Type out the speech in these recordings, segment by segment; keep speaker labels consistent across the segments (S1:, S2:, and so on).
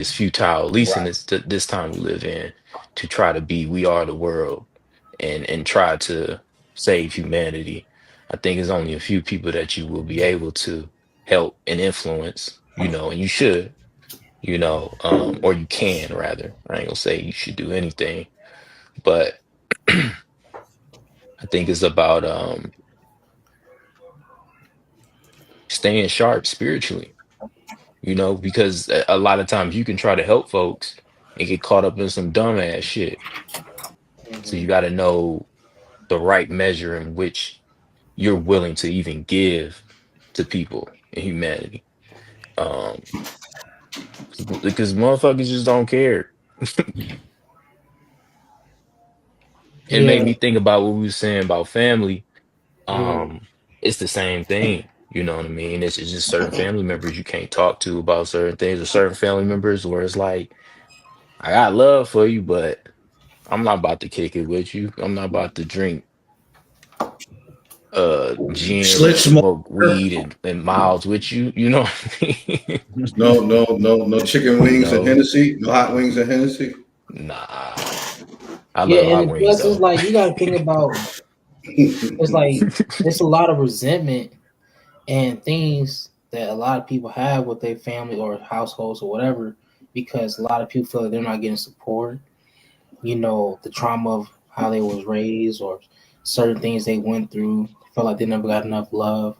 S1: it's futile, at least in
S2: Right.
S1: this time we live in, to try to be we are the world and try to save humanity. I think it's only a few people that you will be able to help and influence, and you should, or you can rather. I ain't gonna say you should do anything, but I think it's about staying sharp spiritually, because a lot of times you can try to help folks and get caught up in some dumbass shit. So
S2: Hmm.
S1: you got to know the right measure in which you're willing to even give to people in humanity. Um, because motherfuckers just don't care. It made
S3: Yeah.
S1: me think about what we were saying about family.
S3: Mm.
S1: Um, it's the same thing. You know what I mean? It's just certain family members you can't talk to about certain things, or certain family members where it's like, I got love for you, but I'm not about to kick it with you. I'm not about to drink gin and
S4: Slit smoker.
S1: smoke weed and miles with you. You know what I mean?
S4: No chicken
S1: You
S4: wings and
S1: know?
S4: Hennessy. No hot wings and Hennessy.
S1: Nah. I
S3: Yeah,
S1: love hot
S3: and
S1: wings
S3: plus it's
S1: though.
S3: like you gotta think about it's like it's a lot of resentment and things that a lot of people have with their family or households or whatever because a lot of people feel like they're not getting support. The trauma of how they was raised or certain things they went through, felt like they never got enough love.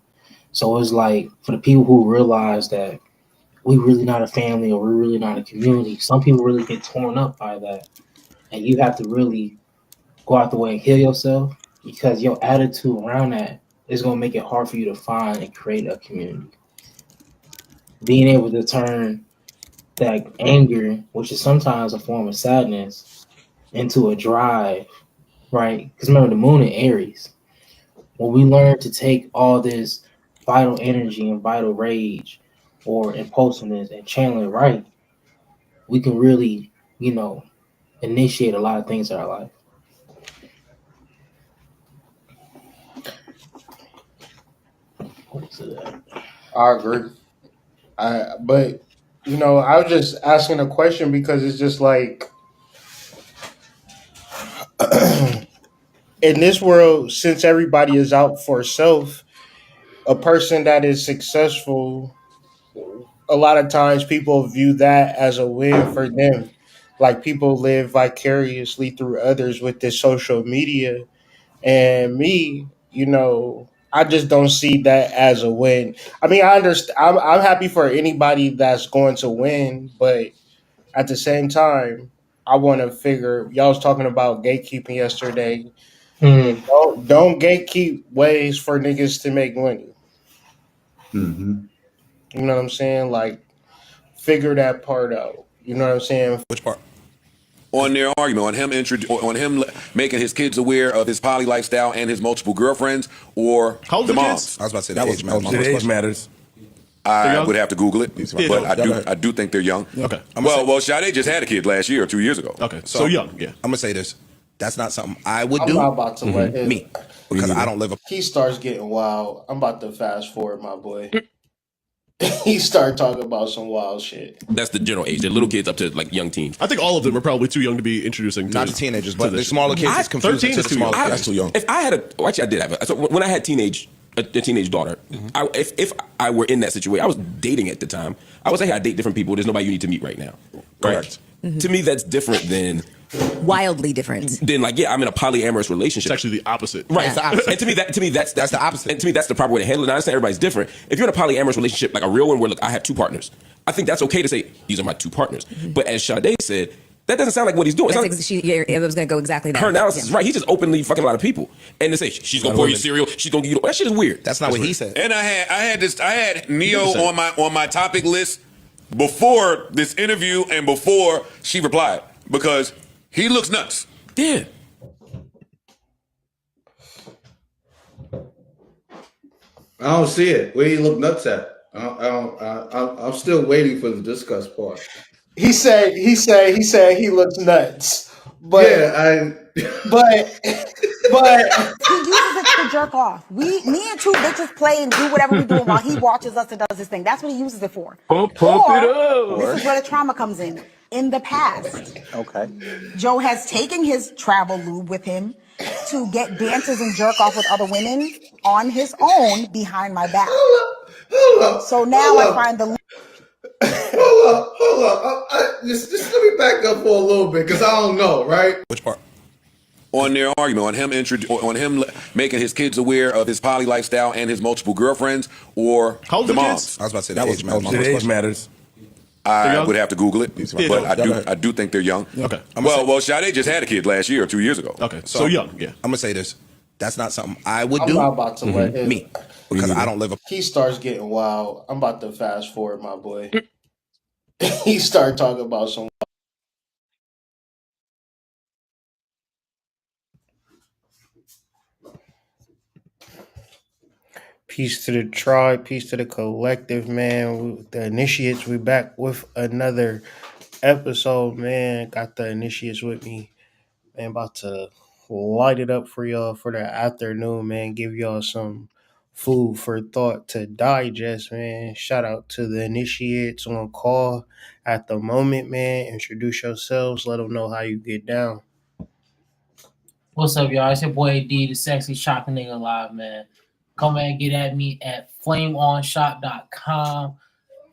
S3: So it's like for the people who realize that we really not a family or we're really not a community, some people really get torn up by that. And you have to really go out the way and heal yourself because your attitude around that is gonna make it hard for you to find and create a community. Being able to turn that anger, which is sometimes a form of sadness, into a drive, right? Because remember, the moon in Aries. When we learn to take all this vital energy and vital rage or impulsiveness and channel it right, we can really, you know, initiate a lot of things in our life. What is it?
S2: I agree. But I was just asking a question because it's just like in this world, since everybody is out for self, a person that is successful, a lot of times people view that as a win for them. Like people live vicariously through others with this social media. And me, I just don't see that as a win. I mean, I understand. I'm happy for anybody that's going to win, but at the same time, I want to figure. Y'all was talking about gatekeeping yesterday.
S3: Hmm.
S2: Don't gatekeep ways for niggas to make money.
S4: Mm-hmm.
S2: You know what I'm saying? Like, figure that part out. You know what I'm saying?
S5: Which part? On their argument, on him making his kids aware of his poly lifestyle and his multiple girlfriends, or
S6: How old
S5: the
S6: are the kids?
S5: moms.
S7: I was about to say
S5: That
S7: the
S5: was
S7: age
S5: that was
S7: matters.
S5: my
S6: The
S5: first
S6: age
S5: question.
S6: matters. They're
S5: I
S6: young?
S5: would have to Google it,
S6: Yeah,
S5: but I
S6: y'all
S5: do
S6: go ahead.
S5: I do think they're young.
S6: Okay.
S5: Well, Sade just had a kid last year or 2 years ago.
S6: Okay. So young, yeah.
S7: I'm gonna say this. That's not something I would
S2: I'm not
S7: do.
S2: about to let his.
S7: Me, because I don't live a.
S2: He starts getting wild. I'm about to fast forward, my boy. He started talking about some wild shit.
S6: That's the general age. They're little kids up to like young teens. I think all of them are probably too young to be introducing
S7: Not
S6: to
S7: to teenagers,
S6: to
S7: but the
S6: this.
S7: smaller kids. It's confusing
S6: 13
S7: to
S6: is
S7: the
S6: too young.
S7: smaller
S6: That's
S7: kids.
S6: too young.
S5: If I had actually I did have so when I had a teenage daughter, if I were in that situation, I was dating at the time. I would say, hey, I date different people. There's nobody you need to meet right now.
S7: Correct.
S5: To me, that's different
S8: Wildly different.
S5: than like, yeah, I'm in a polyamorous
S6: It's
S5: relationship.
S6: actually the opposite.
S5: Right.
S7: It's the opposite.
S5: And to me, that's
S7: That's the opposite.
S5: And to me, that's the proper way to handle it. And I understand everybody's different. If you're in a polyamorous relationship, like a real one, where look, I have two partners, I think that's okay to say these are my two partners. But as Sade said, that doesn't sound like what he's doing. It's not-
S8: It was going to go exactly there.
S5: her analysis is right. He's just openly fucking a lot of people, and to say she's gonna pour you cereal, she's gonna give you that shit is weird.
S7: That's not what he said.
S5: And I had Neo on my topic list before this interview and before she replied because he looks nuts. Yeah.
S4: I don't see it. Where you look nuts at? I'm still waiting for the discuss part.
S2: He said he looks nuts. But
S4: Yeah,
S2: but but
S9: He uses it to jerk off. Me and two bitches play and do whatever we doing while he watches us and does his thing. That's what he uses it for.
S1: Pump it
S9: Or this
S1: up.
S9: is where the trauma comes in. In the past,
S10: Okay.
S9: Joe has taken his travel lube with him to get dances and jerk off with other women on his own behind my back.
S4: hold up,
S9: So now I find the
S4: hold up. Just let me back up for a little bit because I don't know, right?
S7: Which part?
S5: On their argument, on him making his kids aware of his poly lifestyle and his multiple girlfriends, or
S6: How old
S5: the
S6: are the kids?
S5: moms.
S7: I was about to say
S10: That
S7: the
S10: was
S7: age
S10: my
S7: matters.
S10: first
S7: My
S10: question.
S7: matters.
S5: I
S6: young?
S5: would have to Google it,
S6: Yeah,
S5: but
S6: no,
S7: go ahead.
S5: I do think they're young.
S6: Okay.
S5: Well, Sade just had a kid last year or 2 years ago.
S6: Okay. So young, yeah.
S7: I'm gonna say this. That's not something I would
S2: I'm
S7: do.
S2: not about to let him.
S7: Me, because I don't live a.
S2: He starts getting wild. I'm about to fast forward, my boy. He started talking about some. Peace to the tribe, peace to the collective, man. The initiates, we back with another episode, man. Got the initiates with me, man. About to light it up for y'all for the afternoon, man. Give y'all some food for thought to digest, man. Shout out to the initiates on call at the moment, man. Introduce yourselves. Let them know how you get down.
S3: What's up, y'all? It's your boy D, the sexy shocking nigga alive, man. Come and get at me at flameonshop.com.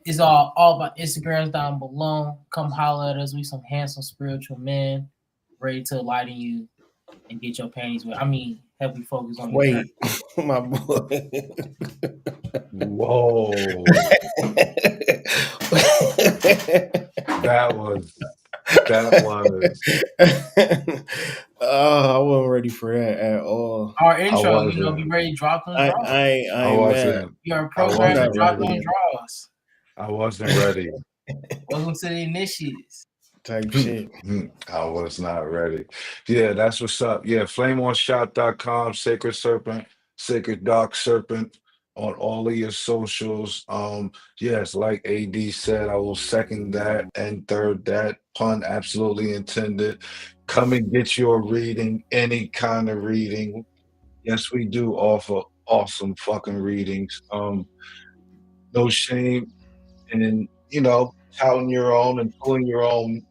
S3: It's all about Instagrams down below. Come holler at us. We some handsome spiritual men ready to enlighten you and get your panties wet. I mean, help you focus on your
S2: Wait, my boy.
S11: Whoa. That was
S2: Oh, I wasn't ready for that at all.
S3: our
S11: I
S3: intro. Be
S11: wasn't
S3: ready to drop them
S2: I
S3: draws.
S2: I ain't
S11: I
S2: mad.
S11: wasn't
S3: You're
S11: I
S3: programmed to
S11: wasn't
S3: drop
S11: ready.
S3: them draws.
S11: I wasn't ready.
S3: Welcome to the initiates.
S2: Type shit.
S11: I was not ready. Yeah, that's what's up. Yeah, flameonshot.com, Sacred Serpent, Sacred Dark Serpent on all of your socials. Yes, like AD said, I will second that and third that. Pun absolutely intended. Come and get your reading, any kind of reading. Yes, we do offer awesome fucking readings. No shame in, touting your own and pulling your own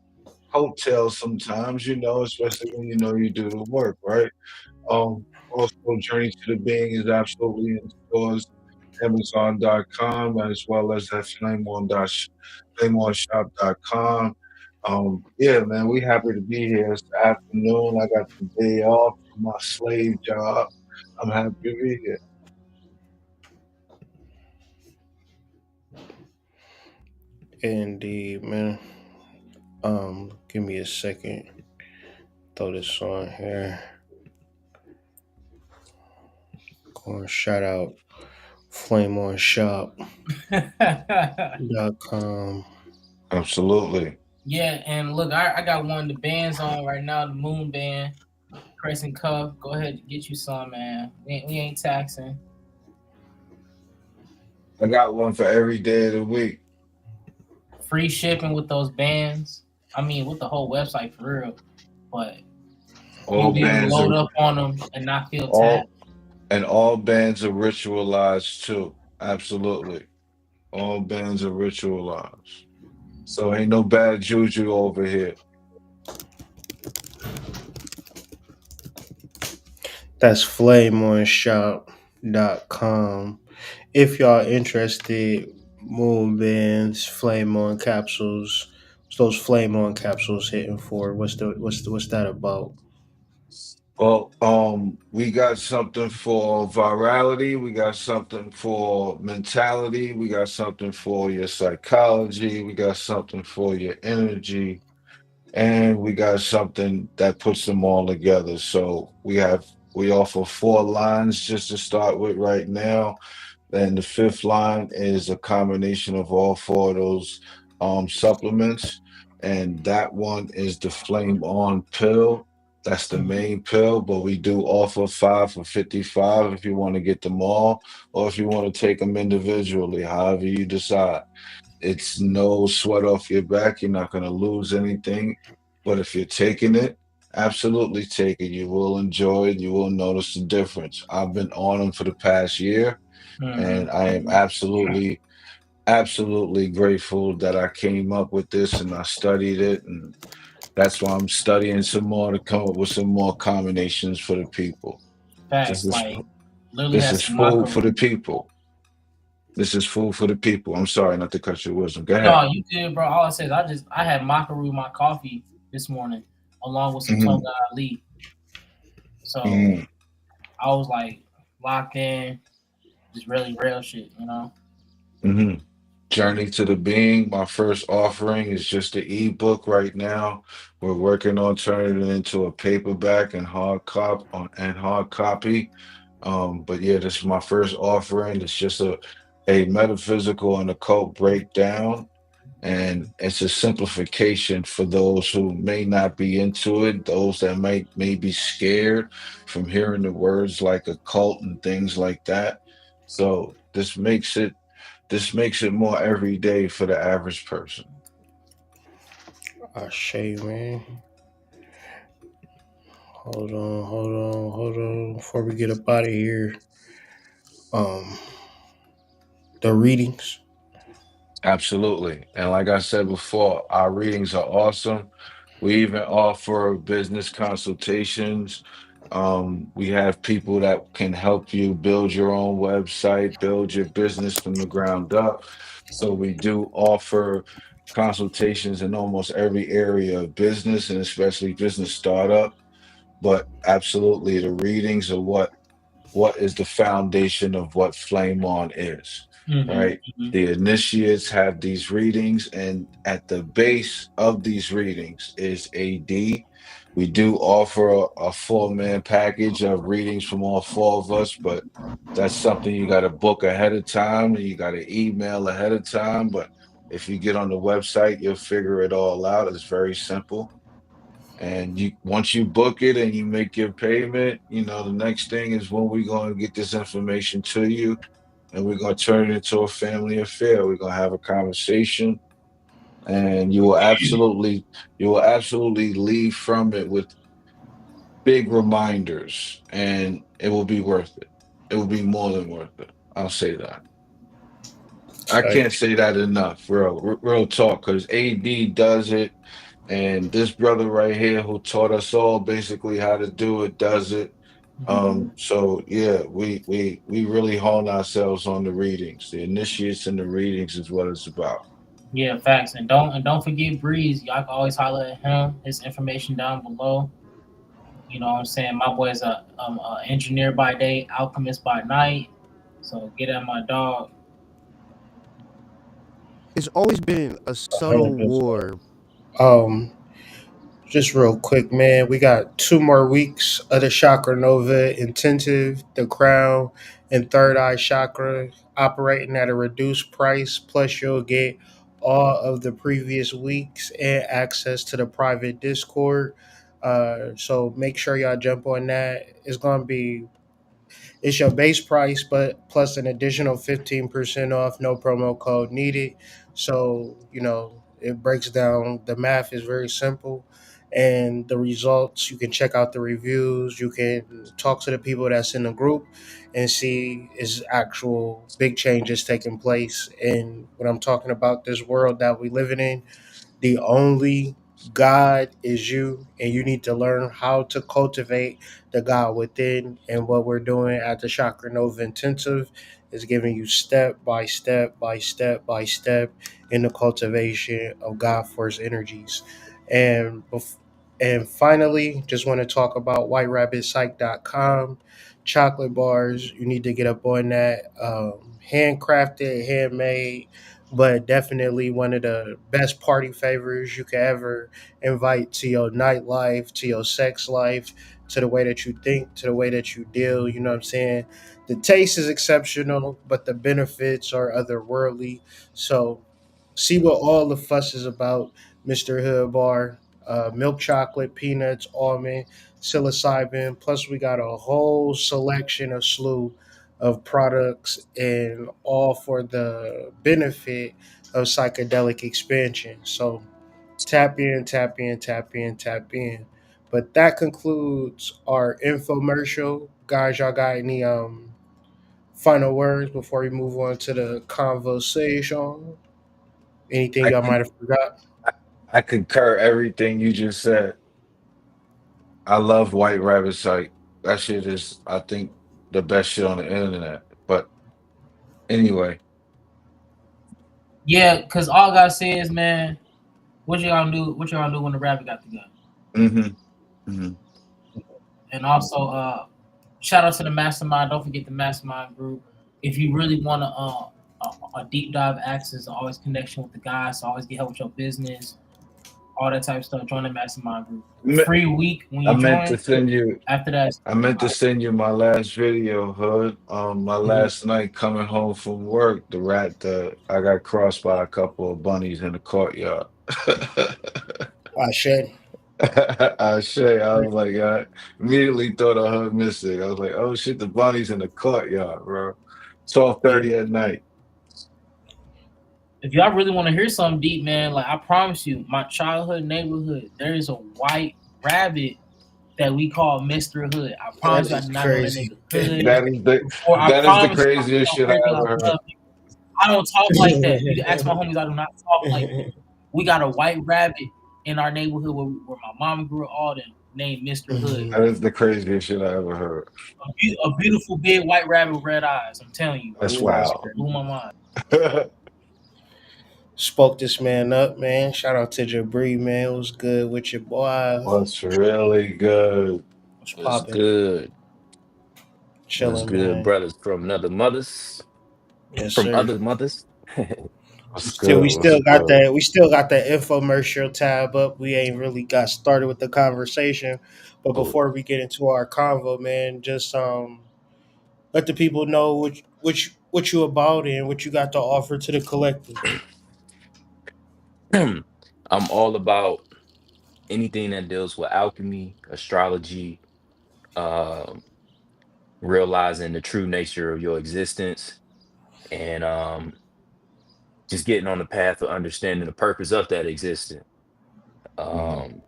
S11: coattails sometimes, especially when you know you do the work, right? Also, Journey to the Being is absolutely in stores, Amazon.com, as well as at flameonshop.com. Yeah, man, we happy to be here. It's the afternoon. I got the day off from my slave job. I'm happy to be here.
S2: Indeed, man. Give me a second. Throw this on here. Go and shout out flameonshop.com.
S11: Absolutely.
S3: Yeah, and look, I got one of the bands on right now, the Moon Band, Crescent Cuff. Go ahead and get you some, man. We ain't taxing.
S11: I got one for every day of the week.
S3: Free shipping with those bands. I mean, with the whole website for real. But
S11: All
S3: you'll be able to
S11: bands
S3: load
S11: are
S3: up on them and not feel
S11: all
S3: taxed.
S11: and all bands are ritualized too. Absolutely. All bands are ritualized. So ain't no bad juju over here.
S2: That's flameonshop.com. If y'all interested, Moon Bands, Flame On capsules. What's those Flame On capsules hitting for? What's that about?
S11: Well, we got something for virality, we got something for mentality, we got something for your psychology, we got something for your energy, and we got something that puts them all together. So we offer 4 lines just to start with right now. Then the fifth line is a combination of all 4 of those supplements. And that one is the Flame On pill. That's the main pill, but we do offer 5 for 55 if you want to get them all, or if you want to take them individually, however you decide. It's no sweat off your back. You're not going to lose anything. But if you're taking it, Absolutely take it. You will enjoy it. You will notice the difference. I've been on them for the past year, and I am absolutely grateful that I came up with this and I studied it. And that's why I'm studying some more to come up with some more combinations for the people. This
S3: Facts.
S11: is
S3: Like literally
S11: this
S3: has
S11: is
S3: some
S11: food for the
S3: macaroon.
S11: people. This is food for the people. I'm sorry not to cut your wisdom. Go ahead.
S3: No, you good, bro. All I said is I had macaroon my coffee this morning along with some
S11: Hmm.
S3: Toga Ali. So
S11: Hmm.
S3: I was like locked in, just really real shit, you know.
S11: Hmm. Journey to the Being. My first offering is just the ebook right now. We're working on turning it into a paperback and hard copy. But yeah, this is my first offering. It's just a metaphysical and occult breakdown. And it's a simplification for those who may not be into it, those that may be scared from hearing the words like occult and things like that. So this makes it more everyday for the average person.
S2: I say, man. Hold on. Before we get up out of here, um, the readings.
S11: Absolutely. And like I said before, our readings are awesome. We even offer business consultations. We have people that can help you build your own website, build your business from the ground up. So we do offer consultations in almost every area of business and especially business startup. But absolutely, the readings are what is the foundation of what flame on is, right?
S3: Mm-hmm.
S11: The initiates have these readings, and at the base of these readings is AD. We do offer a 4-man package of readings from all four of us, but that's something you got to book ahead of time and you got to email ahead of time. But if you get on the website, you'll figure it all out. It's very simple. And you once you book it and you make your payment, the next thing is when we're going to get this information to you and we're going to turn it into a family affair. We're going to have a conversation and you will absolutely leave from it with big reminders and it will be worth it. It will be more than worth it. I'll say that. I
S2: Like,
S11: can't say that enough, real talk, because AD does it, and this brother right here who taught us all basically how to do it does it. So yeah, we really hone ourselves on the readings. The initiates and the readings is what it's about.
S3: Yeah, facts. And don't forget Breeze. Y'all can always holler at him. His information down below. You know what I'm saying? My boy is a engineer by day, alchemist by night. So get at my dog.
S10: It's always been a subtle
S2: 100%.
S10: war.
S2: Um, just real quick, man. We got 2 more weeks of the Chakra Nova Intensive, the Crown, and Third Eye Chakra operating at a reduced price. Plus, you'll get all of the previous weeks and access to the private Discord. So make sure y'all jump on that. It's gonna be It's your base price, but plus an additional 15% off, no promo code needed. So, it breaks down. The math is very simple. And the results, you can check out the reviews. You can talk to the people that's in the group and see is actual big changes taking place. And when I'm talking about this world that we living in, the only God is you, and you need to learn how to cultivate the God within. And what we're doing at the Chakra Nova Intensive is giving you step by step by step by step in the cultivation of God Force energies. And and finally, just want to talk about whiterabbitpsych.com. Chocolate bars, you need to get up on that. Handcrafted, handmade, but definitely one of the best party favors you could ever invite to your nightlife, to your sex life, to the way that you think, to the way that you deal. You know what I'm saying? The taste is exceptional, but the benefits are otherworldly. So, see what all the fuss is about, Mr. Hood Bar. Milk chocolate, peanuts, almond, psilocybin. Plus, we got a whole selection of slew of products, and all for the benefit of psychedelic expansion. So tap in, tap in, tap in, tap in. But that concludes our infomercial. Guys, y'all got any final words before we move on to the conversation? Anything
S11: I
S2: y'all
S11: can
S2: might have forgot?
S11: I concur everything you just said. I love White Rabbit Site. That shit is, I think, the best shit on the internet. But anyway,
S3: Yeah, because all I gotta say is, man, what you gonna do? What you gonna do when the rabbit got the gun?
S11: hmm hmm
S3: And also, shout out to the mastermind. Don't forget the mastermind group. If you really want to a deep dive access, always connection with the guys, so always get help with your business, all that type of stuff. Join the mastermind group. Free week when
S11: I
S3: you
S11: meant to
S3: join.
S11: send you.
S3: After that,
S11: I meant to send you my last video, Hood. My
S2: Mhm.
S11: last night coming home from work, I got crossed by a couple of bunnies in the courtyard.
S2: I should.
S11: I was like, I immediately thought I heard missing. I was like, oh shit, the bunnies in the courtyard, bro.
S2: Yeah.
S11: 12:30 at night.
S3: if y'all really want to hear something deep, man, like I promise you, my childhood neighborhood, there is a white rabbit that we call Mr. Hood. I
S2: That
S3: promise you, I
S2: is
S3: did not know that
S2: crazy.
S3: nigga Hood
S11: That is the
S3: before. I
S11: that is the
S3: promise you, I
S11: craziest
S3: don't
S11: shit I
S3: care because
S11: ever
S3: I
S11: heard.
S3: love you. I don't talk like that. You can ask my homies, I do not talk like that. We got a white rabbit in our neighborhood where my mama grew up, all them, named Mr. Hood.
S11: That is the craziest shit I ever heard.
S3: A beautiful big white rabbit with red eyes. I'm telling you,
S11: That's
S2: Yeah, that's
S11: wild.
S2: crazy.
S3: blew my mind.
S2: Spoke this man up, man. Shout out to Jabri, man. It was good with your boy.
S11: What's really good?
S2: What's
S1: Was
S2: popping?
S1: good. Was
S2: Chilling,
S1: good,
S2: man.
S1: brothers from other mothers,
S2: Yes,
S1: from
S2: sir.
S1: other mothers.
S11: What's
S2: We
S11: good? What's
S2: still got
S11: good?
S2: that. We still got the infomercial tab up. We ain't really got started with the conversation, but
S1: Oh,
S2: before we get into our convo, man, just let the people know what you about and what you got to offer to the collective.
S1: I'm all about anything that deals with alchemy, astrology, um, realizing the true nature of your existence, and just getting on the path of understanding the purpose of that existence.
S11: hmm
S1: Um,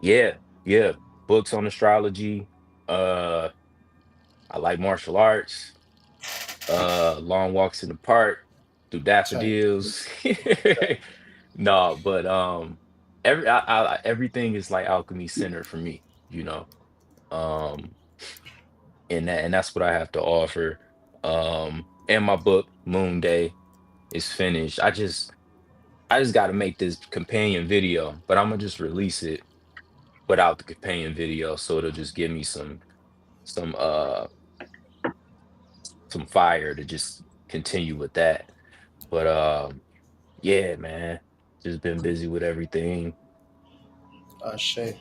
S1: yeah, yeah, books on astrology. Uh, I like martial arts. Long walks in the park through
S2: Type.
S1: daffodils. No, but everything is like alchemy centered for me, you know. Um, and that's what I have to offer. And my book Moon Day is finished. I just got to make this companion video, but I'm gonna just release it without the companion video, so it'll just give me some some fire to just continue with that. But yeah, man, just been busy with everything.
S2: Say,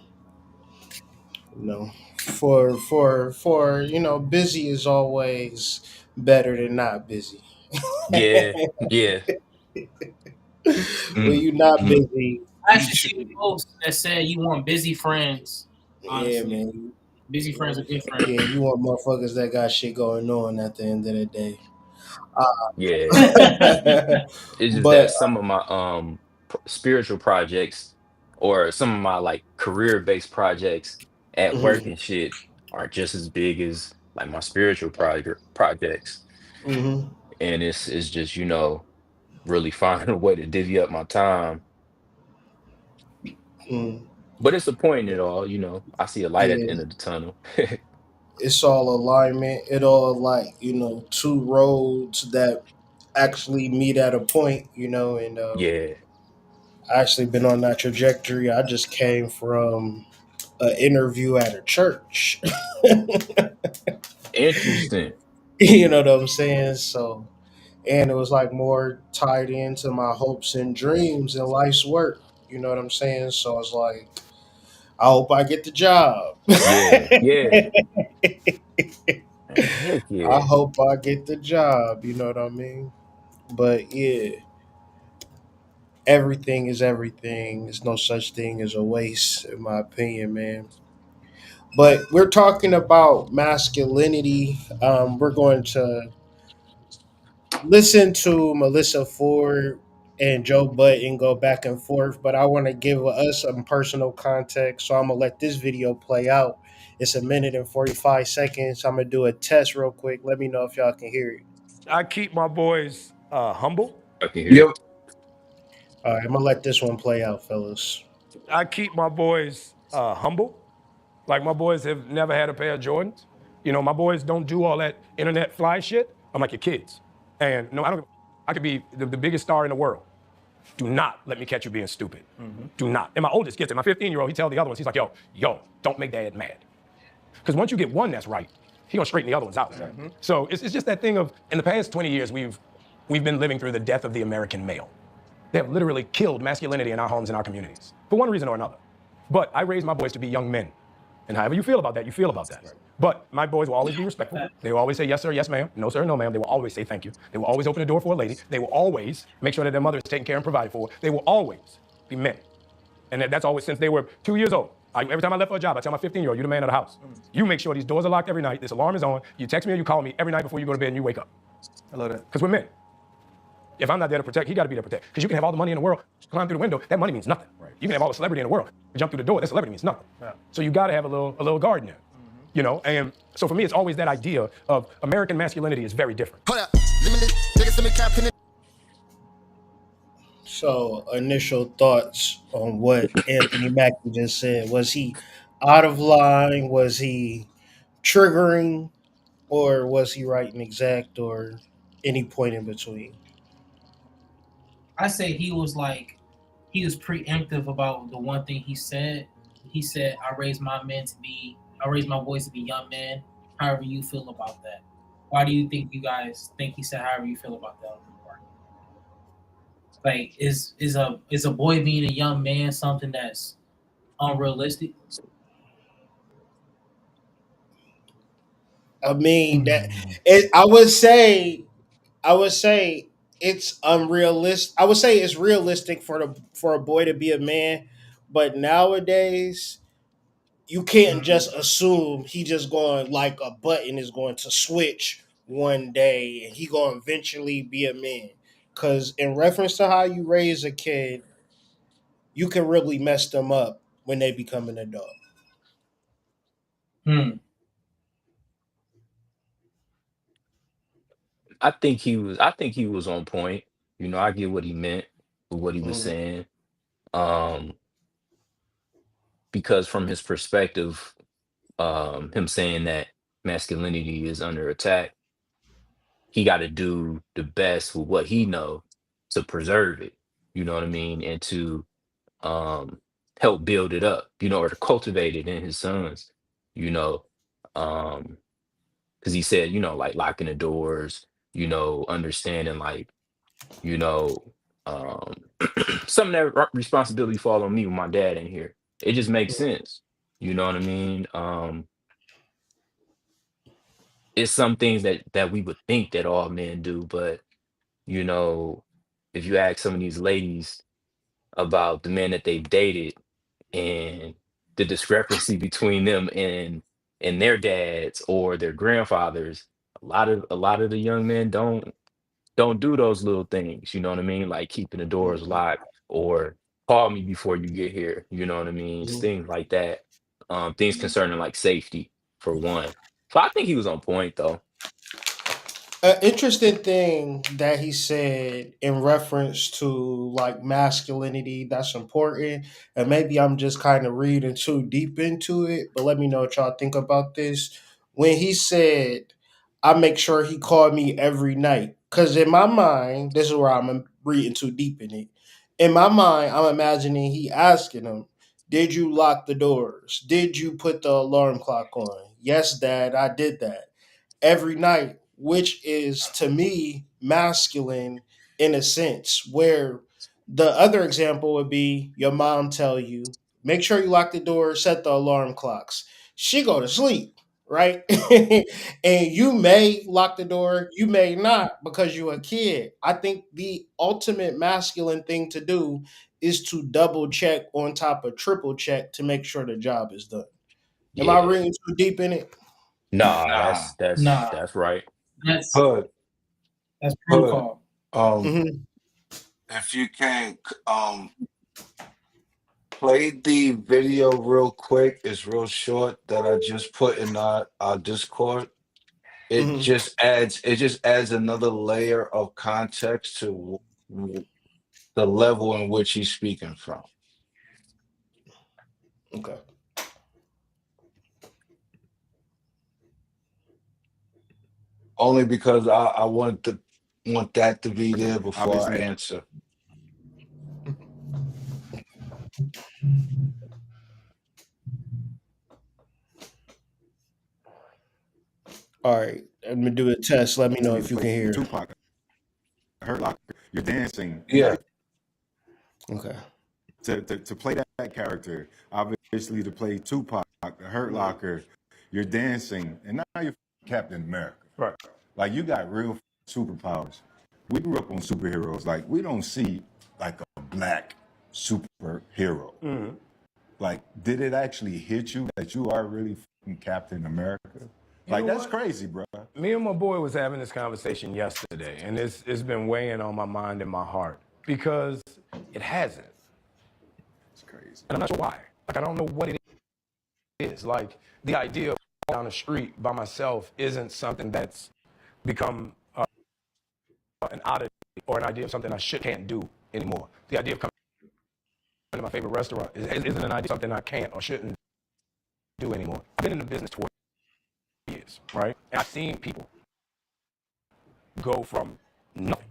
S2: for busy is always better than not busy.
S1: Yeah, yeah.
S2: When you not
S11: hmm
S2: busy,
S3: I
S2: you
S3: actually
S2: should.
S3: see a post that said you want busy friends.
S2: Yeah,
S3: Honestly,
S2: man.
S3: busy friends are good
S2: Yeah,
S3: friends.
S2: you want motherfuckers that got shit going on at the end of the day.
S1: Yeah, it's just
S2: But
S1: that some of my spiritual projects or some of my like career-based projects at work
S2: mhm,
S1: and shit are just as big as like my spiritual projects.
S2: mhm,
S1: And it's just, really finding a way to divvy up my time.
S2: mhm.
S1: But it's the point in it all. I see a light at the
S2: Yeah,
S1: end of the tunnel.
S2: it's all alignment. It all like two roads that actually meet at a point. And
S1: Yeah,
S2: I actually been on that trajectory. I just came from an interview at a church.
S1: interesting.
S2: You know what I'm saying? So, and it was like more tied into my hopes and dreams and life's work. You know what I'm saying? So it's like, I hope I get the job.
S1: Yeah, yeah. Heck
S2: I
S1: yeah.
S2: hope I get the job. You know what I mean? But yeah, everything is everything. There's no such thing as a waste, in my opinion, man. But we're talking about masculinity. We're going to listen to Melyssa Ford. and Joe Budden go back and forth, but I want to give us some personal context. So I'm gonna let this video play out. It's a minute and 45 seconds. I'm gonna do a test real quick. Let me know if y'all can hear it.
S12: I keep my boys humble.
S1: I can hear
S11: Yep.
S1: it.
S2: All right, I'm gonna let this one play out, fellas.
S12: I keep my boys humble. Like my boys have never had a pair of Jordans. You know, my boys don't do all that internet fly shit. I'm like your kids. And no, I don't. I could be the biggest star in the world. Do not let me catch you being stupid. Do not. And my oldest gets it. My 15-year-old, he tells the other ones, he's like, yo, don't make dad mad. Because once you get one that's right, he gonna straighten the other ones out. So it's just that thing of, in the past 20 years, we've been living through the death of the American male. They have literally killed masculinity in our homes and our communities, for one reason or another. But I raised my boys to be young men. And however you feel about that, you feel about that. Right. But my boys will always be respectful. They will always say, yes, sir, yes, ma'am. No, sir, no, ma'am. They will always say thank you. They will always open the door for a lady. They will always make sure that their mother is taken care and provided for. They will always be men. And that's always since they were 2 years old. Every time I left for a job, I tell my 15-year-old, you're the man of the house. You make sure these doors are locked every night, this alarm is on, you text me or you call me every night before you go to bed and you wake up.
S13: I love that.
S12: Because we're men. If I'm not there to protect, he got to be there to protect. Because you can have all the money in the world, climb through the window, that money means nothing. Right. You can have all the celebrity in the world, jump through the door, that celebrity means nothing. Yeah. So you got to have a little guard in there. You know, and so for me, it's always that idea of American masculinity is very different.
S2: So, initial thoughts on what Anthony Mackie just said. Was he out of line? Was he triggering? Or was he right and exact? Or any point in between?
S3: I say he was preemptive about the one thing he said. He said, I raised my boys to be young men. However you feel about that. Why do you think you guys think he said however you feel about that? Like, is a boy being a young man something that's unrealistic?
S2: I mean I would say it's unrealistic. I would say it's realistic for a boy to be a man, but nowadays you can't just assume he just going like a button is going to switch one day and he going to eventually be a man. Because in reference to how you raise a kid, you can really mess them up when they become an adult.
S1: I think he was on point. You know, I get what he meant with what he was
S2: Mhm.
S1: saying. Um, because from his perspective, him saying that masculinity is under attack, he got to do the best with what he know to preserve it. You know what I mean? And to um help build it up, or to cultivate it in his sons, you know. Because he said, like locking the doors, understanding like, you know, um some of that responsibility fall on me with my dad in here. It just makes sense. You know what I mean? It's some things that we would think that all men do, but you know, if you ask some of these ladies about the men that they've dated and the discrepancy between them and their dads or their grandfathers, a lot of the young men don't do those little things, you know what I mean? Like keeping the doors locked or call me before you get here, you know what I mean? It's things like that. Things concerning like safety for one. So I think he was on point though.
S2: An interesting thing that he said in reference to like masculinity that's important, and maybe I'm just kind of reading too deep into it, but let me know what y'all think about this. When he said, I make sure he called me every night. Because in my mind, this is where I'm reading too deep in it. In my mind, I'm imagining he asking him, did you lock the doors? Did you put the alarm clock on? Yes, dad, I did that every night, which is to me masculine in a sense. Where the other example would be your mom tell you, make sure you lock the door, set the alarm clocks. She go to sleep, right? And you may lock the door, you may not because you're a kid. I think the ultimate masculine thing to do is to double check on top of triple check to make sure the job is done. Am I
S1: Yeah.
S2: reading too deep in it?
S1: Nah, that's
S3: Nah,
S1: that's right.
S3: that's
S11: Hood,
S3: that's
S11: hood.
S3: protocol.
S11: Um,
S2: Mhm.
S11: If you can, play the video real quick. It's real short that I just put in our Discord.
S2: Hmm.
S11: It just adds another layer of context to the level in which he's speaking from.
S2: Okay.
S11: Only because I want that to be there before I
S13: Obviously,
S11: answer.
S2: All right. I'm gonna do a test. Let me know
S13: to
S2: if you
S13: play
S2: can hear.
S13: Tupac, Hurt Locker, you're dancing, and now
S11: Yeah.
S2: Okay.
S13: to play that character, obviously to play Tupac, the Hurt Locker, you're dancing, and now you're Captain America.
S12: Right.
S13: Like you got real superpowers. We grew up on superheroes. Like we don't see like a black superhero. Like, did it actually hit you that you are really Captain America? Like
S12: know
S13: that's
S12: what?
S13: crazy, bro.
S12: Me and my boy was having this conversation yesterday, and it's been weighing on my mind and my heart because it hasn't.
S13: It's crazy.
S12: And I'm not sure why. Like, I don't know what it is. Like, the idea of walking down the street by myself isn't something that's become an oddity or an idea of something I can't do anymore. The idea of coming to my favorite restaurant isn't an idea of something I can't or shouldn't do anymore. I've been in the business 20 years, right? And I've seen people go from nothing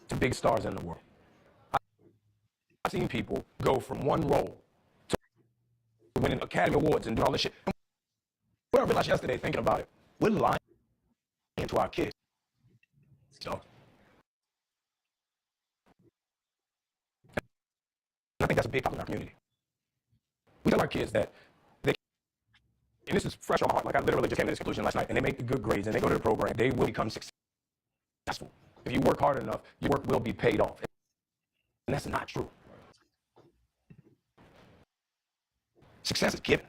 S12: to big stars in the world. I've seen people go from one role to winning Academy Awards and doing all this shit. What I realized yesterday thinking about it, we're lying to our kids. So I think that's a big problem in our community. We tell our kids that they, and this is fresh on my heart, like I literally just came to this conclusion last night, and they make the good grades and they go to the program, they will become successful. If you work hard enough, your work will be paid off. And that's not true. Success is given.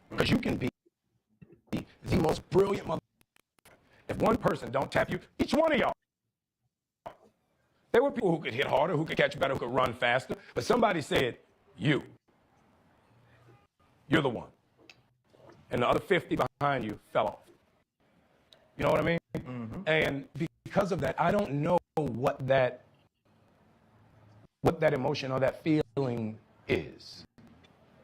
S12: Because you can be the most brilliant mother. If one person don't tap you, each one of y'all. There were people who could hit harder, who could catch better, who could run faster, but somebody said, you're the one. And the other 50 behind you fell off. You know what I mean? Mm-hmm. And because of that, I don't know what that emotion or that feeling is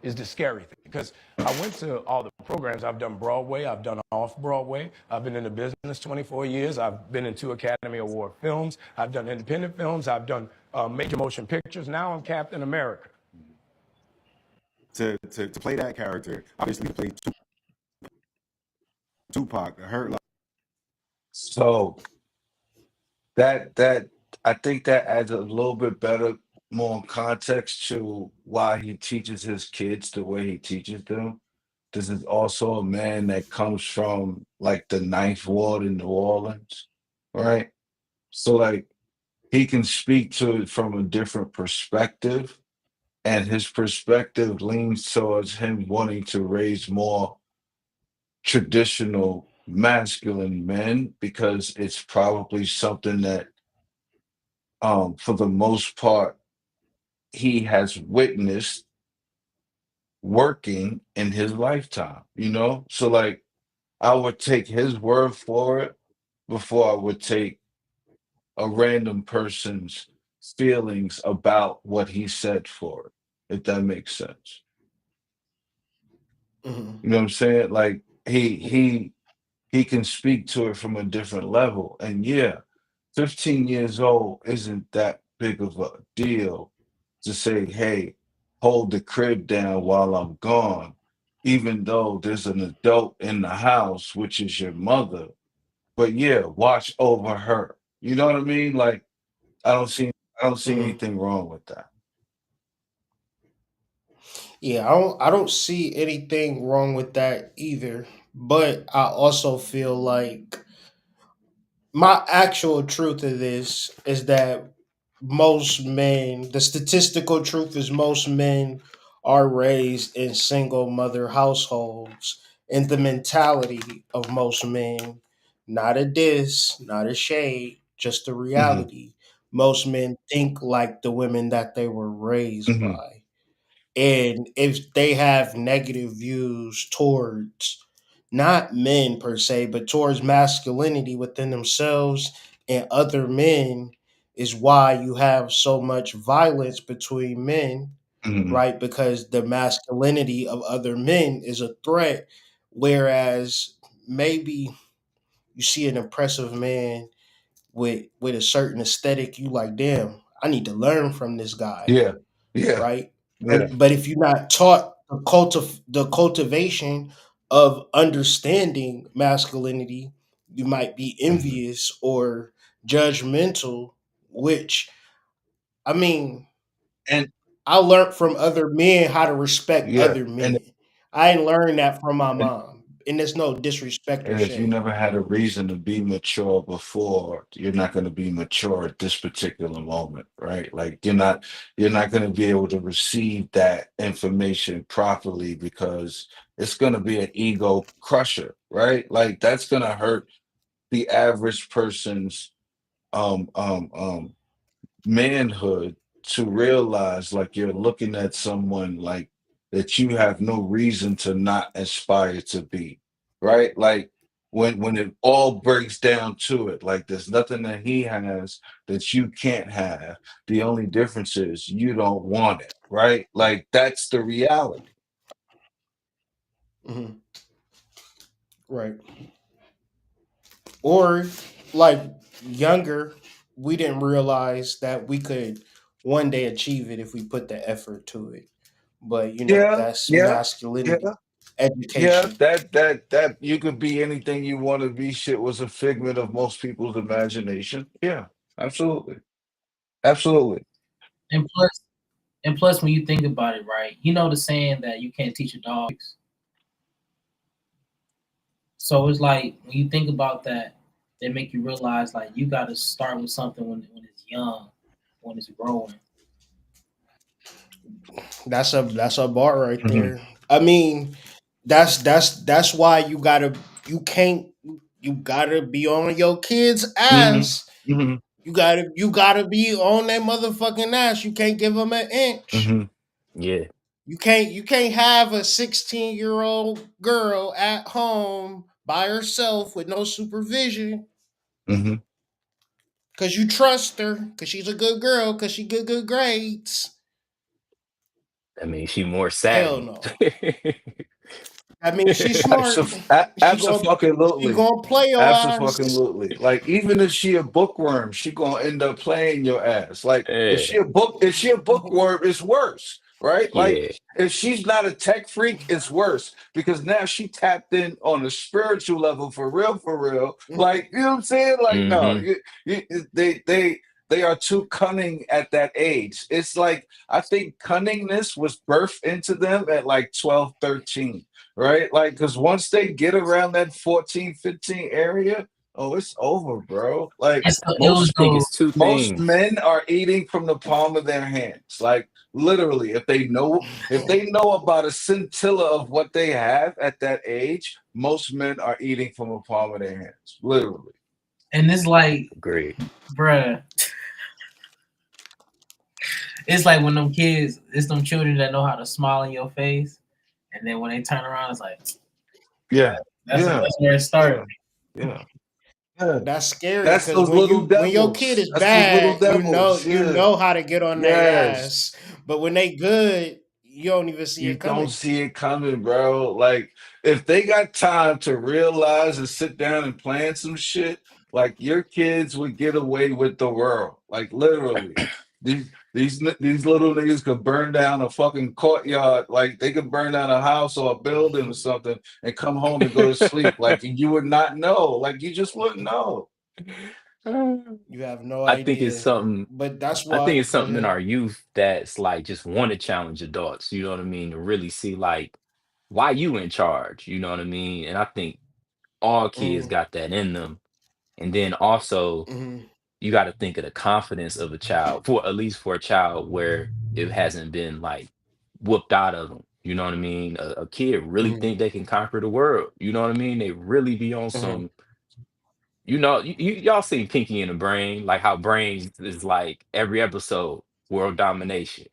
S12: the scary thing. Because I went to all the programs. I've done Broadway. I've done off-Broadway. I've been in the business 24 years. I've been in 2 Academy Award films. I've done independent films. I've done major motion pictures. Now I'm Captain America.
S13: To play that character, obviously to play Tupac, the Hurt Locker.
S11: So that I think that adds a little bit better, more context to why he teaches his kids the way he teaches them. This is also a man that comes from like the Ninth Ward in New Orleans, right? So like he can speak to it from a different perspective, and his perspective leans towards him wanting to raise more traditional masculine men because it's probably something that for the most part he has witnessed working in his lifetime, you know? So like I would take his word for it before I would take a random person's feelings about what he said for it, if that makes sense.
S2: Hmm.
S11: You know what I'm saying? Like he can speak to it from a different level. And yeah, 15 years old isn't that big of a deal to say, hey, hold the crib down while I'm gone, even though there's an adult in the house, which is your mother. But yeah, watch over her. You know what I mean? Like I don't see I don't see
S2: Hmm.
S11: anything wrong with that.
S2: Yeah, I don't see anything wrong with that either. But I also feel like my actual truth of this is that most men, the statistical truth is most men are raised in single mother households. And the mentality of most men, not a diss, not a shade, just a
S11: Mhm.
S2: reality. most men think like the women that they were raised
S11: Hmm.
S2: by. And if they have negative views towards not men per se, but towards masculinity within themselves and other men, is why you have so much violence between men,
S11: Hmm.
S2: right? Because the masculinity of other men is a threat. Whereas maybe you see an impressive man with a certain aesthetic, you like, damn, I need to learn from this guy,
S11: Yeah. Yeah.
S2: right?
S11: Yeah.
S2: But if you're not taught the cultivation of understanding masculinity, you might be
S11: Hmm.
S2: envious or judgmental. Which, I mean,
S11: And
S2: I learned from other men how to respect
S11: yeah,
S2: other men. I ain't learned that from my
S11: and
S2: mom, and there's no disrespect or
S11: and if you
S2: shade.
S11: never had a reason to be mature before, you're not going to be mature at this particular moment, right? Like you're not going to be able to receive that information properly because it's going to be an ego crusher, right? Like that's going to hurt the average person's manhood to realize like you're looking at someone like that you have no reason to not aspire to be, right? Like when it all breaks down to it, like there's nothing that he has that you can't have. The only difference is you don't want it, right? Like that's the reality.
S2: Mhm. Right. Or like younger, we didn't realize that we could one day achieve it if we put the effort to it. But
S11: Yeah,
S2: that's
S11: yeah, yeah.
S2: masculinity
S11: Yeah,
S2: education.
S11: that you could be anything you want to be. Shit was a figment of most people's imagination. Yeah, absolutely, absolutely.
S3: And plus, when you think about it, right, you know the saying that you can't teach a dog. So it's like when you think about that, they make you realize like you got to start with something when it's young, when it's growing.
S2: That's a bar right
S11: Hmm.
S2: there. I mean, that's why you gotta be on your kid's
S11: Hmm.
S2: ass.
S11: Hmm.
S2: You gotta be on their motherfucking ass. You can't give them an inch.
S11: Hmm.
S1: Yeah.
S2: You can't have a 16-year-old girl at home by herself with no supervision
S11: Hmm.
S2: because you trust her because she's a good girl because she good grades.
S1: I mean, she more
S2: Hell
S1: savvy.
S2: no. I mean, she's smart. She
S11: Absolutely.
S2: gonna play your ass.
S11: Absolutely. Like even if she a bookworm, she gonna end up playing your ass. Like
S1: Yeah.
S11: if she a bookworm, it's worse, right? Like
S1: Yeah.
S11: if she's not a tech freak, it's worse because now she tapped in on a spiritual level for real, for real. Like you know what I'm saying? Like no,
S1: Hmm.
S11: they are too cunning at that age. It's like I think cunningness was birthed into them at like 12, 13, right? Like, because once they get around that 14, 15 area, oh, it's over, bro. Like
S3: And so it
S1: I
S3: was
S1: think
S3: though.
S1: it's two
S11: most
S1: things.
S11: men are eating from the palm of their hands. Like literally, if they know about a scintilla of what they have at that age, most men are eating from the palm of their hands. Literally.
S3: And it's like,
S1: Great.
S3: bruh, it's like when them kids, it's them children that know how to smile in your face, and then when they turn around, it's like,
S11: Yeah. Yeah.
S3: that's where it
S11: Yeah.
S3: started.
S11: Yeah. Yeah.
S2: That's scary
S11: That's
S2: because
S11: those
S2: when
S11: little
S2: your kid
S11: devils.
S2: is
S11: That's those little
S2: bad, you know
S11: devils.
S2: you
S11: Yeah.
S2: know how to get on their
S11: Yes.
S2: ass. But when they good, you don't even see
S11: You
S2: it
S11: don't
S2: coming.
S11: see it coming, bro. Like, if they got time to realize and sit down and plan some shit, like your kids would get away with the world. Like, literally. These little niggas could burn down a fucking courtyard. Like, they could burn down a house or a building or something and come home and go to sleep. Like, you would not know. Like, you just wouldn't know.
S2: You have no
S1: I think it's
S2: idea.
S1: something
S2: But that's
S1: I
S2: why.
S1: think it's
S2: Go
S1: something in
S2: ahead.
S1: our youth that's like just want to challenge adults, you know what I mean? To really see like why you in charge, you know what I mean? And I think all kids
S2: Mm,
S1: got that in them. And then also
S2: mhm,
S1: you got to think of the confidence of a child, for at least for a child where it hasn't been like whooped out of them. You know what I mean? A kid really
S2: mhm,
S1: think they can conquer the world. You know what I mean? They really be on
S2: mhm.
S1: some, y'all seen Pinky and the Brain, like how Brain is like every episode world domination.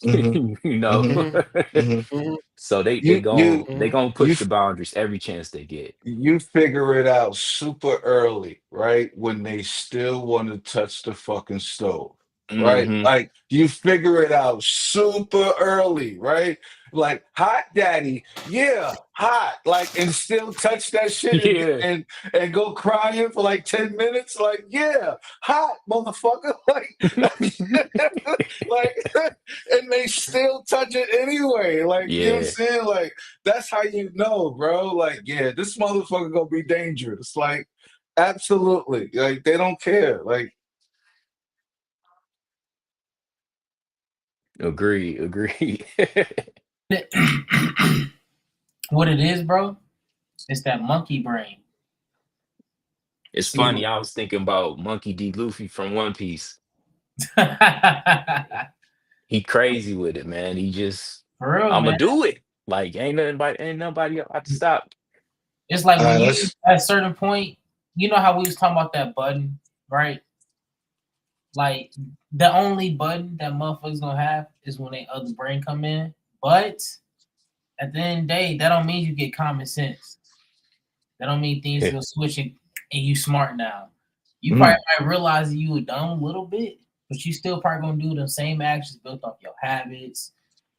S11: Hmm.
S1: you know,
S11: Hmm.
S2: Mhm.
S11: Hmm.
S2: Mhm.
S1: so they they
S11: You
S1: gon'
S11: you
S1: they
S2: Mhm.
S1: gonna
S11: you
S1: push the boundaries every chance they get.
S11: you figure it out super early, right? When they still want to touch the fucking stove, right?
S1: Hmm.
S11: Like you figure it out super early, right? Like hot daddy, yeah, hot, like and still touch that shit and
S1: Yeah.
S11: and go crying for like 10 minutes, like yeah, hot motherfucker, like and they still touch it anyway, like you know what I'm
S1: Yeah.
S11: saying, like that's how you know, bro. Like, yeah, this motherfucker gonna be dangerous. Like, absolutely. Like, they don't care. Like,
S1: Agree. Agree.
S3: What it is, bro? It's that monkey brain.
S1: It's
S3: See,
S1: funny. I was thinking about Monkey D. Luffy from One Piece.
S3: for
S1: He crazy with it, man. He just,
S3: real,
S1: I'ma
S3: man.
S1: do it. Like ain't nobody about to stop.
S3: It's like
S11: all
S3: when
S11: right,
S3: you
S11: let's.
S3: at a certain point, you know how we was talking about that button, right? Like the only button that motherfuckers gonna have is when they other brain come in. But at the end of the day, that don't mean you get common sense. That don't mean things will switch and you smart now. You probably
S11: Mm,
S3: might realize that you were dumb a little bit, but you still probably gonna do the same actions built off your habits,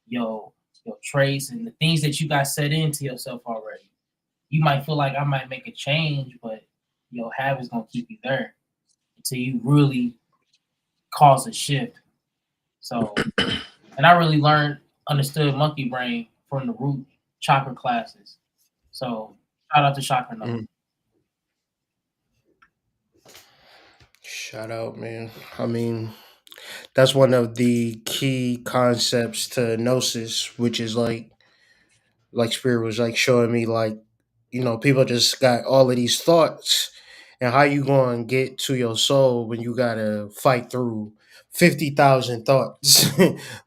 S3: your your traits, and the things that you got set into yourself already. You might feel like I might make a change, but your habits gonna keep you there until you really cause a shift. So, and I really understood monkey brain from the root chakra classes. So, shout out to chakra number.
S2: Mhm. Shout out, man. I mean, that's one of the key concepts to gnosis, which is like Spirit was like showing me, like, people just got all of these thoughts, and how you going to get to your soul when you got to fight through 50,000 thoughts,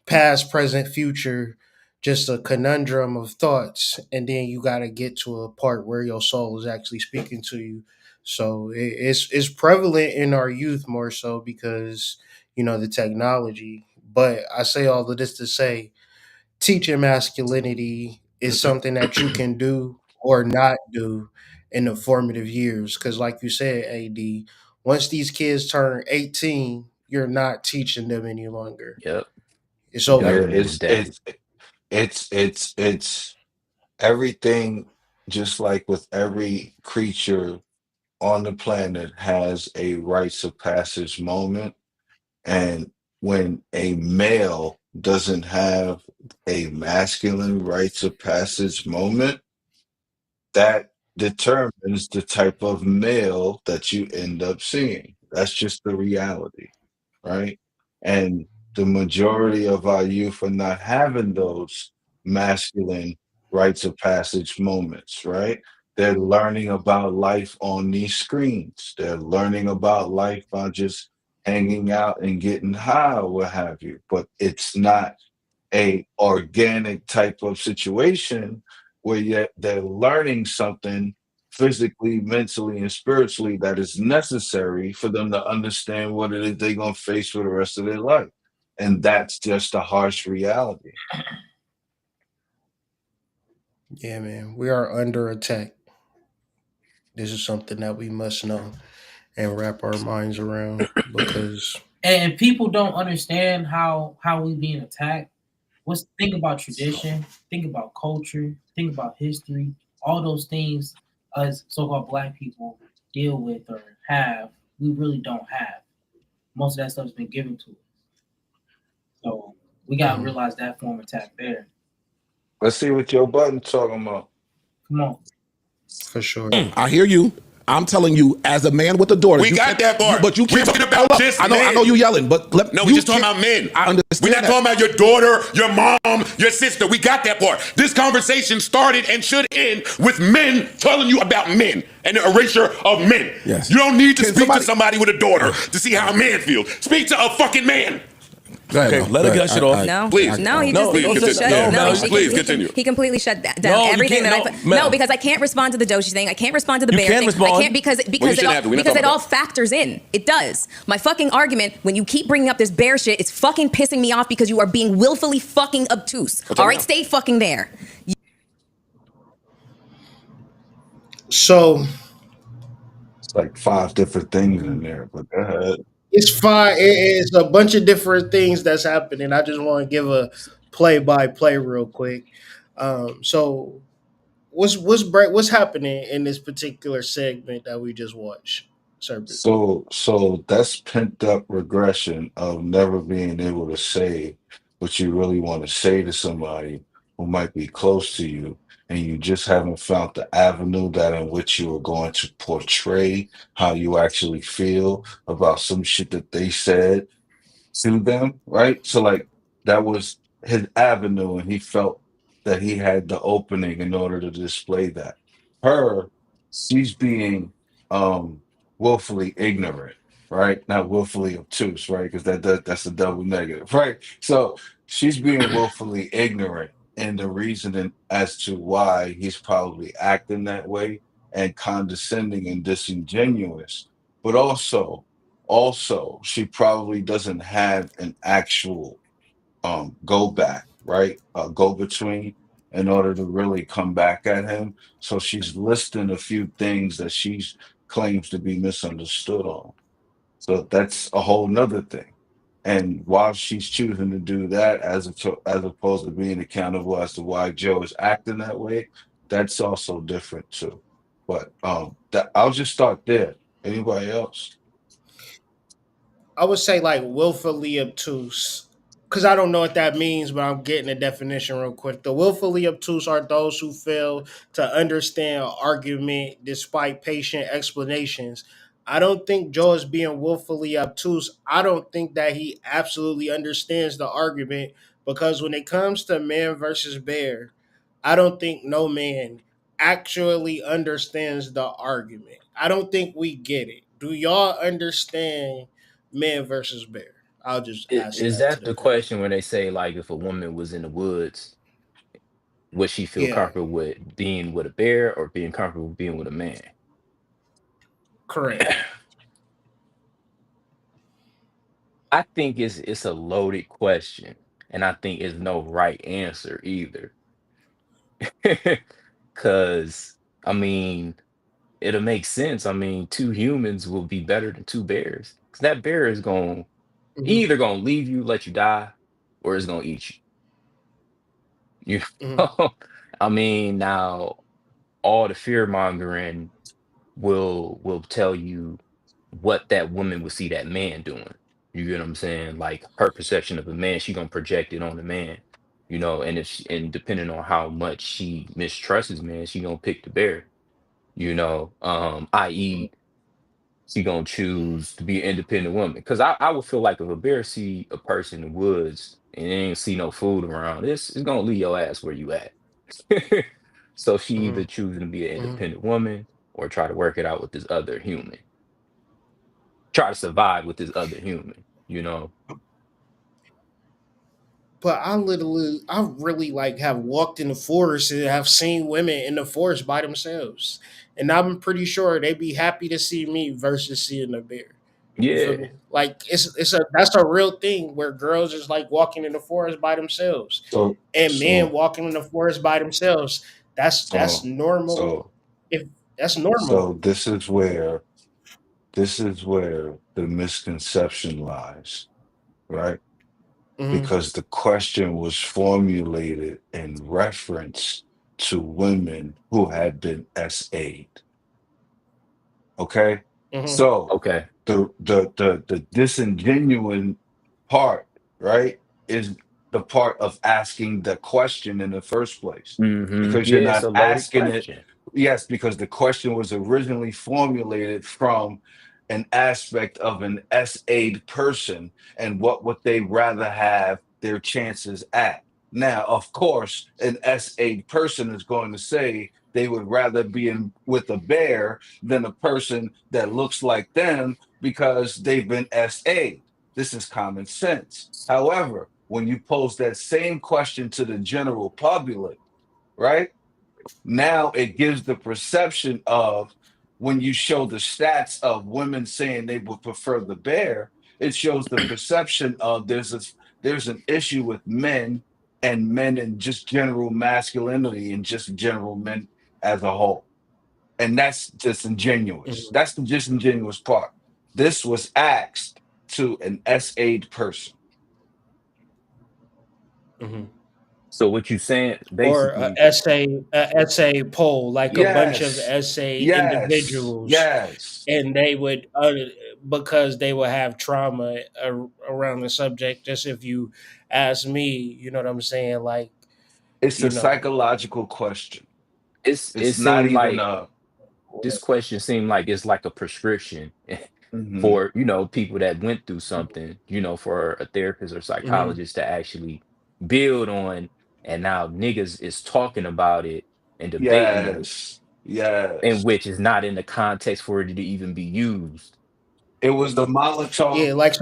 S2: past, present, future, just a conundrum of thoughts, and then you got to get to a part where your soul is actually speaking to you. So it's prevalent in our youth more so because the technology. But I say all of this to say, teaching masculinity is something that you can do or not do in the formative years. Because, like you said, AD, once these kids turn 18, you're not teaching them any longer.
S1: Yep.
S2: It's
S1: The
S11: yeah,
S2: over.
S1: government is that.
S11: it's everything, just like with every creature on the planet has a rites of passage moment. And when a male doesn't have a masculine rites of passage moment, that determines the type of male that you end up seeing. That's just the reality, right? And the majority of our youth are not having those masculine rites of passage moments, right? They're learning about life on these screens. They're learning about life by just hanging out and getting high or what have you. But it's not a organic type of situation where yet they're learning something physically, mentally, and spiritually that is necessary for them to understand what it is they're going to face for the rest of their life. And that's just a harsh reality.
S2: Yeah, man. We are under attack. This is something that we must know and wrap our minds around because.
S3: And people don't understand how we being attacked. Think about tradition, think about culture, think about history, all those things us so-called black people deal with or have, we really don't have. Most of that stuff's been given to us. So we gotta
S2: Mhm.
S3: realize that form of attack there.
S11: Let's see what Joe Budden talking about.
S3: Come on.
S2: For sure.
S7: I hear you. I'm telling you, as a man with a daughter,
S5: We
S7: you
S5: got
S7: can't-
S5: that part.
S7: but you
S5: We're
S7: can't.
S5: talking about
S7: Hold up.
S5: just
S7: I know
S5: men.
S7: you yelling, but
S5: No, we're
S7: you
S5: just talking
S7: can't-
S5: about men.
S7: I understand.
S5: We're not
S7: that.
S5: talking about your daughter, your mom, your sister. We got that part. This conversation started and should end with men telling you about men and the erasure of men.
S7: Yes.
S5: You don't need to
S7: Can
S5: speak
S7: somebody-
S5: to somebody with a daughter to see how a man feels. Speak to a fucking man.
S7: Go ahead,
S6: Okay,
S7: Mel.
S6: let
S7: Go
S6: her
S7: ahead.
S6: get shit off.
S8: No,
S5: Please.
S8: no, he
S6: No,
S8: just
S6: don't
S8: he
S6: say-
S8: shut,
S6: no, Mel,
S8: he,
S5: please
S8: he,
S5: continue.
S8: he completely shut down
S6: No, you
S8: everything
S6: can't-
S8: that
S6: no,
S8: no,
S6: Mel.
S8: because I can't respond to the Doshi thing. I can't respond to the
S6: You
S8: bear
S6: can
S8: thing.
S6: respond.
S8: I can't because
S5: you shouldn't have to. We're not
S8: because it
S5: talking
S8: all
S5: about
S8: factors in. It does. My fucking argument when you keep bringing up this bear shit, it's fucking pissing me off because you are being willfully fucking obtuse.
S5: Okay,
S8: All right,
S5: now.
S8: stay fucking there.
S2: So
S11: It's like 5 different things in there, but go ahead.
S2: it's fine. It's a bunch of different things that's happening. I just want to give a play by play real quick. So what's happening in this particular segment that we just watched, Serpent?
S11: So that's pent up regression of never being able to say what you really want to say to somebody who might be close to you, and you just haven't found the avenue that in which you are going to portray how you actually feel about some shit that they said to them, right? So like that was his avenue, and he felt that he had the opening in order to display that. Her, she's being um willfully ignorant, right? Not willfully obtuse, right? Because that's a double negative, right? So she's being willfully ignorant and the reasoning as to why he's probably acting that way and condescending and disingenuous, but also she probably doesn't have an actual go back, right, go between in order to really come back at him, so she's listing a few things that she's claims to be misunderstood on. So that's a whole nother thing. And while she's choosing to do that as opposed to being accountable as to why Joe is acting that way, that's also different too. But that I'll just start there. Anybody else?
S2: I would say like willfully obtuse. Because I don't know what that means, but I'm getting a definition real quick. The willfully obtuse are those who fail to understand an argument despite patient explanations. I don't think Joe is being willfully obtuse. I don't think that he absolutely understands the argument because when it comes to man versus bear, I don't think no man actually understands the argument. I don't think we get it. Do y'all understand man versus bear? I'll just ask
S1: Is
S2: that to
S1: that
S2: the
S1: the
S2: panel.
S1: question where they say like if a woman was in the woods, would she feel
S2: Yeah,
S1: comfortable with being with a bear or being comfortable being with a man?
S2: correct.
S1: I think it's a loaded question, and I think it's no right answer either. Cause I mean, it'll make sense. I mean, two humans will be better than two bears. Cause that bear is going
S2: Hmm.
S1: either gonna leave you, let you die, or it's gonna eat you. You
S2: Hmm.
S1: know? I mean, now all the fear mongering will tell you what that woman would see that man doing. You get what I'm saying? Like her perception of a man, she gonna project it on the man. You know, and and depending on how much she mistrusts man, she gonna pick the bear. You know, i.e., she gonna choose to be an independent woman. Because I would feel like if a bear see a person in the woods and they ain't see no food around, it's gonna leave your ass where you at. So she
S2: Hmm.
S1: either choosing to be an
S2: Hmm.
S1: independent woman or try to work it out with this other human. Try to survive with this other human, you know?
S2: But I really like have walked in the forest and have seen women in the forest by themselves, and I'm pretty sure they'd be happy to see me versus seeing a bear. You feel
S1: Yeah.
S2: me? Like it's a that's a real thing where girls is like walking in the forest by themselves,
S11: So
S2: and men
S11: so
S2: walking in the forest by themselves. That's
S11: so
S2: normal.
S11: so
S2: If that's normal.
S11: so this is where the misconception lies, right?
S2: Hmm.
S11: Because the question was formulated in reference to women who had been SA'd. Okay,
S2: Hmm.
S11: so
S1: Okay.
S11: the disingenuine part, right, is the part of asking the question in the first place, because you're
S1: Yeah, it's
S11: not
S1: a loaded
S11: asking it.
S1: question.
S11: Yes, because the question was originally formulated from an aspect of an SA'd person and what would they rather have their chances at. Now, of course, an SA'd person is going to say they would rather be in with a bear than a person that looks like them because they've been SA'd. This is common sense. However, when you pose that same question to the general public, right? Now it gives the perception of, when you show the stats of women saying they would prefer the bear, it shows the perception of there's an issue with men and just general masculinity and just general men as a whole. And that's disingenuous.
S2: Mhm.
S11: That's the disingenuous part. This was asked to an SA'd person.
S2: Mhm.
S1: So what you saying
S2: Or
S1: basically?
S2: a essay poll, like a bunch of
S11: Yes,
S2: essay
S11: yes,
S2: individuals,
S11: yes.
S2: and they would because they would have trauma around the subject. Just if you ask me, you know what I'm saying? Like,
S11: It's
S2: you
S11: a
S2: know,
S11: psychological question.
S1: It
S11: It's not
S1: seemed
S11: even
S1: like
S11: a.
S1: this question seemed like it's like a prescription
S11: Mhm.
S1: for, people that went through something, for a therapist or
S2: mhm.
S1: psychologist to actually build on. And now niggas is talking about it and debating it,
S11: Yes,
S1: in
S11: yes.
S1: which is not in the context for it to even be used.
S11: It was the Molotov.
S2: Yeah, like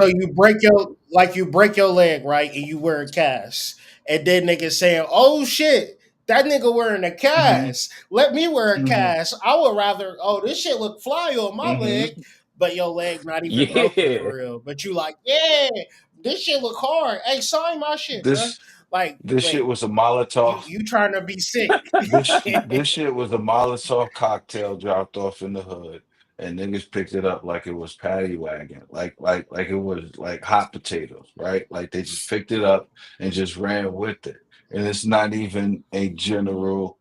S2: you break your leg, right, and you wear a cast, and then niggas saying, "Oh shit, that nigga wearing a
S11: Mhm,
S2: cast. Let me wear a
S11: mhm,
S2: cast. I would rather. Oh, this shit look fly on my leg,
S11: mhm.
S2: but your leg not even broken
S1: Yeah.
S2: for real. But you like, yeah, this shit look hard. Hey, sign my shit, bro.
S11: This
S2: Like,
S11: this shit
S2: wait,
S11: was a Molotov.
S2: you trying to be sick?
S11: This shit was a Molotov cocktail dropped off in the hood, and niggas picked it up like it was paddy wagon, like it was like hot potatoes, right? Like they just picked it up and just ran with it. And it's not even a general,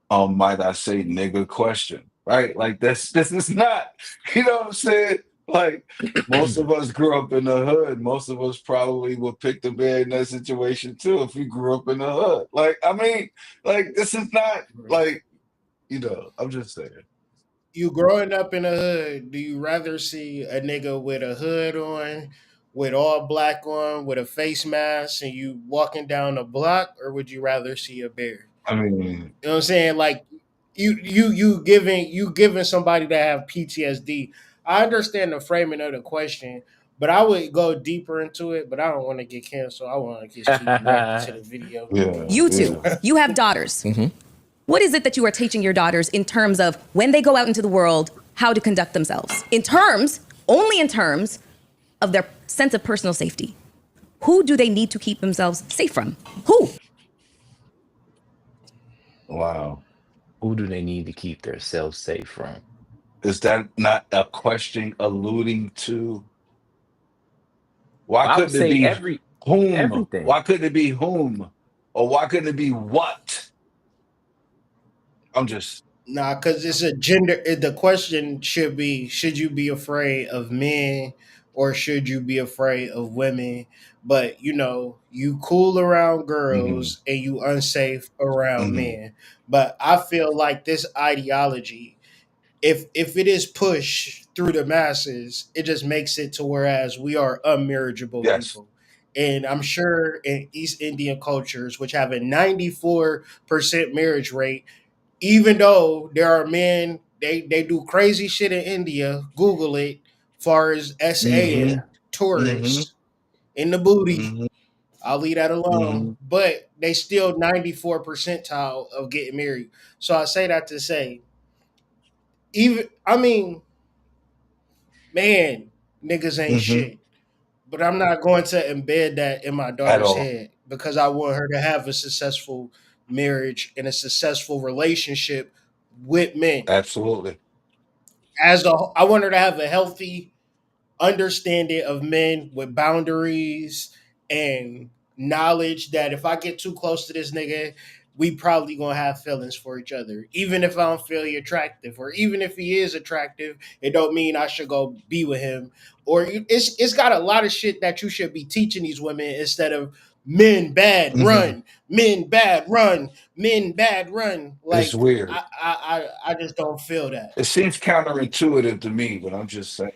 S11: might I say, nigga question, right? Like this is not, you know what I'm saying? Like most of us grew up in the hood. Most of us probably would pick the bear in that situation too if we grew up in the hood. Like, I mean, like this is not like, I'm just saying.
S2: You growing up in a hood, do you rather see a nigga with a hood on, with all black on, with a face mask, and you walking down the block, or would you rather see a bear?
S11: I mean,
S2: You know what I'm saying? Like you giving somebody that have PTSD. I understand the framing of the question, but I would go deeper into it. But I don't want to get canceled. I want to just keep reacting to the video.
S11: yeah,
S8: You two,
S11: yeah.
S8: you have daughters. What is it that you are teaching your daughters in terms of when they go out into the world, how to conduct themselves? Only in terms of their sense of personal safety. Who do they need to keep themselves safe from? Who?
S11: Wow.
S1: Who do they need to keep themselves safe from?
S11: Is that not a question alluding to why
S1: I would
S11: couldn't it
S1: say
S11: be whom?
S1: everything.
S11: Why couldn't it be whom? Or why couldn't it be what? I'm just
S2: Nah, because it's a gender. The question should be: should you be afraid of men, or should you be afraid of women? But you cool around
S11: mhm,
S2: girls and you unsafe around
S11: mhm.
S2: men. But I feel like this ideology, if it is pushed through the masses, it just makes it to whereas we are unmarriageable
S11: Yes.
S2: people. And I'm sure in East Indian cultures, which have a 94% marriage rate, even though there are men, they do crazy shit in India. Google it, far as
S11: Mm-hmm.
S2: SAing
S11: Mm-hmm.
S2: tourists in the booty.
S11: Mm-hmm.
S2: I'll leave that alone.
S11: Mm-hmm.
S2: But they still 94 percentile of getting married. So I say that to say, even I mean, man, niggas ain't
S11: Mm-hmm.
S2: shit. But I'm not going to embed that in my
S11: At
S2: daughter's
S11: all.
S2: head because I want her to have a successful marriage and a successful relationship with men.
S11: Absolutely.
S2: I want her to have a healthy understanding of men with boundaries and knowledge that if I get too close to this nigga, we probably gonna have feelings for each other. Even if I don't feel he attractive, or even if he is attractive, it don't mean I should go be with him. Or it's got a lot of shit that you should be teaching these women instead of men bad
S11: Mm-hmm.
S2: run, men bad run, men bad run.
S11: It's
S2: Like
S11: weird.
S2: I just don't feel that.
S11: It seems counterintuitive to me, but I'm just saying.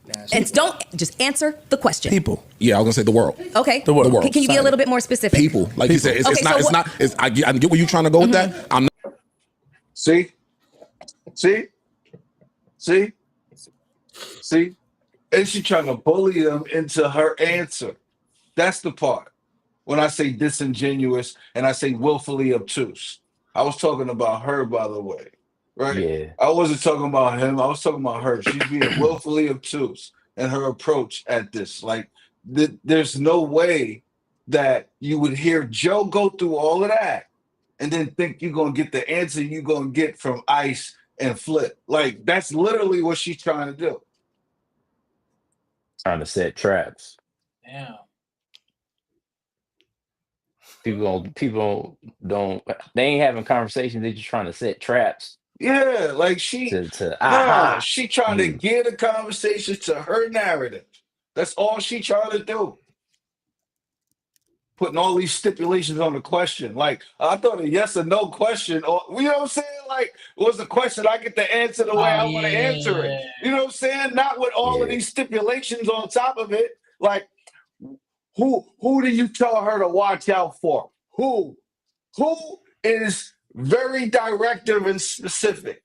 S2: That's
S8: And don't just answer the question.
S7: People. Yeah, I was gonna say the world.
S8: Okay.
S6: The world.
S7: The world.
S8: Can you be a little bit more specific?
S7: People. Like you said, it's,
S8: Okay,
S7: it's not.
S8: so
S7: It's
S8: what-
S7: not. It's, I get where you're trying to go with that. I'm not.
S11: See? See? See, see, and she trying to bully him into her answer. That's the part. When I say disingenuous and I say willfully obtuse, I was talking about her, by the way, right?
S1: Yeah.
S11: I wasn't talking about him. I was talking about her. She's being willfully obtuse in her approach at this. Like, there's no way that you would hear Joe go through all of that and then think you're gonna get the answer you're gonna get from Ice and Flip. Like, that's literally what she's trying to do.
S1: Trying to set traps.
S3: Damn.
S1: People don't they ain't having conversations, they just trying to set traps
S11: Yeah, like
S1: to
S11: nah,
S1: aha
S11: she trying to
S1: you.
S11: gear the conversation to her narrative. That's all she trying to do. Putting all these stipulations on the question. Like, I thought a yes or no question, or you know what I'm saying? Like, was the question I get to answer the way
S3: Oh
S11: I want to answer it.
S3: yeah.
S11: You know what I'm saying? Not with all of
S1: Yeah.
S11: these stipulations on top of it. Like, who do you tell her to watch out for? Who is very directive and specific?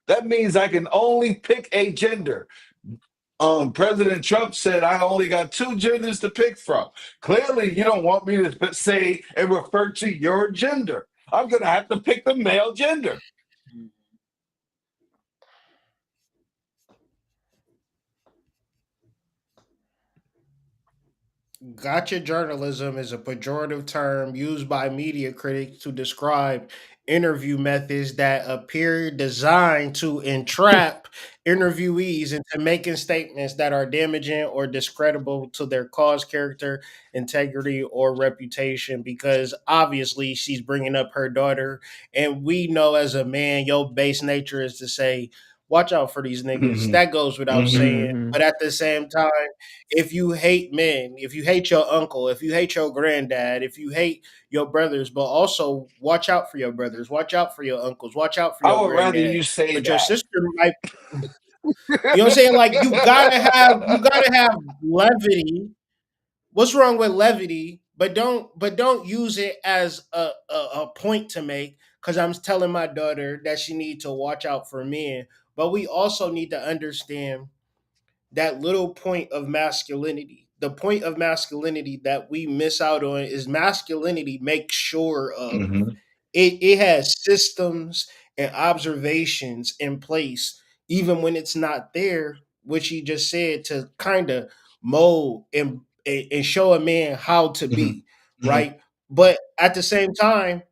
S11: That means I can only pick a gender. President Trump said I only got two genders to pick from. Clearly, you don't want me to say and refer to your gender. I'm going to have to pick the male gender.
S2: Gotcha journalism is a pejorative term used by media critics to describe interview methods that appear designed to entrap interviewees into making statements that are damaging or discreditable to their cause, character, integrity, or reputation. Because obviously, she's bringing up her daughter, and we know as a man, your base nature is to say, "Watch out for these niggas."
S11: Hmm.
S2: That goes without
S11: Hmm.
S2: saying.
S1: Hmm.
S2: But at the same time, if you hate men, if you hate your uncle, if you hate your granddad, if you hate your brothers, but also watch out for your brothers, watch out for your uncles, watch out for
S11: I
S2: your
S11: would rather
S2: granddad.
S11: you say
S2: But your
S11: that.
S2: sister might, you know what I'm saying? Like you gotta have levity. What's wrong with levity? But don't use it as a point to make because I'm telling my daughter that she need to watch out for men. But we also need to understand that little point of masculinity. The point of masculinity that we miss out on is masculinity makes sure of
S11: Hmm.
S2: it has systems and observations in place, even when it's not there, which he just said to kind of mold and show a man how to
S11: Hmm.
S2: be,
S11: Hmm.
S2: right? But at the same time,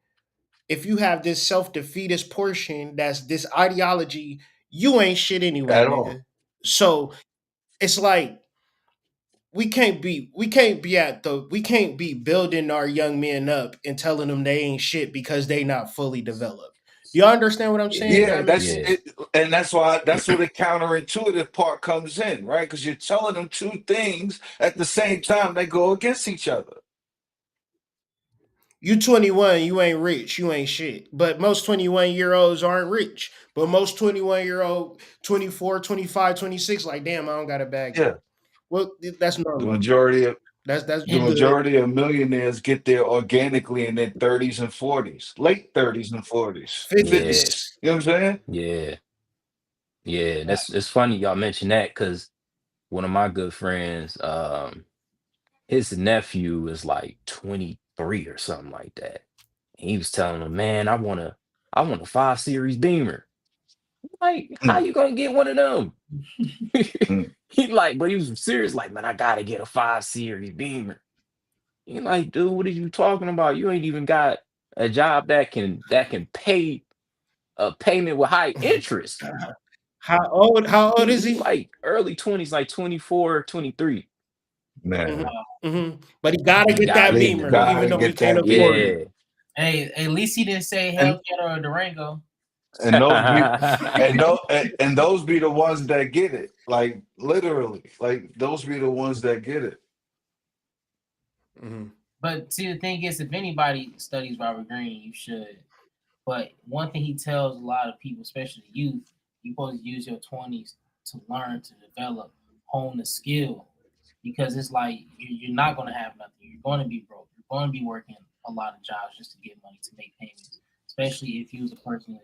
S2: if you have this self-defeatist portion that's this ideology, you ain't shit anyway,
S11: At all.
S2: nigga. So it's like we can't be building our young men up and telling them they ain't shit because they not fully developed. Do y'all understand what I'm saying?
S11: Yeah,
S2: That makes
S11: that's
S1: Yeah.
S2: sense.
S11: it, and that's why that's where the counterintuitive part comes in, right? Because you're telling them two things at the same time they go against each other.
S2: You 21, you ain't rich, you ain't shit. But most 21-year-olds aren't rich. But most 21-year-old, 24, 25, 26, like damn, I don't got a bag
S11: Yeah,
S2: yet. Well, that's
S11: the
S2: normal.
S11: majority of
S2: That's
S11: the
S2: you
S3: And
S2: good.
S11: majority of millionaires get there organically in their 30s and 40s, late 30s and 40s,
S1: Yeah.
S2: 50s.
S11: 50s. You know what I'm saying?
S1: Yeah. Yeah. That's it's funny y'all mention that because one of my good friends, his nephew is like 23 or something like that. And he was telling him, man, I want a 5 Series Beamer. Like, how
S11: Mm,
S1: you gonna get one of them?
S11: mm.
S1: He like, but he was serious, like, man, I gotta get a 5 Series Beamer. He like, dude, what are you talking about? You ain't even got a job that can pay a payment with high interest.
S2: How old is
S1: He
S2: he?
S1: like early 20s, like 24, 23.
S2: hmm
S11: Man,
S2: But he gotta
S1: He
S2: get
S1: gotta
S2: that
S11: they
S1: get the
S2: beamer,
S1: new
S2: even
S11: gotta
S1: one.
S2: though he
S11: get
S2: can't
S11: that
S2: afford
S11: beamer.
S2: it.
S1: Yeah.
S3: hey, at least he didn't say
S11: And
S3: Hellcat or a Durango.
S11: and those be and those be the ones that get it. Like literally. Like those be the ones that get it.
S2: hmm
S3: But see, the thing is, if anybody studies Robert Greene, you should. But one thing he tells a lot of people, especially youth, you're supposed to use your 20s to learn, to develop, hone the skill. Because it's like you're not going to have nothing. You're going to be broke. You're going to be working a lot of jobs just to get money to make payments, especially if you was a person that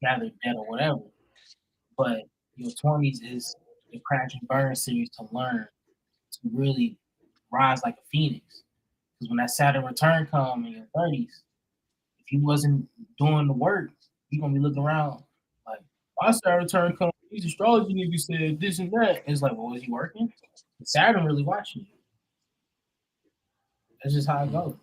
S3: gathered debt or whatever. But Your 20s is the crash and burn series to learn to really rise like a phoenix. Because when that Saturn return come in your 30s, if you wasn't doing the work, you're gonna be looking around like, my Saturn return come, these astrology niggas said this and that. And it's like, well, was he working? Saturn really watching you. That's just how it goes.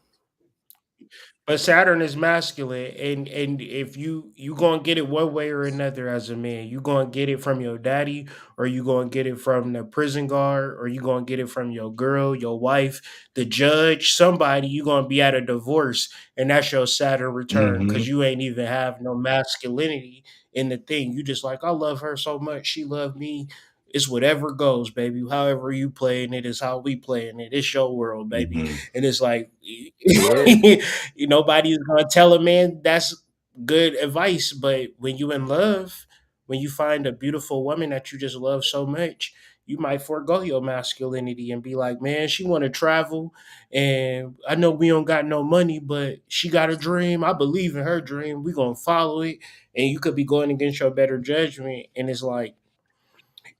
S2: But Saturn is masculine, and if you gonna get it one way or another as a man, you gonna get it from your daddy, or you gonna get it from the prison guard, or you gonna get it from your girl, your wife, the judge, somebody. You gonna be at a divorce, and that's your Saturn return
S11: Hmm.
S2: because you ain't even have no masculinity in the thing. You just like, I love her so much, she loved me. It's whatever goes, baby. However you playing it is how we playing it. It's your world, baby.
S11: Hmm.
S2: And it's like
S1: Yeah.
S2: nobody is gonna tell a man that's good advice. But when you in love, when you find a beautiful woman that you just love so much, you might forego your masculinity and be like, man, she want to travel, and I know we don't got no money, but she got a dream. I believe in her dream. We gonna follow it, and you could be going against your better judgment. And it's like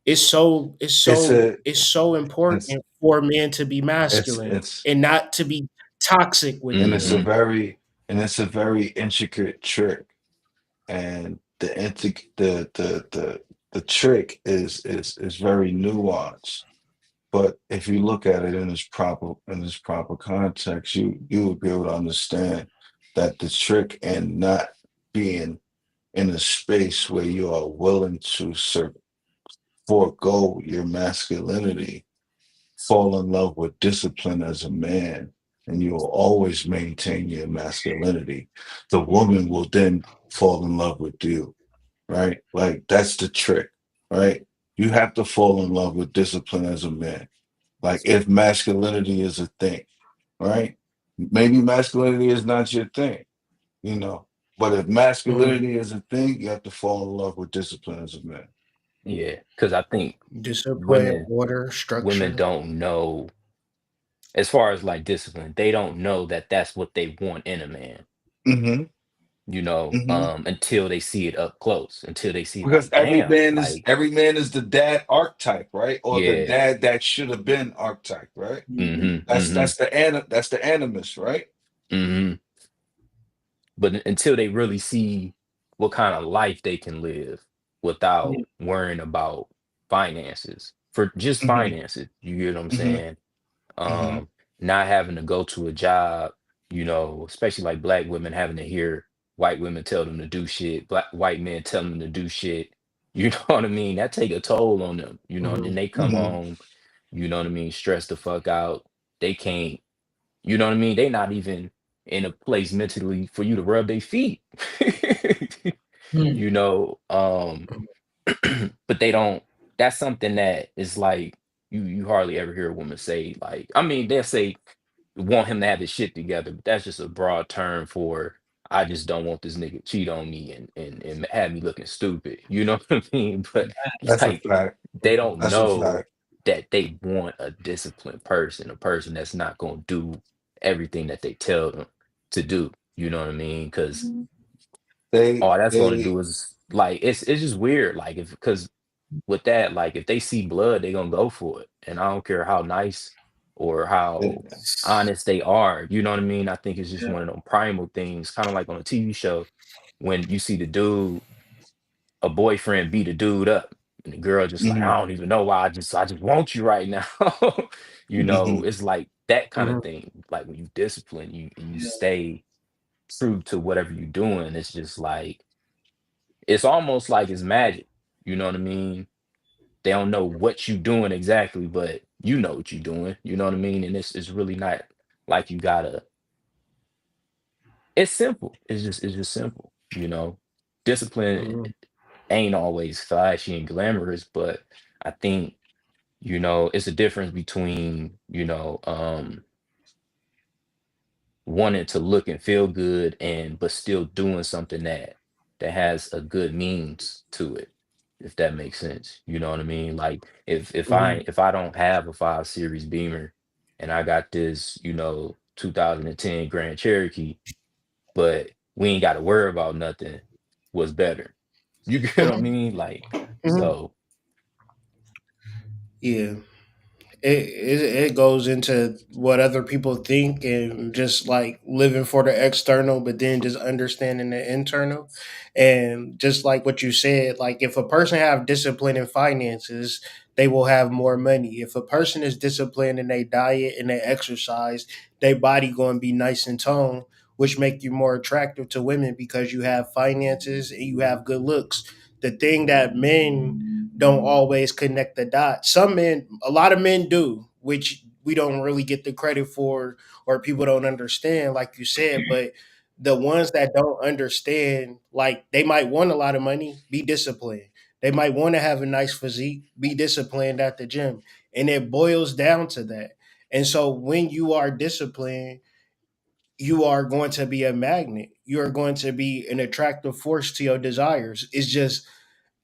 S11: It's a
S2: it's so
S11: it's
S2: important for men to be masculine
S11: it's
S2: and not to be toxic with
S11: and
S2: it.
S11: it's a
S1: Hmm.
S11: very intricate trick, and the trick is very nuanced. But if you look at it in its proper context, you will be able to understand that the trick and not being in a space where you are willing to forego your masculinity, fall in love with discipline as a man, and you will always maintain your masculinity. The woman will then fall in love with you, right? Like that's the trick, right? You have to fall in love with discipline as a man. Like if masculinity is a thing, right? Maybe masculinity is not your thing, you know. But if
S2: Mhm.
S11: masculinity is a thing, you have to fall in love with discipline as a man.
S1: Yeah. Because I think
S2: Discipline,
S1: women
S2: order,
S1: women
S2: structure.
S1: don't know, as far as like discipline, they don't know that that's what they want in a man.
S11: Hmm. Hmm.
S1: Until they see it up close, until they see
S11: Because
S1: like, damn, like,
S11: every man is the dad archetype, right? Or the
S1: yeah.
S11: dad that should have been archetype, right?
S1: Hmm.
S11: That's
S1: Hmm.
S11: that's the animus, right?
S1: Hmm. But until they really see what kind of life they can live
S3: Yeah.
S1: without worrying about finances, for just
S11: Hmm.
S1: finances, you get what I'm
S11: Hmm.
S1: saying?
S11: Hmm.
S1: um Not having to go to a job, especially like black women having to hear white women tell them to do shit, black white men tell them to do shit. You know what I mean? That take a toll on them, and then
S2: Mhm.
S1: they come
S11: Hmm.
S1: home, stressed the fuck out. They can't, what I mean? They not even in a place mentally for you to rub their feet.
S3: Hmm.
S1: you know um but they don't. That's something that is like, you hardly ever hear a woman say, like, I mean, they'll say want him to have his shit together, but that's just a broad term for, I just don't want this nigga to cheat on me and have me looking stupid. You know what I mean? But
S11: That's a
S1: like,
S11: fact.
S1: they don't
S11: That's a
S1: know
S11: fact.
S1: that they want a disciplined person, a person that's not gonna do everything that they tell them to do. You know what I mean? Because all that's gonna
S11: They
S1: do is, like, it's just weird. Like, if, because with that, like, if they see blood, they gonna go for it. And I don't care how nice or how honest they are. You know what I mean? I think it's just
S3: Yeah.
S1: one of them primal things, kind of like on a TV show when you see the dude, a boyfriend beat a dude up, and the girl just like, I
S11: Mhm,
S1: don't even know why. I just want you right now.
S11: mhm.
S1: It's like that kind of
S2: Mhm.
S1: thing. Like when you discipline, you
S3: Yeah.
S1: stay true to whatever you're doing. It's just like, it's almost like it's magic. You know what I mean? They don't know what you doing exactly, but you know what you're doing. You know what I mean? And it's really not like you gotta. It's simple. It's just simple. Discipline
S2: Mhm.
S1: ain't always flashy and glamorous, but I think, it's a difference between, wanting to look and feel good, and but still doing something that has a good means to it, if that makes sense. You know what I mean? Like, if
S2: Mhm.
S1: I don't have a 5 Series Beamer, and I got this, 2010 Grand Cherokee, but we ain't got to worry about nothing, what's better? You get what I
S2: Mhm.
S1: mean? Like,
S2: Mhm.
S1: so.
S2: Yeah. It goes into what other people think and just like living for the external, but then just understanding the internal. And just like what you said, like if a person have discipline in finances, they will have more money. If a person is disciplined in their diet and their exercise, their body going to be nice and toned, which make you more attractive to women because you have finances and you have good looks. The thing that men don't always connect the dots. Some men, a lot of men do, which we don't really get the credit for or people don't understand, like you said. But the ones that don't understand, like they might want a lot of money, be disciplined. They might want to have a nice physique, be disciplined at the gym. And it boils down to that. And so when you are disciplined, you are going to be a magnet. You are going to be an attractive force to your desires. It's just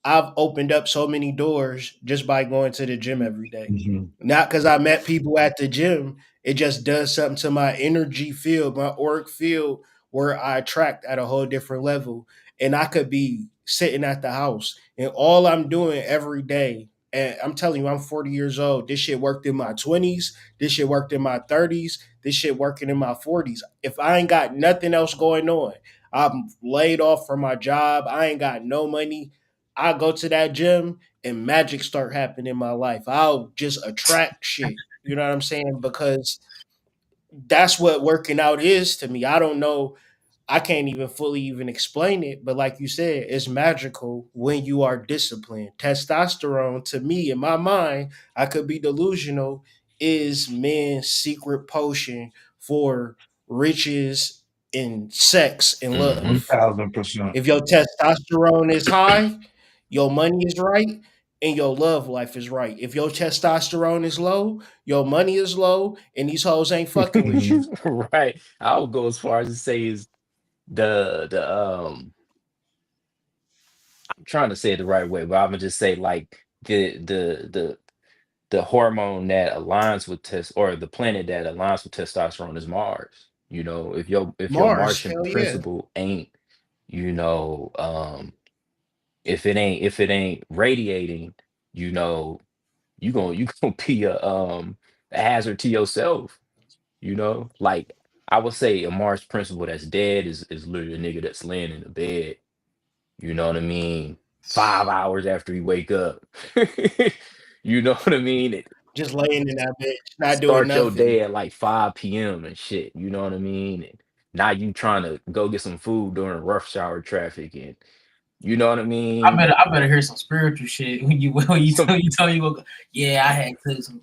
S2: I've opened up so many doors just by going to the gym every day.
S11: Mhm.
S2: Not because I met people at the gym. It just does something to my energy field, my auric field, where I attract at a whole different level. And I could be sitting at the house and all I'm doing every day. And I'm telling you, I'm 40 years old. This shit worked in my 20s. This shit worked in my 30s. This shit working in my 40s. If I ain't got nothing else going on, I'm laid off from my job. I ain't got no money. I go to that gym and magic start happening in my life. I'll just attract shit. You know what I'm saying? Because that's what working out is to me. I don't know. I can't even fully even explain it, but like you said, it's magical when you are disciplined. Testosterone, to me, in my mind, I could be delusional, is men's secret potion for riches and sex and
S1: Hmm.
S2: love.
S11: 1000%.
S2: If your testosterone is high, your money is right, and your love life is right. If your testosterone is low, your money is low, and these hoes ain't fucking with you.
S1: Right. I would go as far as to say is the I'm trying to say it the right way, but I'm gonna just say like the hormone that aligns with test or the planet that aligns with testosterone is Mars. You know, if your
S2: Mars,
S1: Martian
S2: hell yeah.
S1: principle ain't, you know, if it ain't radiating, you know, you gonna be a hazard to yourself, you know? Like I would say a Mars principle that's dead is literally a nigga that's laying in the bed, you know what I mean? 5 hours after he wake up. You know what I mean?
S2: Just laying in that bitch, not doing
S1: Start your
S2: nothing.
S1: day at like 5 p.m. and shit. You know what I mean? And now you trying to go get some food during rush hour traffic, and you know what I mean?
S3: I better hear some spiritual shit when you
S1: Some
S3: tell you yeah, I had took some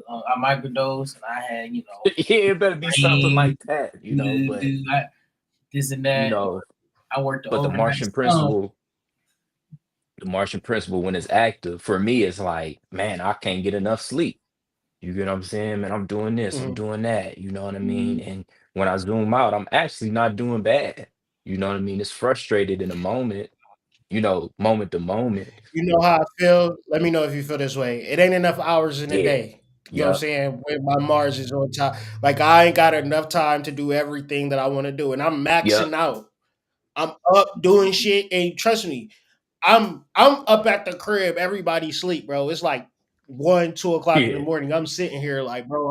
S3: I microdose and I had
S1: yeah, it better be something
S3: brain
S1: like that, you know. But
S3: this and
S1: you
S3: that.
S1: know,
S3: I worked the
S1: but
S3: overnight. Some
S1: The Martian principle, when it's active, for me, it's like, man, I can't get enough sleep. You get what I'm saying? Man, I'm doing this, I'm
S2: Mhm.
S1: doing that. You know what I mean? And when I zoom out, I'm actually not doing bad. You know what I mean? It's frustrated in a moment, moment to moment.
S2: You know how I feel? Let me know if you feel this way. It ain't enough hours in a
S1: Yeah.
S2: day. You know what I'm
S1: Yep.
S2: saying? When my Mars is on top. Like I ain't got enough time to do everything that I want to do. And I'm
S1: Yep.
S2: maxing out. I'm up doing shit. And trust me, I'm up at the crib. Everybody sleep, bro. It's like 1, 2 o'clock in the
S1: Yeah.
S2: morning. I'm sitting here like, bro,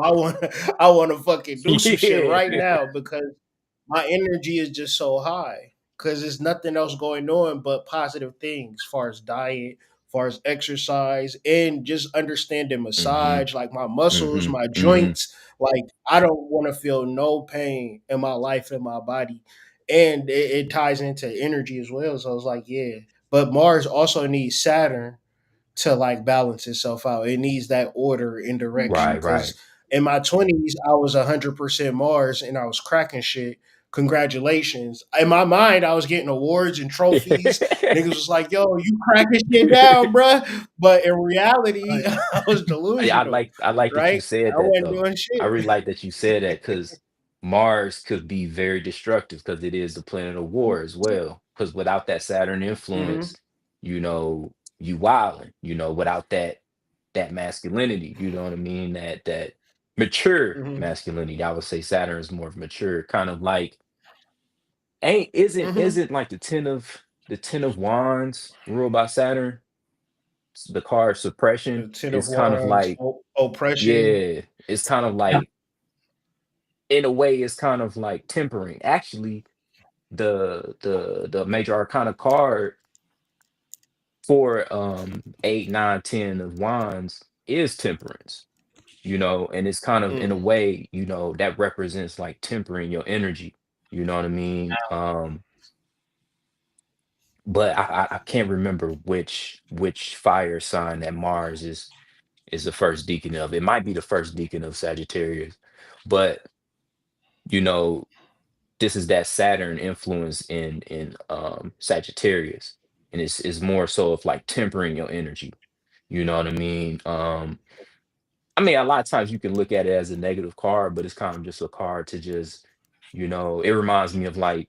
S2: I wanna fucking do some shit
S1: Yeah.
S2: right now because my energy is just so high because there's nothing else going on but positive things, far as diet, far as exercise, and just understanding
S1: Hmm.
S2: massage, like my muscles,
S1: Hmm.
S2: my
S1: Hmm.
S2: joints. Like I don't want to feel no pain in my life in my body, and it ties into energy as well. So I was like, yeah, but Mars also needs Saturn to like balance itself out. It needs that order and direction.
S1: Right,
S2: Because
S1: right.
S2: in my 20s, I was 100% Mars and I was cracking shit. Congratulations. In my mind, I was getting awards and trophies. Niggas was like, yo, you cracking shit down, bruh. But in reality, I was
S1: Yeah, I
S2: delusional,
S1: like I like that you
S2: right?
S1: said
S2: I
S1: that
S2: wasn't
S1: though.
S2: doing
S1: I
S2: shit.
S1: really like that you said that because Mars could be very destructive because it is the planet of war as well. Because without that Saturn
S2: Mm-hmm.
S1: influence, you wilding, without that masculinity, you know what I mean? That mature
S2: Mm-hmm.
S1: masculinity. I would say Saturn is more of mature, kind of like ain't isn't
S2: Mm-hmm.
S1: isn't like the ten of wands ruled by Saturn? the card suppression
S2: The Ten of
S1: is kind of
S2: Wands,
S1: like,
S2: oppression.
S1: yeah, it's kind of
S3: Yeah.
S1: like, in a way, it's kind of like tempering. Actually, the major arcana card for 8, 9, 10 of wands is temperance, and it's kind of, in a
S2: Mm.
S1: way, that represents like tempering your energy. You know what I mean? But I can't remember which fire sign that Mars is the first deacon of. It might be the first deacon of Sagittarius, but you know, this is that Saturn influence in Sagittarius, and it's more so of like tempering your energy. You know what I mean? A lot of times you can look at it as a negative card, but it's kind of just a card to just, it reminds me of like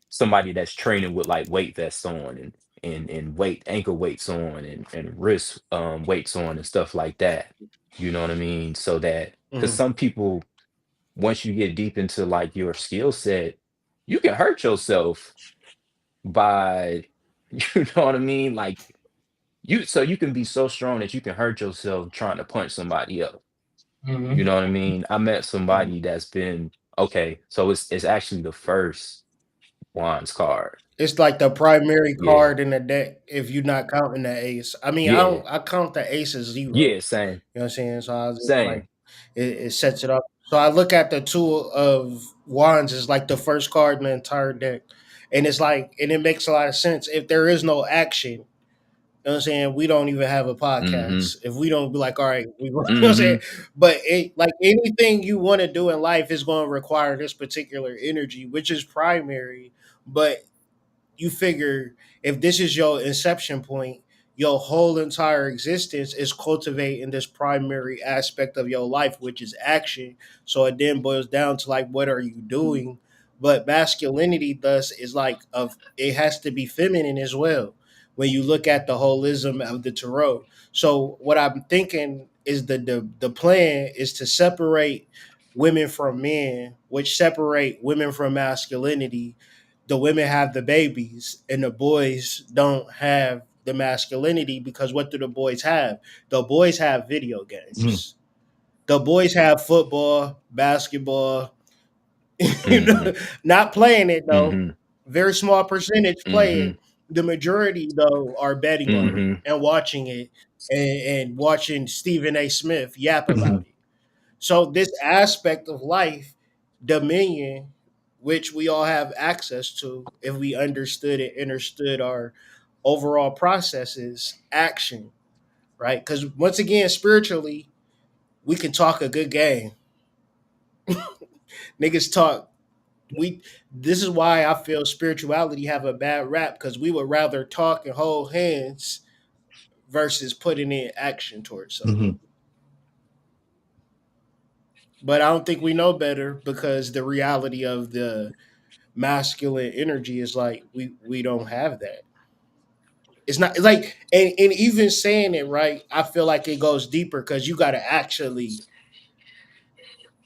S1: somebody that's training with like weight vests on and weight ankle weights on and wrist weights on and stuff like that. You know what I mean? So that, because
S2: Hmm.
S1: some people, once you get deep into like your skill set, you can hurt yourself by you know what I mean? Like, you can be so strong that you can hurt yourself trying to punch somebody up. You
S3: Hmm.
S1: know what I mean? I met somebody that's been, okay, so it's actually the first wands card.
S2: It's like the primary
S1: Yeah.
S2: card in the deck if you're not counting the ace. I mean,
S1: Yeah.
S2: I count the ace as zero.
S1: Yeah, same.
S2: You know what I'm saying? So I was just like,
S1: Same.
S2: it sets it up. So I look at the two of wands as like the first card in the entire deck, and it's like, and it makes a lot of sense. If there is no action, you know what I'm saying? We don't even have a
S1: Mhm.
S2: podcast. If we don't be like, all right, you know what I'm saying?
S1: Mhm.
S2: But it, like anything you want to do in life is going to require this particular energy, which is primary. But you figure if this is your inception point, your whole entire existence is cultivating this primary aspect of your life, which is action. So it then boils down to like, what are you doing? But masculinity, thus, is like of it has to be feminine as well. When you look at the holism of the tarot, so what I'm thinking is the plan is to separate women from men, which separate women from masculinity. The women have the babies and the boys don't have the masculinity, because what do the boys have? The boys have video
S11: Mhm.
S2: games. The boys have football, basketball, you know,
S1: Mhm.
S2: not playing it though.
S1: Mhm.
S2: Very small percentage play it.
S1: Mhm.
S2: The majority though are betting on it
S1: Mhm.
S2: and watching it, and watching Stephen A. Smith yap about
S11: Mhm.
S2: it. So this aspect of life, dominion, which we all have access to if we understood our overall processes, action, right? Because once again, spiritually, we can talk a good game. Niggas talk. We This is why I feel spirituality have a bad rap, because we would rather talk and hold hands versus putting in action towards something.
S11: Mhm.
S2: But I don't think we know better, because the reality of the masculine energy is like we don't have that. It's not like, and even saying it right, I feel like it goes deeper, because you got to actually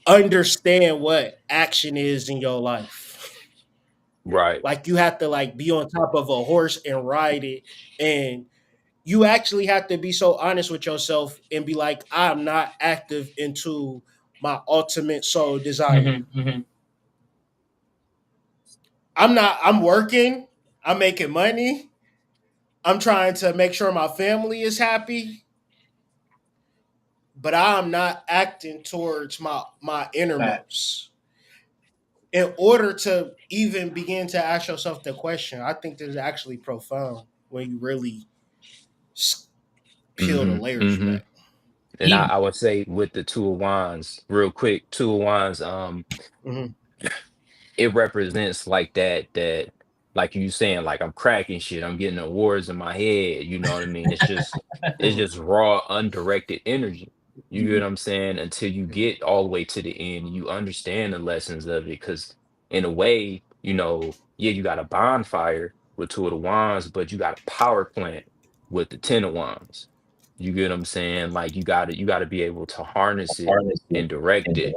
S2: understand what action is in your life.
S1: Right.
S2: Like you have to like be on top of a horse and ride it, and you actually have to be so honest with yourself and be like, I'm not active into my ultimate soul desire.
S3: Hmm. Hmm.
S2: I'm working, I'm making money, I'm trying to make sure my family is happy, but I'm not acting towards my
S3: Facts.
S2: innermost. In order to even begin to ask yourself the question, I think this is actually profound when you really peel the
S1: Mhm.
S2: layers
S1: Mhm.
S2: back.
S1: And I,
S3: Even.
S1: I would say with the two of wands, real quick, two of wands,
S2: Hmm.
S1: it represents like that, like you saying, like I'm cracking shit, I'm getting awards in my head, you know what I mean? It's just raw undirected energy, you get what I'm saying, until you get all the way to the end and you understand the lessons of it. Because in a way, yeah, you got a bonfire with two of the wands, but you got a power plant with the 10 of wands. You get what I'm saying? Like you gotta be able to harness it and direct it.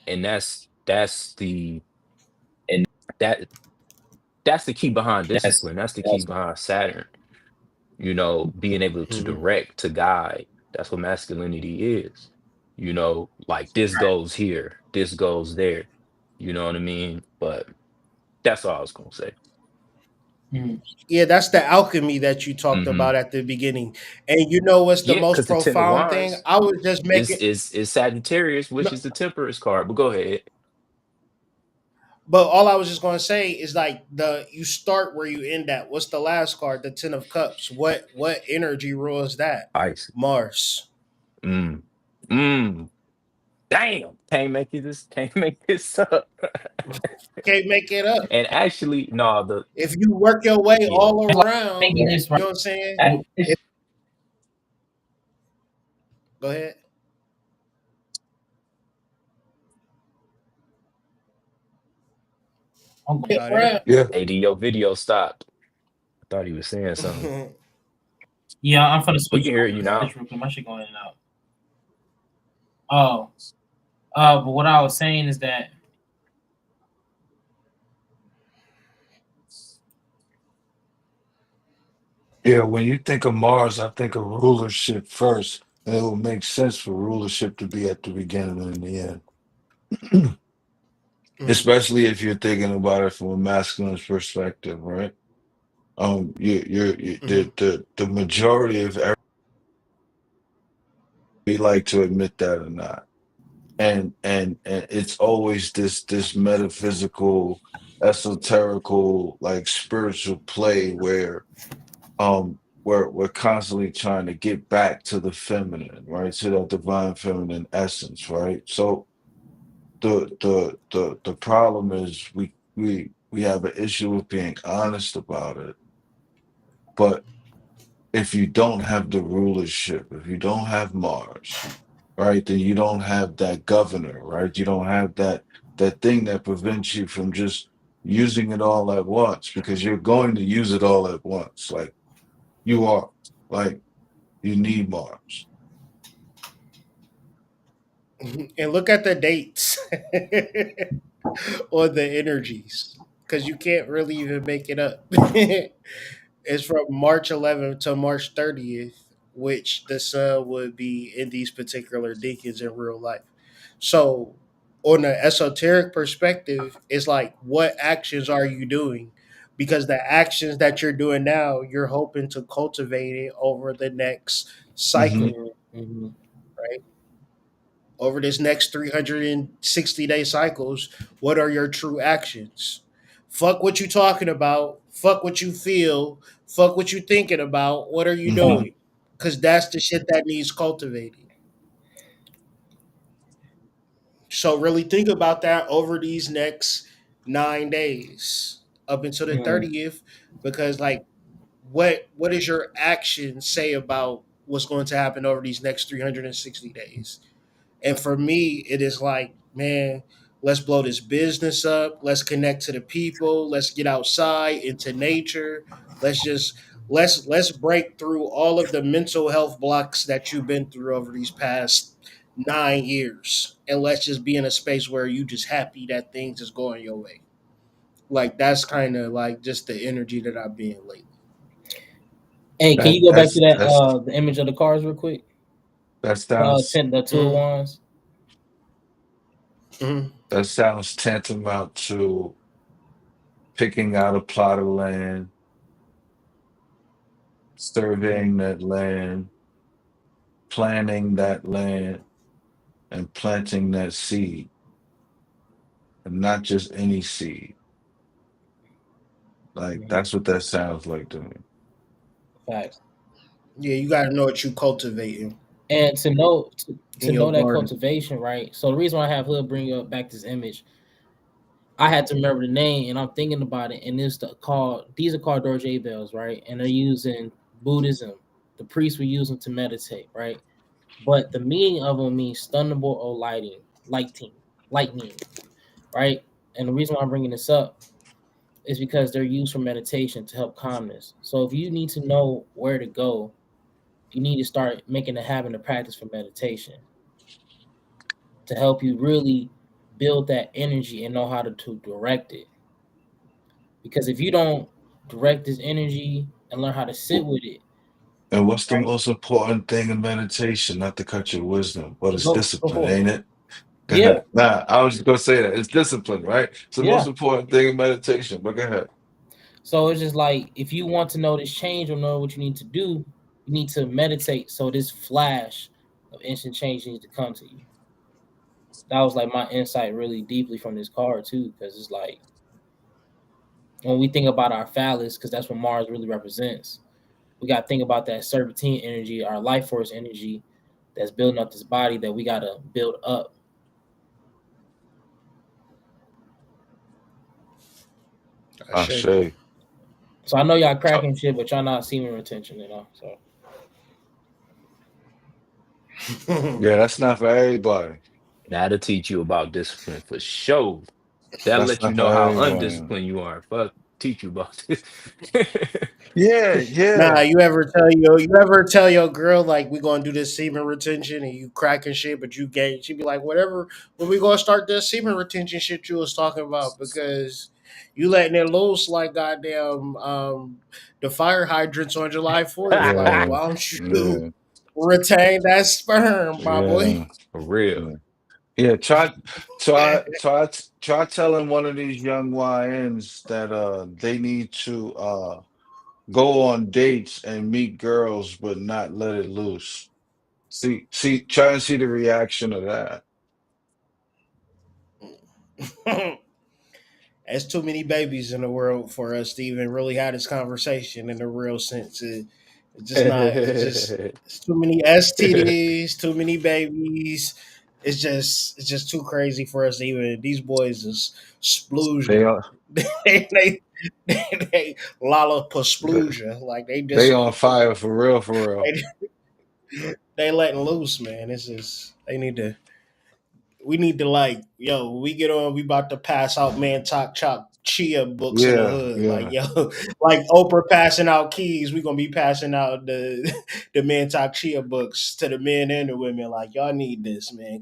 S1: And that that's the key behind discipline. That's the key behind Saturn. being able to
S2: Mhm.
S1: direct, to guide. That's what masculinity is. Like this goes here, this goes there. You know what I mean? But that's all I was gonna say.
S3: Mm.
S2: Yeah, that's the alchemy that you talked
S1: Hmm.
S2: about at the beginning. And you know what's the
S1: Yeah,
S2: most
S1: because the Ten of
S2: profound thing?
S1: Wands
S2: I was just
S1: is
S2: making
S1: is Sagittarius, which
S2: no,
S1: is the temperance card. But go ahead.
S2: but all I was just gonna say is like the you start where you end at. What's the last card? The Ten of Cups. What energy rules that?
S1: Ice.
S2: Mars.
S1: Mm. Mm. Damn. Can't make this up.
S2: Can't make it up.
S1: And actually, no,
S2: If you work your way
S1: yeah.
S2: all
S3: Thank
S2: around,
S3: you, this
S2: you
S3: right.
S2: know what I'm saying?
S3: It's
S2: Go ahead.
S3: I'm going
S2: Y'all
S3: around.
S2: there?
S11: Yeah.
S1: AD, your video stopped. I thought he was saying something.
S3: Yeah, I'm finna
S1: We
S3: switch.
S1: can hear you now.
S3: Switch real quick. My shit going in and out. Oh, but what I was saying is that
S11: Yeah, when you think of Mars, I think of rulership first. And it will make sense for rulership to be at the beginning and the end.
S2: Mhm.
S11: Especially if you're thinking about it from a masculine perspective, right?
S2: Mhm.
S11: The majority of everybody like to admit that or not. And it's always this metaphysical, esoterical, like spiritual play where we're constantly trying to get back to the feminine, right? To that divine feminine essence, right? So the problem is we have an issue with being honest about it. But if you don't have the rulership, if you don't have Mars, right, then you don't have that governor, right? You don't have that thing that prevents you from just using it all at once because you're going to use it all at once. Like you are. Like you need Mars.
S2: And look at the dates or the energies because you can't really even make it up. It's from March 11th to March 30th, which the sun would be in these particular deacons in real life. So, on the esoteric perspective, it's like, what actions are you doing? Because the actions that you're doing now, you're hoping to cultivate it over the next
S11: Hmm.
S2: cycle,
S3: mm-hmm.
S2: right? Over this next 360-day cycles, what are your true actions? Fuck what you talking about, fuck what you feel, fuck what you thinking about, what are you
S11: Hmm.
S2: doing? Because that's the shit that needs cultivating. So really think about that over these next 9 days up until the
S3: Mm-hmm.
S2: 30th, because like what does your action say about what's going to happen over these next 360 days? And for me, it is like, man, let's blow this business up. Let's connect to the people. Let's get outside into nature. Let's just let's break through all of the mental health blocks that you've been through over these past 9 years. And let's just be in a space where you just happy that things is going your way. Like that's kind of like just the energy that I've been lately.
S3: Hey, can
S11: That
S3: you go back to
S11: that's
S3: that
S11: that's
S3: the image of the cars real quick?
S11: that sounds
S3: The two of
S2: Mm-hmm.
S3: wands.
S2: Mm-hmm.
S11: that sounds tantamount to picking out a plot of land, surveying that land, planting that land, and planting that seed, and not just any seed. Like
S3: Mm-hmm.
S11: that's what that sounds like to me.
S3: Facts.
S2: Yeah, you got to know what you cultivating
S3: And
S2: in
S3: to
S2: your
S3: know that
S2: garden.
S3: cultivation, right? So the reason why I have Hood bring up back this image, I had to remember the name, and I'm thinking about it. And these are called Dorje bells, right? And they're using Buddhism. The priests were using to meditate, right? But the meaning of them means thunderbolt or lightning, right? And the reason why I'm bringing this up is because they're used for meditation to help calmness. So if you need to know where to go, you need to start making a habit of practice for meditation to help you really build that energy and know how to direct it. Because if you don't direct this energy and learn how to sit with it,
S11: And what's the most important thing in meditation? Not to cut your wisdom, but it's
S3: Go
S11: discipline,
S3: for it.
S11: ain't it? Go
S3: Yeah,
S11: ahead. Nah, I was just gonna say that. It's discipline, right? It's the most
S3: yeah.
S11: important thing in meditation. But go ahead.
S3: So it's just like if you want to know this change or know what you need to do, you need to meditate. So this flash of instant change needs to come to you. That was like my insight really deeply from this card too, because it's like when we think about our phallus, because that's what Mars really represents. We got to think about that serpentine energy, our life force energy that's building up this body that we got to build up.
S11: I say.
S3: So I know y'all cracking shit, but y'all not seeming retention, you know. So
S11: Yeah, that's not for everybody.
S1: That'll teach you about discipline for sure. That'll
S11: That's
S1: let you
S11: not for
S1: know how
S11: everybody.
S1: undisciplined you are. Fuck, teach you about this.
S11: Yeah,
S2: Nah,
S11: yeah.
S2: you ever tell your girl like we gonna do this semen retention and you cracking shit, but you gay? She be like, whatever. When we gonna start this semen retention shit you was talking about because you letting it loose like goddamn the fire hydrants on July 4th. Like,
S11: Yeah,
S2: why don't you
S11: yeah,
S2: retain that sperm, my boy?
S11: yeah,
S1: For real.
S11: yeah. Yeah, try telling one of these young YNs that they need to go on dates and meet girls but not let it loose. Try and see the reaction of that.
S2: There's too many babies in the world for us to even really have this conversation in the real sense. It's just not. It's too many STDs, too many babies. It's just too crazy for us to even. These boys is
S11: They
S2: splusion.
S11: are
S2: They lollapalooza. Like they
S11: they
S2: just
S11: on fire for real, for real.
S2: they letting loose, man. It's just they need to we need to like, yo, when we get on, we about to pass out man talk chop chia books in the
S11: Yeah,
S2: hood. Like,
S11: yeah.
S2: yo, like Oprah passing out keys, we gonna be passing out the the man talk chia books to the men and the women. Like, y'all need this, man,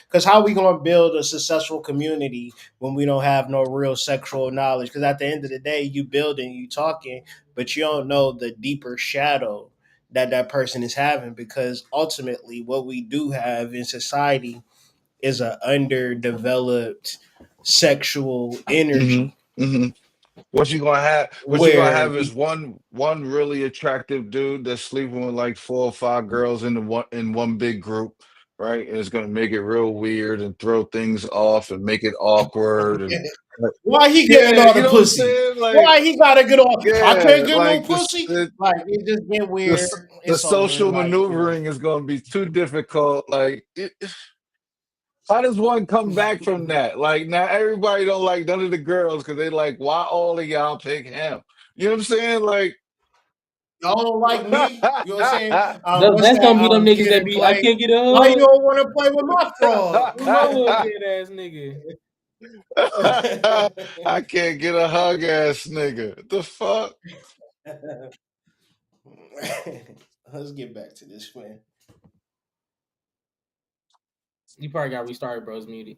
S2: cause how we gonna build a successful community when we don't have no real sexual knowledge? Cause at the end of the day, you building, you talking, but you don't know the deeper shadow that person is having because ultimately what we do have in society is an underdeveloped sexual
S11: hmm
S2: energy
S11: hmm What you gonna
S2: where
S11: have is one really attractive dude that's sleeping with like 4 or 5 girls in one big group, right? And it's gonna make it real weird and throw things off and make it awkward and like,
S2: why he getting
S11: yeah,
S2: all
S11: you
S2: the
S11: know what I'm
S2: pussy?
S11: saying? Like,
S2: Why he gotta get all? I can't
S11: yeah,
S2: get no
S11: like
S2: pussy. Like it just get weird.
S11: the
S2: It's over.
S11: social
S2: Like
S11: maneuvering is gonna be too difficult. Like, how does one come back from that? Like now everybody don't like none of the girls because they like, why all of y'all pick him? You know what I'm saying? Like
S2: y'all don't like me. You know what I'm saying? What's
S3: that's
S2: that?
S3: gonna be them niggas
S2: Kid
S3: that
S2: and
S3: be I
S2: play.
S3: can't get a
S2: Why you
S3: hug.
S2: don't want to play with my frog?
S3: Who my hug ass nigga?
S11: I can't get a hug ass nigga. What the fuck?
S2: Let's get back to this, man.
S3: You probably got restarted, bro. It's muted.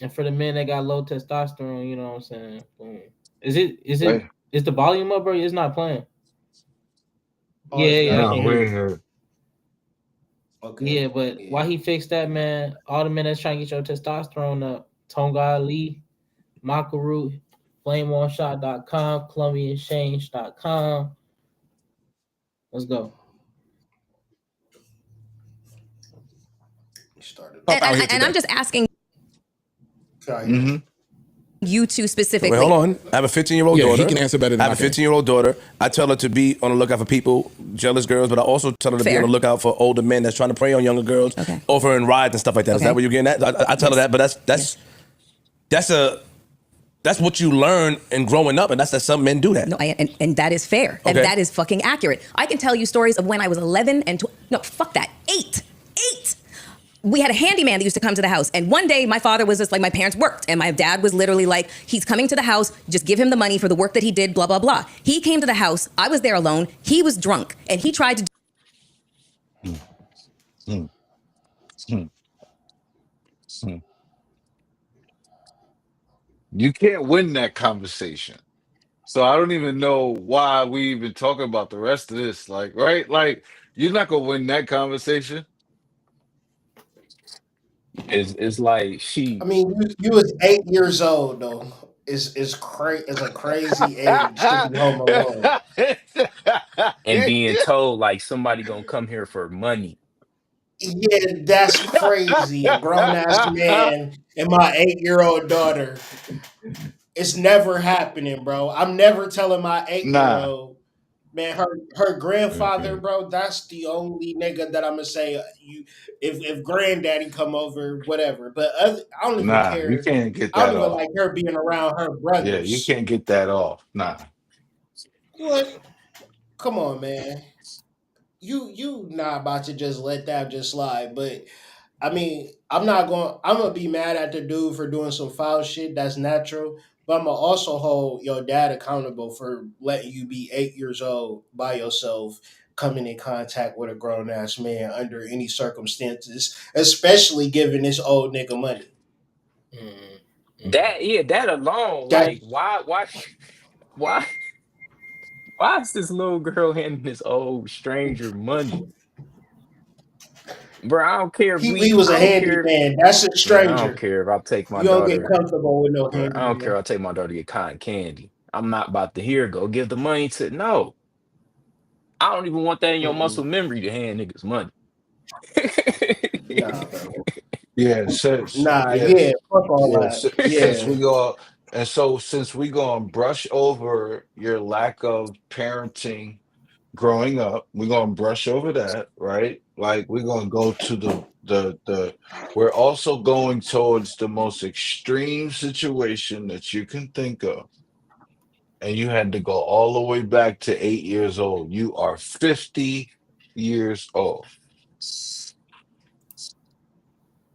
S3: And for the men that got low testosterone, you know what I'm saying? Boom.
S11: Wait,
S3: Is the volume up, bro? It's not playing.
S2: Oh, it's
S3: Yeah, I
S2: not.
S11: no,
S3: can hear
S11: we're
S3: you.
S11: here.
S2: Okay.
S3: Yeah, but why
S2: Yeah.
S3: he fixed that, man? All the men that's trying to get your testosterone up, Tonga Ali, Makaru, FlameOnShot.com, ColombianChange.com. Let's go.
S2: We started
S8: And,
S2: over.
S8: and, and I'm just asking
S2: Sorry, yeah.
S11: Mm-hmm.
S8: you two
S5: Wait,
S8: specifically.
S5: hold on. I have a 15-year-old
S7: Yeah,
S5: daughter.
S7: he can answer better than
S5: I have
S7: I
S5: a
S7: can.
S5: 15-year-old daughter. I tell her to be on the lookout for people, jealous girls, but I also tell her to be on
S8: Fair.
S5: the lookout for older men that's trying to prey on younger girls,
S8: Okay.
S5: offering rides and stuff like that. Is
S8: Okay.
S5: that what you're getting at? I tell her
S8: Yes.
S5: that, but that's what you learn in growing up, and that's that some men do that.
S8: No, and that is fair. And
S5: Okay.
S8: that is fucking accurate. I can tell you stories of when I was 11 and no, fuck that. 8. We had a handyman that used to come to the house. And one day my father was just like, my parents worked. And my dad was literally like, he's coming to the house, just give him the money for the work that he did, blah, blah, blah. He came to the house. I was there alone. He was drunk. And he tried to
S11: Hmm. You can't win that conversation. So I don't even know why we even talking about the rest of this. Like, right? Like, you're not gonna win that conversation.
S1: It's like
S2: I
S1: she
S2: mean, you was 8 years old though. Is a crazy age to be home alone.
S1: and being told like somebody gonna come here for money.
S2: Yeah, that's crazy. A grown ass man and my 8-year-old daughter. It's never happening, bro. I'm never telling my 8 year
S11: Nah.
S2: old, man, her grandfather,
S11: Mm-mm.
S2: bro. That's the only nigga that I'm gonna say you. If granddaddy come over, whatever. But I don't even
S11: Nah, you
S2: care.
S11: can't get
S2: I don't
S11: that
S2: even
S11: off.
S2: like her being around her
S11: Yeah, you
S2: brothers.
S11: can't get that off. Nah.
S2: What? Come on, man. You not about to just let that just slide. But I mean, I'm gonna be mad at the dude for doing some foul shit. That's natural. But I'm gonna also hold your dad accountable for letting you be 8 years old by yourself, coming in contact with a grown ass man under any circumstances, especially giving this old nigga money.
S1: That yeah, that alone,
S2: That
S1: like why why is this little girl handing this old stranger money? Bro, I don't care if
S2: he was a
S1: I don't care.
S2: handyman. That's a
S1: Man, I don't
S2: stranger.
S1: care if I take my
S2: You don't get
S1: daughter,
S2: comfortable with no
S1: bro. I don't care
S2: handyman.
S1: if I take my daughter to get cotton candy. I'm not about to hear go give the money to no. I don't even want that in your muscle
S2: Mm-mm.
S1: memory to hand niggas money.
S2: Nah, bro.
S11: Yeah, since
S2: Nah, yeah,
S11: yes,
S2: fuck all
S11: yeah,
S2: that.
S11: since
S2: Yeah.
S11: we go and so since we gonna brush over your lack of parenting growing up, we're gonna brush over that, right? Like we're gonna go to the we're also going towards the most extreme situation that you can think of. And you had to go all the way back to 8 years old. You are 50 years old.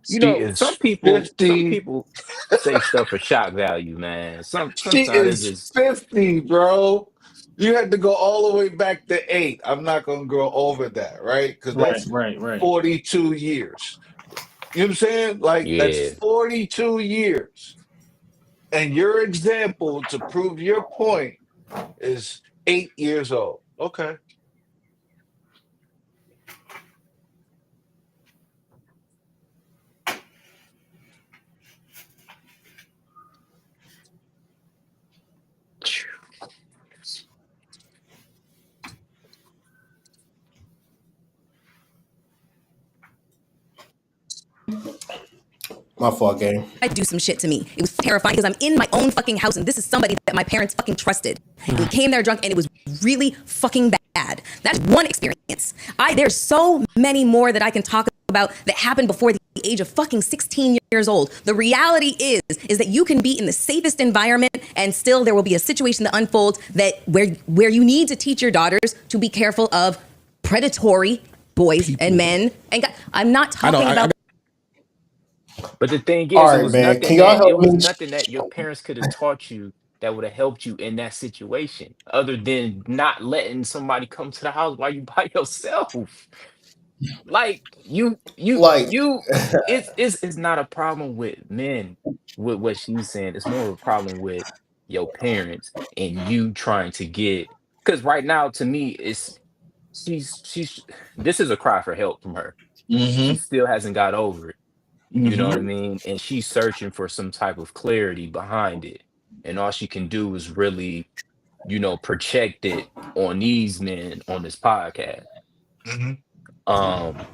S1: You
S11: She
S1: know, some
S11: is
S1: people, some
S11: 50.
S1: people say stuff for shock value, man.
S11: She
S1: Sometimes it's
S11: is
S1: just
S11: 50, bro. You had to go all the way back to 8. I'm not gonna go over that, right? Because
S3: Right,
S11: that's
S3: right, right.
S11: 42 years. You know what I'm saying? Like that's
S1: yeah.
S11: 42 years. And your example to prove your point is 8 years old. Okay.
S2: My fault, game.
S8: I do some shit to me. It was terrifying because I'm in my own fucking house and this is somebody that my parents fucking trusted. And he came there drunk and it was really fucking bad. That's one experience. There's so many more that I can talk about that happened before the age of fucking 16 years old. The reality is that you can be in the safest environment and still there will be a situation that unfolds that where you need to teach your daughters to be careful of predatory boys and men. And I'm not
S7: I know.
S8: talking about
S1: But the thing
S2: All
S1: is,
S2: right, man. Can y'all
S1: it
S2: help
S1: was
S2: me?
S1: nothing that your parents could have taught you that would have helped you in that situation, other than not letting somebody come to the house while you by yourself. Like
S2: Like,
S1: it's not a problem with men with what she's saying. It's more of a problem with your parents and you trying to get because right now to me it's she's this is a cry for help from her. She
S11: Mm-hmm.
S1: still hasn't got over it. You know
S11: Mm-hmm.
S1: what I mean? And she's searching for some type of clarity behind it. And all she can do is really, project it on these men on this podcast.
S11: Mm-hmm.
S1: Um,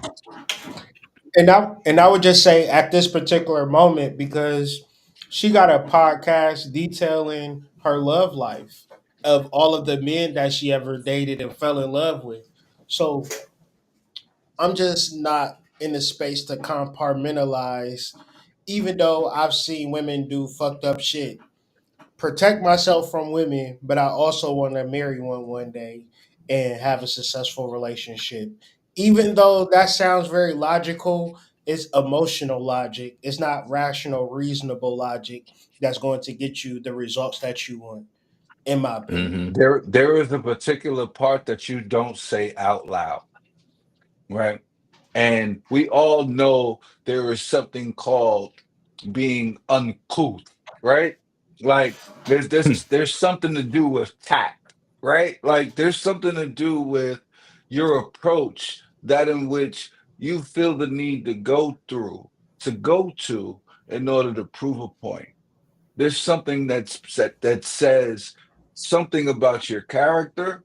S2: and I would just say at this particular moment because she got a podcast detailing her love life of all of the men that she ever dated and fell in love with. So I'm just not in the space to compartmentalize, even though I've seen women do fucked up shit. Protect myself from women, but I also want to marry one day and have a successful relationship. Even though that sounds very logical, it's emotional logic. It's not rational, reasonable logic that's going to get you the results that you want, in my opinion.
S1: mhm.
S11: There is a particular part that you don't say out loud, right? And we all know there is something called being uncouth, right? Like there's something to do with tact, right? Like there's something to do with your approach, that in which you feel the need to go through, to go to in order to prove a point. There's something that says something about your character,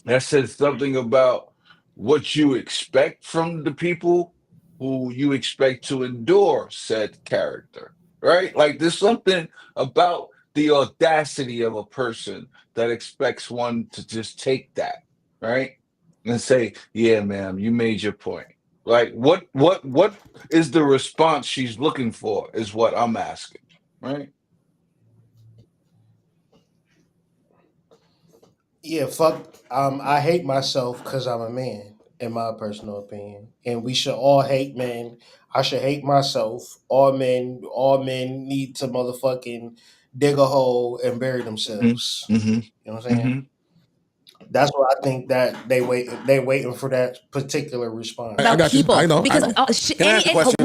S11: that says something about what you expect from the people who you expect to endure said character, right? Like there's something about the audacity of a person that expects one to just take that, right? And say, yeah, ma'am, you made your point. Like what is the response she's looking for is what I'm asking, right?
S2: Yeah, fuck. I hate myself because I'm a man, in my personal opinion, and we should all hate men. I should hate myself. All men need to motherfucking dig a hole and bury themselves.
S11: Mm-hmm. Mm-hmm.
S2: You know what I'm saying?
S11: Mm-hmm.
S2: That's what I think that they waiting for that particular response.
S7: I
S8: About
S7: got you.
S8: people
S7: I know.
S8: because
S7: I know.
S5: Can I ask a question?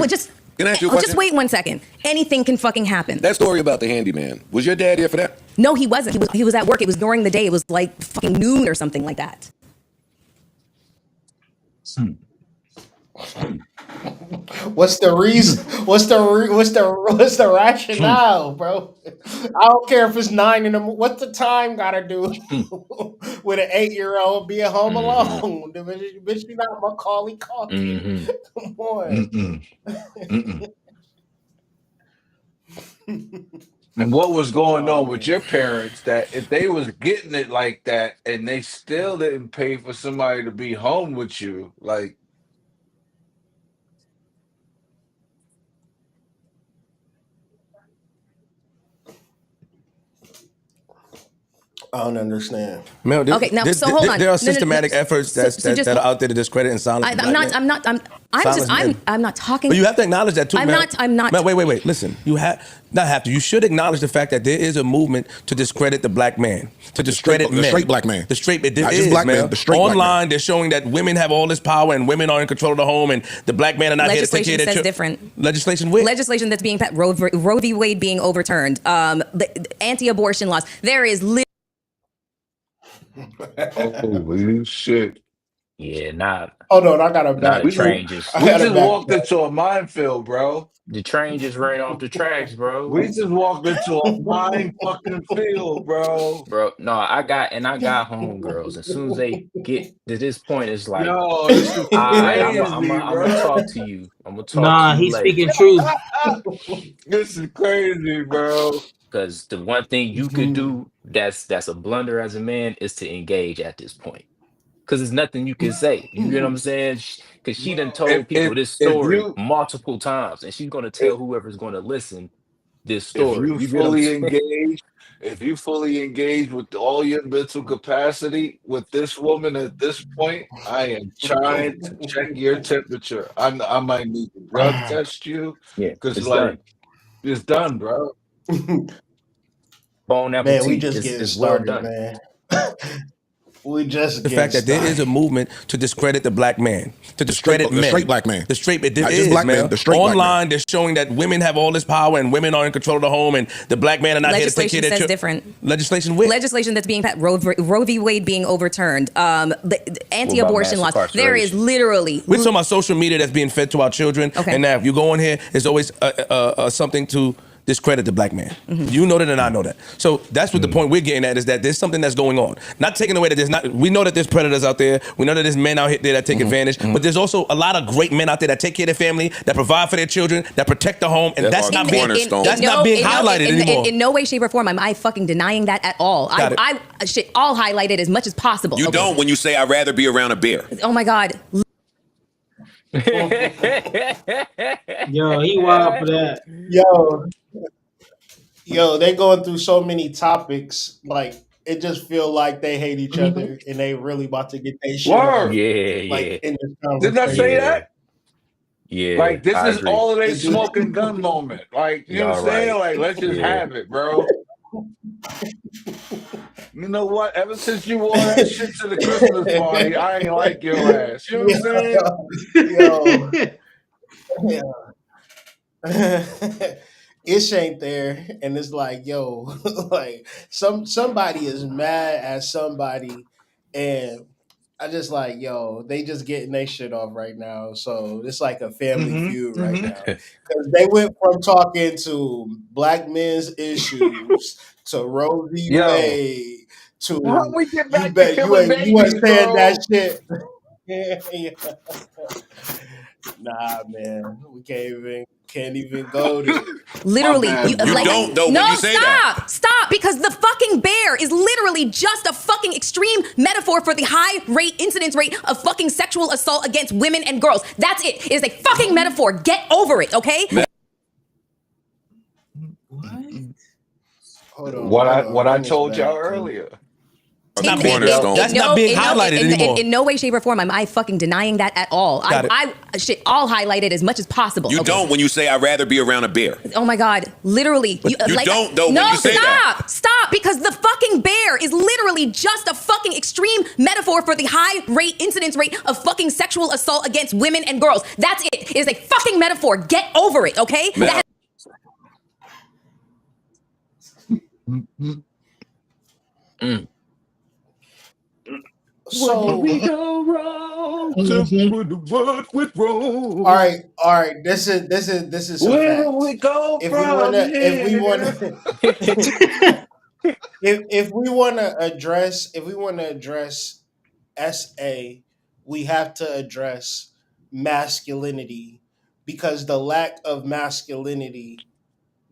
S5: Can I ask you a question?
S8: Just wait one second. Anything can fucking happen.
S5: That story about the handyman, was your dad here for that?
S8: No, he wasn't. He was at work. It was during the day. It was like fucking noon or something like that.
S2: What's the reason? What's the rationale, bro? I don't care if it's 9 in the. What's the time got to do with an 8-year-old being home
S1: Mm-hmm.
S2: alone? Bitch, you not Macaulay Culkin.
S1: Mm-hmm.
S2: Come on.
S11: Mm-mm. Mm-mm. And what was going
S2: Oh
S11: on with
S2: man.
S11: your parents that if they was getting it like that and they still didn't pay for somebody to be home with you, like
S2: I don't understand.
S14: Mel,
S8: Okay, now so hold on.
S14: there are
S8: No, no, no.
S14: systematic efforts
S8: So just
S14: that are out there to discredit and silence black men.
S8: I'm not talking.
S14: But you have to acknowledge that too, Mel.
S8: I'm not.
S14: Mel, wait. Listen, you not have to. You should acknowledge the fact that there is a movement to discredit the black man, to discredit men.
S7: The straight black man.
S14: The straight, there
S7: Not
S14: is,
S7: just black
S14: Mel.
S7: man, the straight black
S14: Online,
S7: man.
S14: they're showing that women have all this power and women are in control of the home and the black men are not here to take care
S8: Legislation
S14: of their
S8: says
S14: children.
S8: different.
S14: Legislation with?
S8: Legislation that's being passed. Roe v. Wade being overturned. The anti-abortion laws. There is
S11: holy shit.
S1: Yeah, not
S2: Hold on, I got a
S1: nah,
S2: back.
S1: the
S11: We just
S1: train just
S2: I
S11: we
S2: got a
S11: just
S2: back.
S11: walked into a minefield, bro.
S1: the train just ran off the tracks, bro.
S11: We just walked into a mine fucking field, bro.
S1: Bro, no, I got homegirls. As soon as they get to this point, it's like,
S11: Yo, this is
S1: I'm
S11: crazy,
S1: gonna
S11: bro.
S1: talk to you. I'm gonna talk to
S3: Nah,
S1: you
S3: he's
S1: later.
S3: speaking truth.
S11: This is crazy, bro.
S1: Because the one thing you could do that's a blunder as a man is to engage at this point. Because there's nothing you can say. You get what I'm saying? Because she done
S11: If
S1: told
S11: if
S1: people this
S11: if
S1: story
S11: you
S1: multiple times, and she's gonna
S11: if,
S1: tell whoever's gonna listen this
S11: if
S1: story.
S11: you
S1: You get what I'm
S11: fully
S1: saying?
S11: engage, if you fully engage with all your mental capacity with this woman at this point, I am trying to check your temperature. I might need to drug test you
S1: Yeah,
S11: because
S1: it's done.
S11: like it's done, bro.
S1: Bon
S2: Man, we
S1: appetit.
S2: just getting
S1: It's well
S2: started,
S1: done.
S2: man. We just
S14: The
S2: getting
S14: fact that there is a
S2: started.
S14: movement to discredit the black man, to discredit men.
S7: The straight black man.
S14: The straight, there
S7: Not just
S14: is,
S7: black man,
S14: man.
S7: the straight black man.
S14: Online, they're showing that women have all this power and women are in control of the home and the black men are not here to take care
S8: legislation
S14: of their
S8: says
S14: children.
S8: different.
S14: Legislation with?
S8: Legislation that's being passed. Roe v. Wade being overturned. The anti-abortion
S1: mass
S8: laws. There is
S1: incarceration?
S8: literally.
S14: We're talking about social media that's being fed to our children.
S8: Okay.
S14: And now if you go in here, there's always something to discredit the black man. You know that and I know that. So that's what the point we're getting at is that there's something that's going on. Not taking away that there's not, we know that there's predators out there. We know that there's men out there that take advantage, but there's also a lot of great men out there that take care of their family, that provide for their children, that protect the home, and that's not being highlighted anymore.
S8: In no way, shape, or form am I fucking denying that at all. I'll highlight it as much as possible.
S5: You
S8: Okay.
S5: don't when you say I'd rather be around a bear.
S8: Oh my God.
S3: Yo, he wild for that.
S2: Yo, they going through so many topics. Like it just feel like they hate each other, and they really about to get their shit off.
S11: Word.
S1: Yeah.
S2: In this
S11: Didn't I say
S2: conversation.
S11: that?
S1: Yeah.
S11: Like this
S1: I
S11: is
S1: agree.
S11: all of a smoking gun moment. Like you know what I'm
S1: Y'all
S11: saying?
S1: right.
S11: Like let's just
S1: Yeah.
S11: have it, bro. You know what? Ever since you wore that shit to the Christmas party, I ain't like your ass. You know what I'm saying?
S2: Yo, yeah. Ish ain't there, and it's like, yo, like somebody is mad at somebody, and I just like, yo, they just getting their shit off right now. So it's like a family feud right now because they went from talking to black men's issues to Roe v.
S11: Yo,
S2: Wade
S11: how
S2: to
S11: we get
S2: you
S11: back to
S2: bet
S11: killing
S2: you ain't
S11: babies,
S2: saying that
S11: bro?
S2: shit. Nah, man, we can't even go there.
S11: My
S8: Literally,
S11: bad,
S5: You
S8: like,
S5: don't
S11: bro.
S5: though
S8: no,
S5: when you say that.
S8: stop, because the fucking bear is literally just a fucking extreme metaphor for the high incidence rate of fucking sexual assault against women and girls. That's it. It is a fucking metaphor. Get over it, okay?
S11: What I
S2: Run this
S11: told y'all
S2: back, cause
S11: earlier.
S14: It's
S5: The
S14: not being,
S5: cornerstone.
S14: that's not being highlighted anymore.
S8: In no way, shape, or form am I fucking denying that at all.
S14: Got it.
S8: I'll highlight it as much as possible.
S5: You
S8: okay?
S5: don't when you say I'd rather be around a bear.
S8: Oh my God, literally.
S5: You don't, though, when
S8: No,
S5: you say that.
S8: stop, because the fucking bear is literally just a fucking extreme metaphor for the high incidence rate of fucking sexual assault against women and girls. That's it. It is a fucking metaphor. Get over it, okay?
S11: Where did
S2: so
S11: we go wrong to put the work with
S2: all
S11: wrong?
S2: right. This is some
S11: Where do we
S2: facts.
S11: go
S2: If we
S11: from
S2: wanna, if we
S11: here?
S2: wanna, if we wanna address SA, we have to address masculinity because the lack of masculinity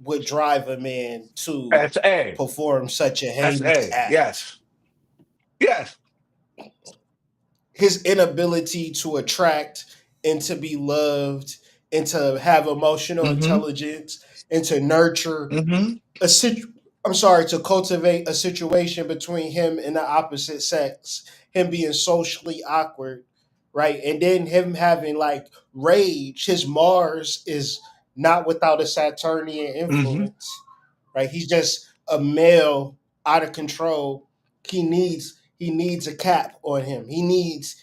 S2: would drive a man to
S11: S.A.
S2: perform such a heinous
S11: S.A.
S2: act.
S11: Yes. Yes.
S2: His inability to attract and to be loved and to have emotional
S11: Mm-hmm.
S2: intelligence and to nurture
S11: Mm-hmm.
S2: to cultivate a situation between him and the opposite sex, him being socially awkward, right? And then him having like rage. His Mars is not without a Saturnian
S11: Mm-hmm.
S2: influence, right? He's just a male out of control. He needs a cap on him. He needs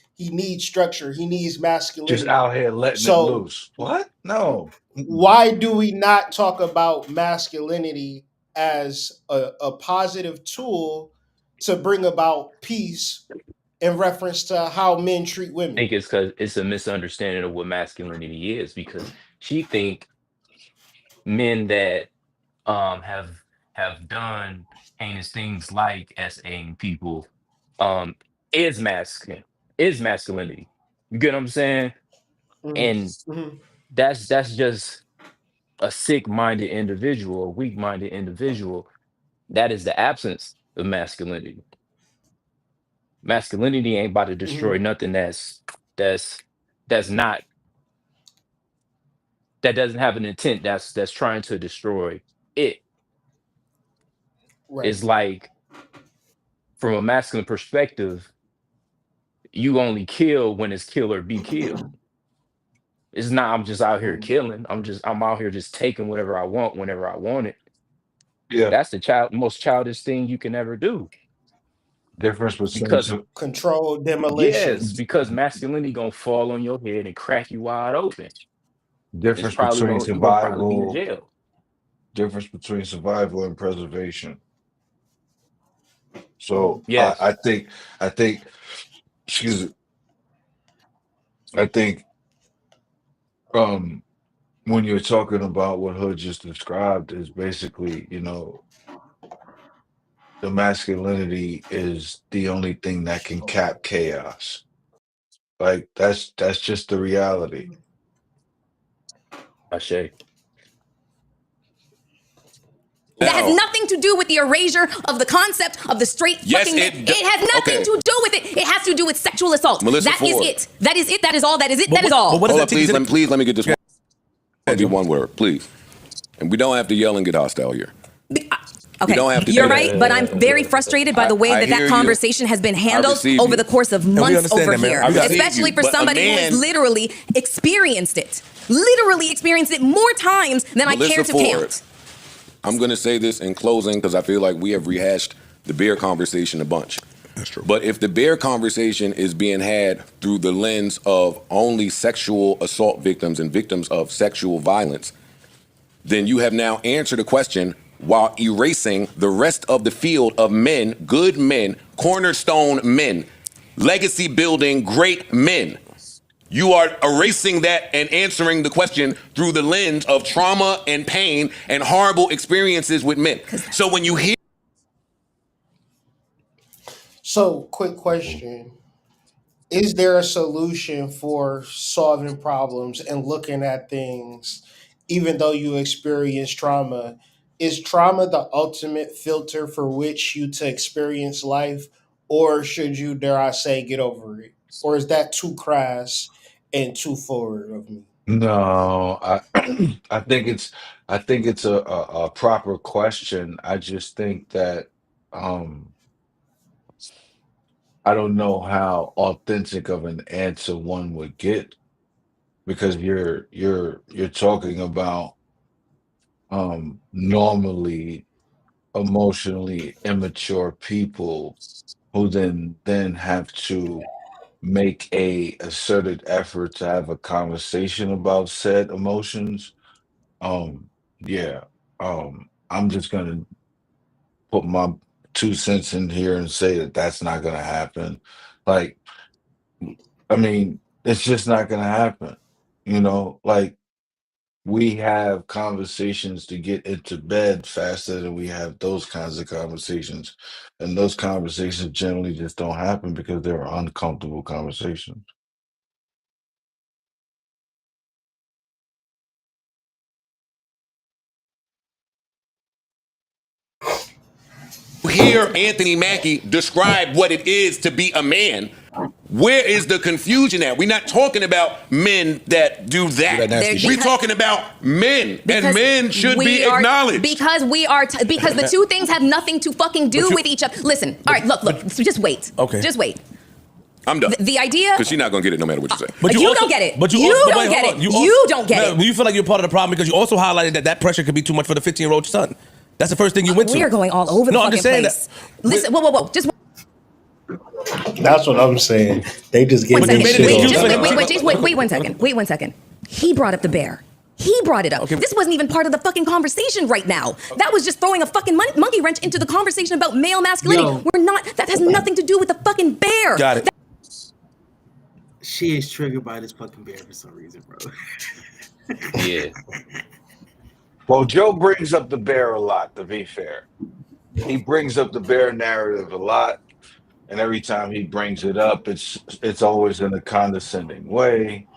S2: structure. He needs
S11: Just
S2: masculinity.
S11: out here letting it
S2: So
S11: loose. What? No. Mm-mm.
S2: why do we not talk about masculinity as a positive tool to bring about peace in reference to how men treat women?
S1: think it's because it's a misunderstanding of what masculinity is because she think men that have done heinous things like SAing people um is masculine is masculinity. You get what I'm saying? And
S2: Mm-hmm.
S1: that's just a sick-minded individual, a weak-minded individual. That is the absence of masculinity. Masculinity ain't about to destroy
S2: Mm-hmm.
S1: nothing that's that's not that doesn't have an intent that's trying to destroy it.
S2: Right.
S1: It's like from a masculine perspective, you only kill when it's kill or be killed. It's not I'm just out here
S2: Mm-hmm.
S1: killing. I'm out here just taking whatever I want whenever I want it.
S11: Yeah.
S1: That's the most childish thing you can ever do.
S11: Difference between
S1: Because
S11: some
S2: Controlled demolition.
S1: yes, because masculinity gonna fall on your head and crack you wide open. It's
S11: difference
S1: probably
S11: between
S1: gonna you're gonna probably be in
S11: survival,
S1: jail.
S11: difference between survival and preservation. So
S1: Yes.
S11: I think excuse me, I think um when you're talking about what Hood just described is basically, the masculinity is the only thing that can cap chaos. Like that's just the reality.
S1: I say.
S8: That has
S5: Now,
S8: nothing to do with the erasure of the concept of the straight
S5: yes,
S8: fucking man.
S5: it do-
S8: It has nothing
S5: okay.
S8: to do with it. It has to do with sexual assault.
S5: Melyssa
S8: That is
S5: Ford.
S8: it. That is it. That is all. That is it.
S14: But
S8: That is
S14: what-
S8: all.
S14: but what does
S5: Hold
S14: that
S5: up,
S14: take you to
S5: please let me get this one. Be
S14: Joe.
S5: one word, please. And we don't have to yell and get hostile here.
S8: Okay,
S5: don't have to
S8: you're
S5: do that.
S8: right, but I'm very frustrated by the way
S5: I
S8: that
S5: hear you.
S8: conversation has been handled
S5: receive
S8: over
S5: you.
S8: the course of
S14: we
S8: months
S14: understand
S8: over
S14: that, man.
S8: here,
S14: I receive
S8: especially
S5: you,
S8: for
S5: but a
S8: somebody who
S5: man-
S8: has literally experienced it more times than I care
S5: Melyssa
S8: to
S5: Ford.
S8: count.
S5: I'm going to say this in closing because I feel like we have rehashed the beer conversation a bunch.
S6: That's true.
S5: But if the bear conversation is being had through the lens of only sexual assault victims and victims of sexual violence, then you have now answered a question while erasing the rest of the field of men, good men, cornerstone men, legacy building great men. You are erasing that and answering the question through the lens of trauma and pain and horrible experiences with men. So when you hear.
S2: So, quick question. Is there a solution for solving problems and looking at things even though you experience trauma? Is trauma the ultimate filter for which you to experience life, or should you, dare I say, get over it? Or is that too crass and too forward of me?
S11: No, I I think it's a proper question. I just think that um I don't know how authentic of an answer one would get because you're talking about normally emotionally immature people who then have to make a asserted effort to have a conversation about said emotions. Yeah. I'm just gonna put my 2 cents in here and say that that's not gonna happen. Like, I mean, it's just not gonna happen. Like we have conversations to get into bed faster than we have those kinds of conversations. And those conversations generally just don't happen because they're uncomfortable conversations.
S5: Hear Anthony Mackie describe what it is to be a man, where is the confusion at? We're not talking about men that do that. We're talking about men, and men should be acknowledged.
S8: Because because the two things have nothing to fucking do with each other. Listen, all right, look, so just wait.
S14: Okay.
S8: Just wait.
S5: I'm done.
S8: The idea.
S5: Because she's not going to get it no matter what you say.
S14: But
S8: You
S14: also-
S8: don't get it.
S14: But
S8: You
S14: also-
S8: don't
S14: wait,
S8: get
S14: hold
S8: it.
S14: on.
S8: You don't get it.
S14: You feel like you're part of the problem because you also highlighted that pressure could be too much for the 15-year-old son. That's the first thing you went to.
S8: We are going all over the
S14: No,
S8: fucking
S14: I'm just saying
S8: place.
S14: that.
S8: Listen, whoa. Just
S2: That's what I'm saying. They just
S8: one
S2: giving
S8: second.
S2: me shit.
S8: Wait 1 second. Wait 1 second. He brought up the bear. He brought it up.
S14: Okay.
S8: This wasn't even part of the fucking conversation right now. That was just throwing a fucking monkey wrench into the conversation about male masculinity.
S3: Yo.
S8: We're not. That has nothing to do with the fucking bear.
S14: Got it.
S3: She is triggered by this fucking bear for some reason, bro.
S1: Yeah.
S11: Well, Joe brings up the bear a lot, to be fair. He brings up the bear narrative a lot, and every time he brings it up, it's always in a condescending way.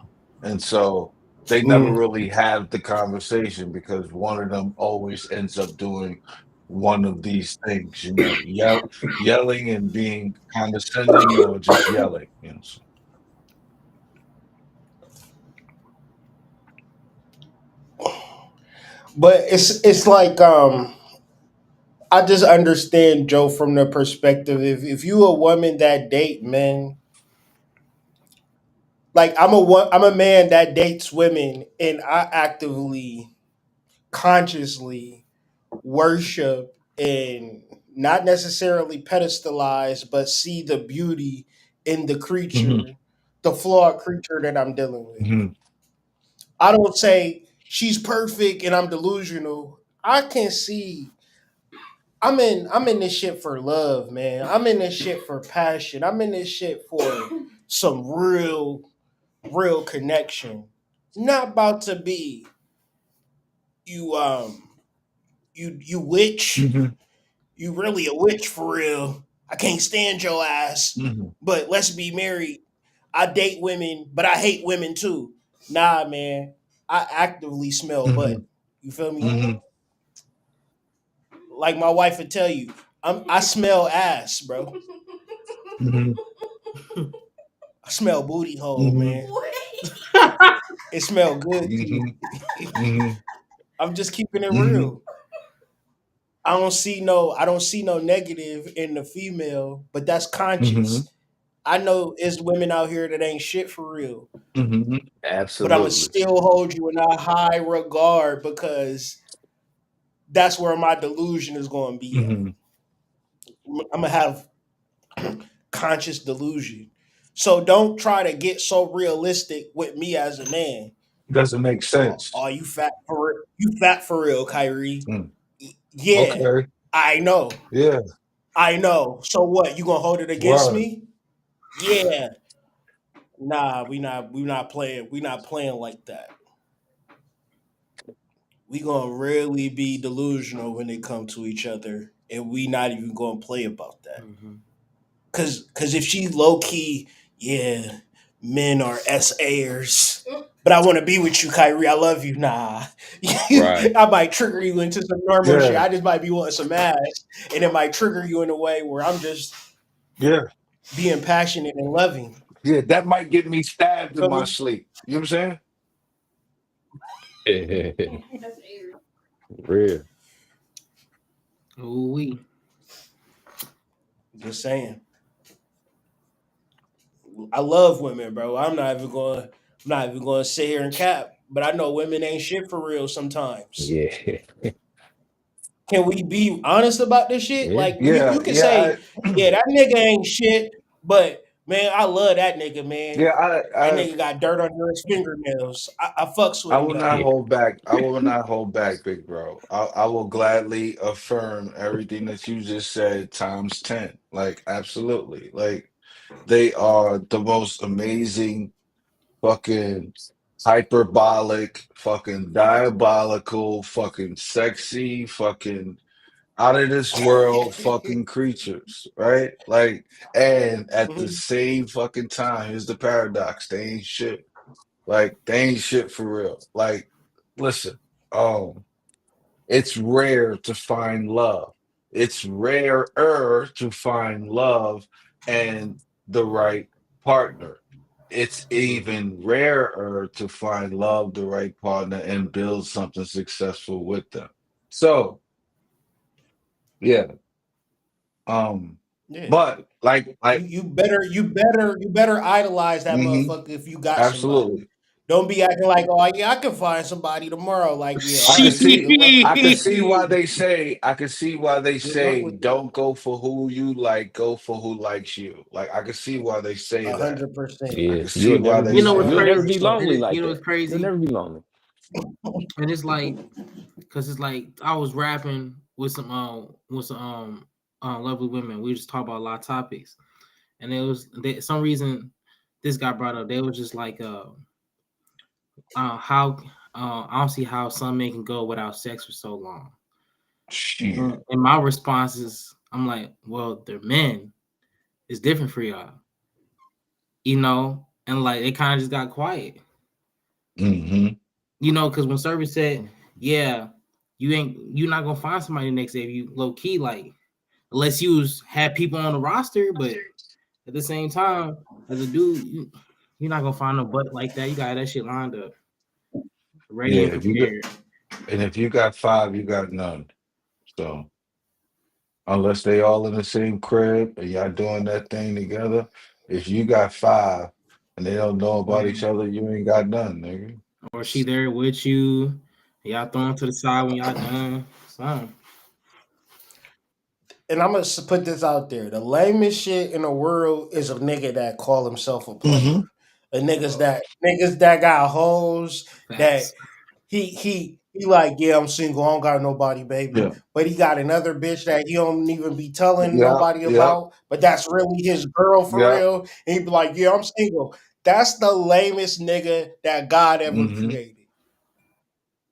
S11: And so they never really have the conversation because one of them always ends up doing one of these things, yelling and being condescending or just yelling. So.
S2: But it's like I just understand Joe from the perspective if you a woman that date men, like I'm a man that dates women and I actively consciously worship and not necessarily pedestalize but see the beauty in the
S11: hmm
S2: creature, the flawed creature that I'm dealing with.
S11: hmm
S2: I don't say she's perfect and I'm delusional. I can see I'm in this shit for love, man. I'm in this shit for passion. I'm in this shit for some real connection. Not about to be you you witch.
S11: hmm
S2: You really a witch for real. I can't stand your ass.
S11: hmm
S2: But let's be married. I date women, but I hate women too. Nah, man. I actively smell
S11: hmm
S2: butt. You feel me?
S11: hmm
S2: Like my wife would tell you, I smell ass, bro.
S11: hmm
S2: I smell booty hole,
S11: hmm
S2: man. It smell good too.
S11: hmm hmm
S2: I'm just keeping it
S11: hmm
S2: real. I don't see no negative in the female, but that's
S11: hmm
S2: conscious. I know it's women out here that ain't shit for real,
S11: hmm
S2: but I'm gonna
S1: Absolutely.
S2: still hold you in a high regard because that's where my delusion is going to be at.
S11: hmm
S2: I'm gonna have conscious delusion. So don't try to get so realistic with me as a man.
S11: Doesn't make sense.
S2: Oh, you fat for real? You fat for real, Kyrie?
S11: Mm.
S2: Yeah,
S11: Okay.
S2: I know.
S11: Yeah.
S2: I know. So what? You gonna hold it against
S11: Word.
S2: me? Yeah. Nah, we not playing. We not playing like that. We gonna really be delusional when they come to each other, and we not even gonna play about that.
S3: Mm-hmm.
S2: Cause if she low key, yeah, men are SAers. But I want to be with you, Kyrie. I love you. Nah,
S1: Right.
S2: I might trigger you into some normal shit.
S11: Yeah.
S2: I just might be wanting some ass, and it might trigger you in a way where I'm just
S11: Yeah.
S2: being passionate and loving.
S11: Yeah. That might get me stabbed in
S2: Feel
S11: my
S2: me?
S11: sleep. You know what I'm
S1: Real.
S3: Ooh wee.
S2: Just saying. I love women, bro. I'm not even going to sit here and cap. But I know women ain't shit for real sometimes.
S1: Yeah.
S2: Can we be honest about this shit?
S1: Yeah.
S2: Like
S11: saying?
S2: you can
S11: Yeah.
S2: say, yeah, that nigga ain't shit, but man, I love that nigga,
S11: Yeah.
S2: man. That nigga got dirt under his fingernails. I fucks
S11: I
S2: with him
S11: will
S2: though.
S11: not
S1: Yeah.
S11: hold back. I will not hold back, big bro. I will gladly affirm everything that you just said times 10. Like, absolutely. Like, they are the most amazing, fucking hyperbolic, fucking diabolical, fucking sexy, fucking out of this world fucking creatures, right? Like, and at the
S2: Mhm.
S11: same fucking time, here's the paradox. They ain't shit. Like, they ain't shit for real. Like, listen, um, it's rare to find love. It's rarer to find love and the right partner. It's
S3: Mm-hmm.
S11: even rarer to find love, the right partner, and build something successful with them. So, yeah. Um,
S2: Yeah.
S11: but
S2: You you better idolize that
S11: mhm,
S2: motherfucker if you got somebody.
S11: absolutely.
S2: Don't be acting like, oh yeah, I can find somebody tomorrow. Like, yeah, all
S11: I can
S2: right,
S11: see
S2: good luck with
S11: I can
S2: that.
S11: see why they say
S2: Good luck with that.
S11: don't go for who you like, go for who likes you. Like I can see why they say that.
S2: 100%.
S11: I
S1: Yeah.
S11: can see
S1: You'll
S11: why
S1: never
S11: they
S3: You
S1: be
S3: know
S11: say
S3: what's
S2: A
S1: you'll
S11: that.
S1: never
S2: hundred
S1: be
S3: crazy?
S2: percent.
S1: lonely
S3: You
S1: like
S3: know
S1: that.
S3: what's
S1: You'll
S3: crazy?
S1: never be lonely.
S3: And it's like, cause it's like I was rapping with some lovely women. We just talk about a lot of topics, and it was some reason this got brought up. They was just like, how I don't see how some men can go without sex for so long.
S11: Shit.
S3: And my response is, I'm like, well, they're men. It's different for y'all, and like they kind of just got quiet,
S11: Mm-hmm.
S3: because when Service said, yeah, you're not gonna find somebody the next day if you low key, like, unless had people on the roster, but at the same time, as a dude, you're not gonna find no butt like that. You got that shit lined up, ready
S11: Yeah,
S3: and prepared.
S11: if you got five, you got none. So unless they all in the same crib and y'all doing that thing together, if you got five and they don't know about each
S3: Man.
S11: other, you ain't got none, nigga.
S3: Or she there with you, y'all throw them to the side when y'all done. Something.
S2: And I'm gonna put this out there: the lamest shit in the world is a nigga that call himself a
S11: Mm-hmm.
S2: player. A niggas that got hoes that
S3: Facts.
S2: he like, yeah, I'm single, I don't got nobody, baby.
S11: Yeah.
S2: But he got another bitch that he don't even be telling
S11: Yep.
S2: nobody
S11: Yep.
S2: about, but that's really his girl for
S11: Yep.
S2: real. And he be like, yeah, I'm single. That's the lamest nigga that God ever
S11: Mm-hmm.
S2: created.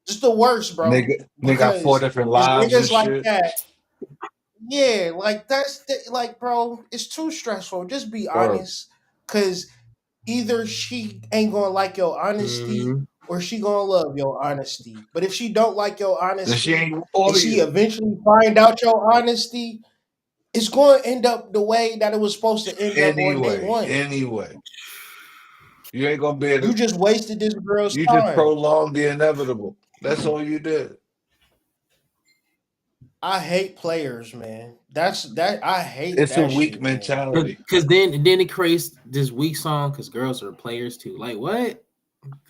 S2: Just the worst, bro.
S11: Nigga got four
S2: Because
S11: different
S2: it's
S11: lives and
S2: niggas like
S11: shit.
S2: that. Yeah, like like, bro, it's too stressful. Just be
S11: Word.
S2: honest, cause either she ain't gonna like your honesty
S3: Mm-hmm.
S2: or she gonna love your honesty. But if she don't like your
S11: And she
S2: honesty
S11: ain't
S2: and
S11: for
S2: she
S11: you.
S2: eventually find out your honesty, it's going to end up the way that it was supposed to end up on day
S11: Anyway,
S2: one.
S11: anyway. You ain't gonna be able
S2: You
S11: to,
S2: just wasted this girl's
S11: you just
S2: time.
S11: prolonged the inevitable. That's all you did.
S2: I hate players, man. I hate
S11: It's a
S2: that
S11: weak
S2: shit, man.
S11: mentality.
S3: Because then it creates this weak song because girls are players too. Like what?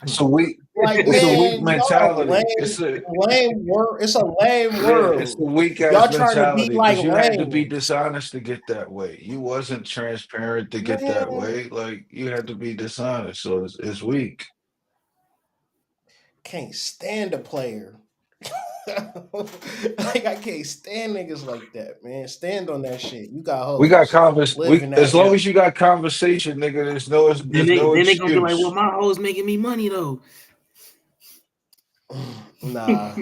S11: It's a weak.
S2: Like,
S11: It's a weak
S2: man, y'all
S11: mentality.
S2: lame, lame world. It's a lame
S11: It's a
S2: world.
S11: weak ass
S2: Y'all trying to be
S11: mentality
S2: like
S11: because you had to be
S2: Rain.
S11: dishonest to get that way. You wasn't transparent to get that
S2: Man,
S11: way. Like you had to be dishonest, so it's weak.
S2: can't stand a player. Like, I can't stand niggas like that, man. Stand on that shit. You got
S11: We got
S2: hoes.
S11: convers.
S2: Live
S11: We
S2: in
S11: as
S2: that
S11: long
S2: shit.
S11: as you got conversation, nigga.
S3: Then
S11: There's no
S3: they gonna be like, well,
S11: excuse.
S3: my hoes making me money though.
S2: Nah,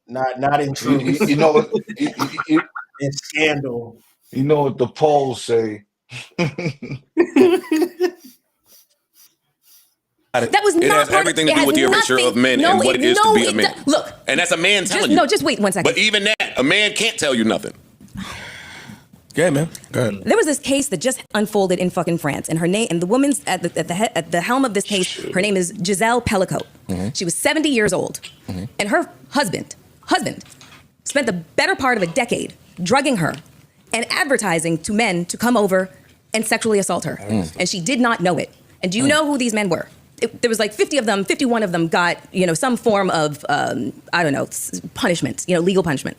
S2: not in
S11: You
S2: truth.
S11: know what?
S2: In scandal.
S11: You know what the polls say.
S8: That was
S5: It
S8: not
S5: has
S8: part of
S5: everything to
S8: it.
S5: do
S8: Has
S5: with the erasure of
S8: nothing.
S5: men
S8: No,
S5: and what
S8: it
S5: it is to
S8: no,
S5: be a
S8: it
S5: man.
S8: look.
S5: And that's a man
S8: Just
S5: telling you.
S8: no, just wait 1 second.
S5: But even that, a man can't tell you nothing.
S14: Okay, man. Go ahead.
S8: There was this case that just unfolded in fucking France, and her name and the woman's at the helm of this case. Her name is Giselle Pellicot. She was 70 years old, and her husband spent the better part of a decade drugging her and advertising to men to come over and sexually assault her, and she did not know it. And do you know who these men were? There was like 50 of them. 51 of them got some form of I don't know, punishment, legal punishment.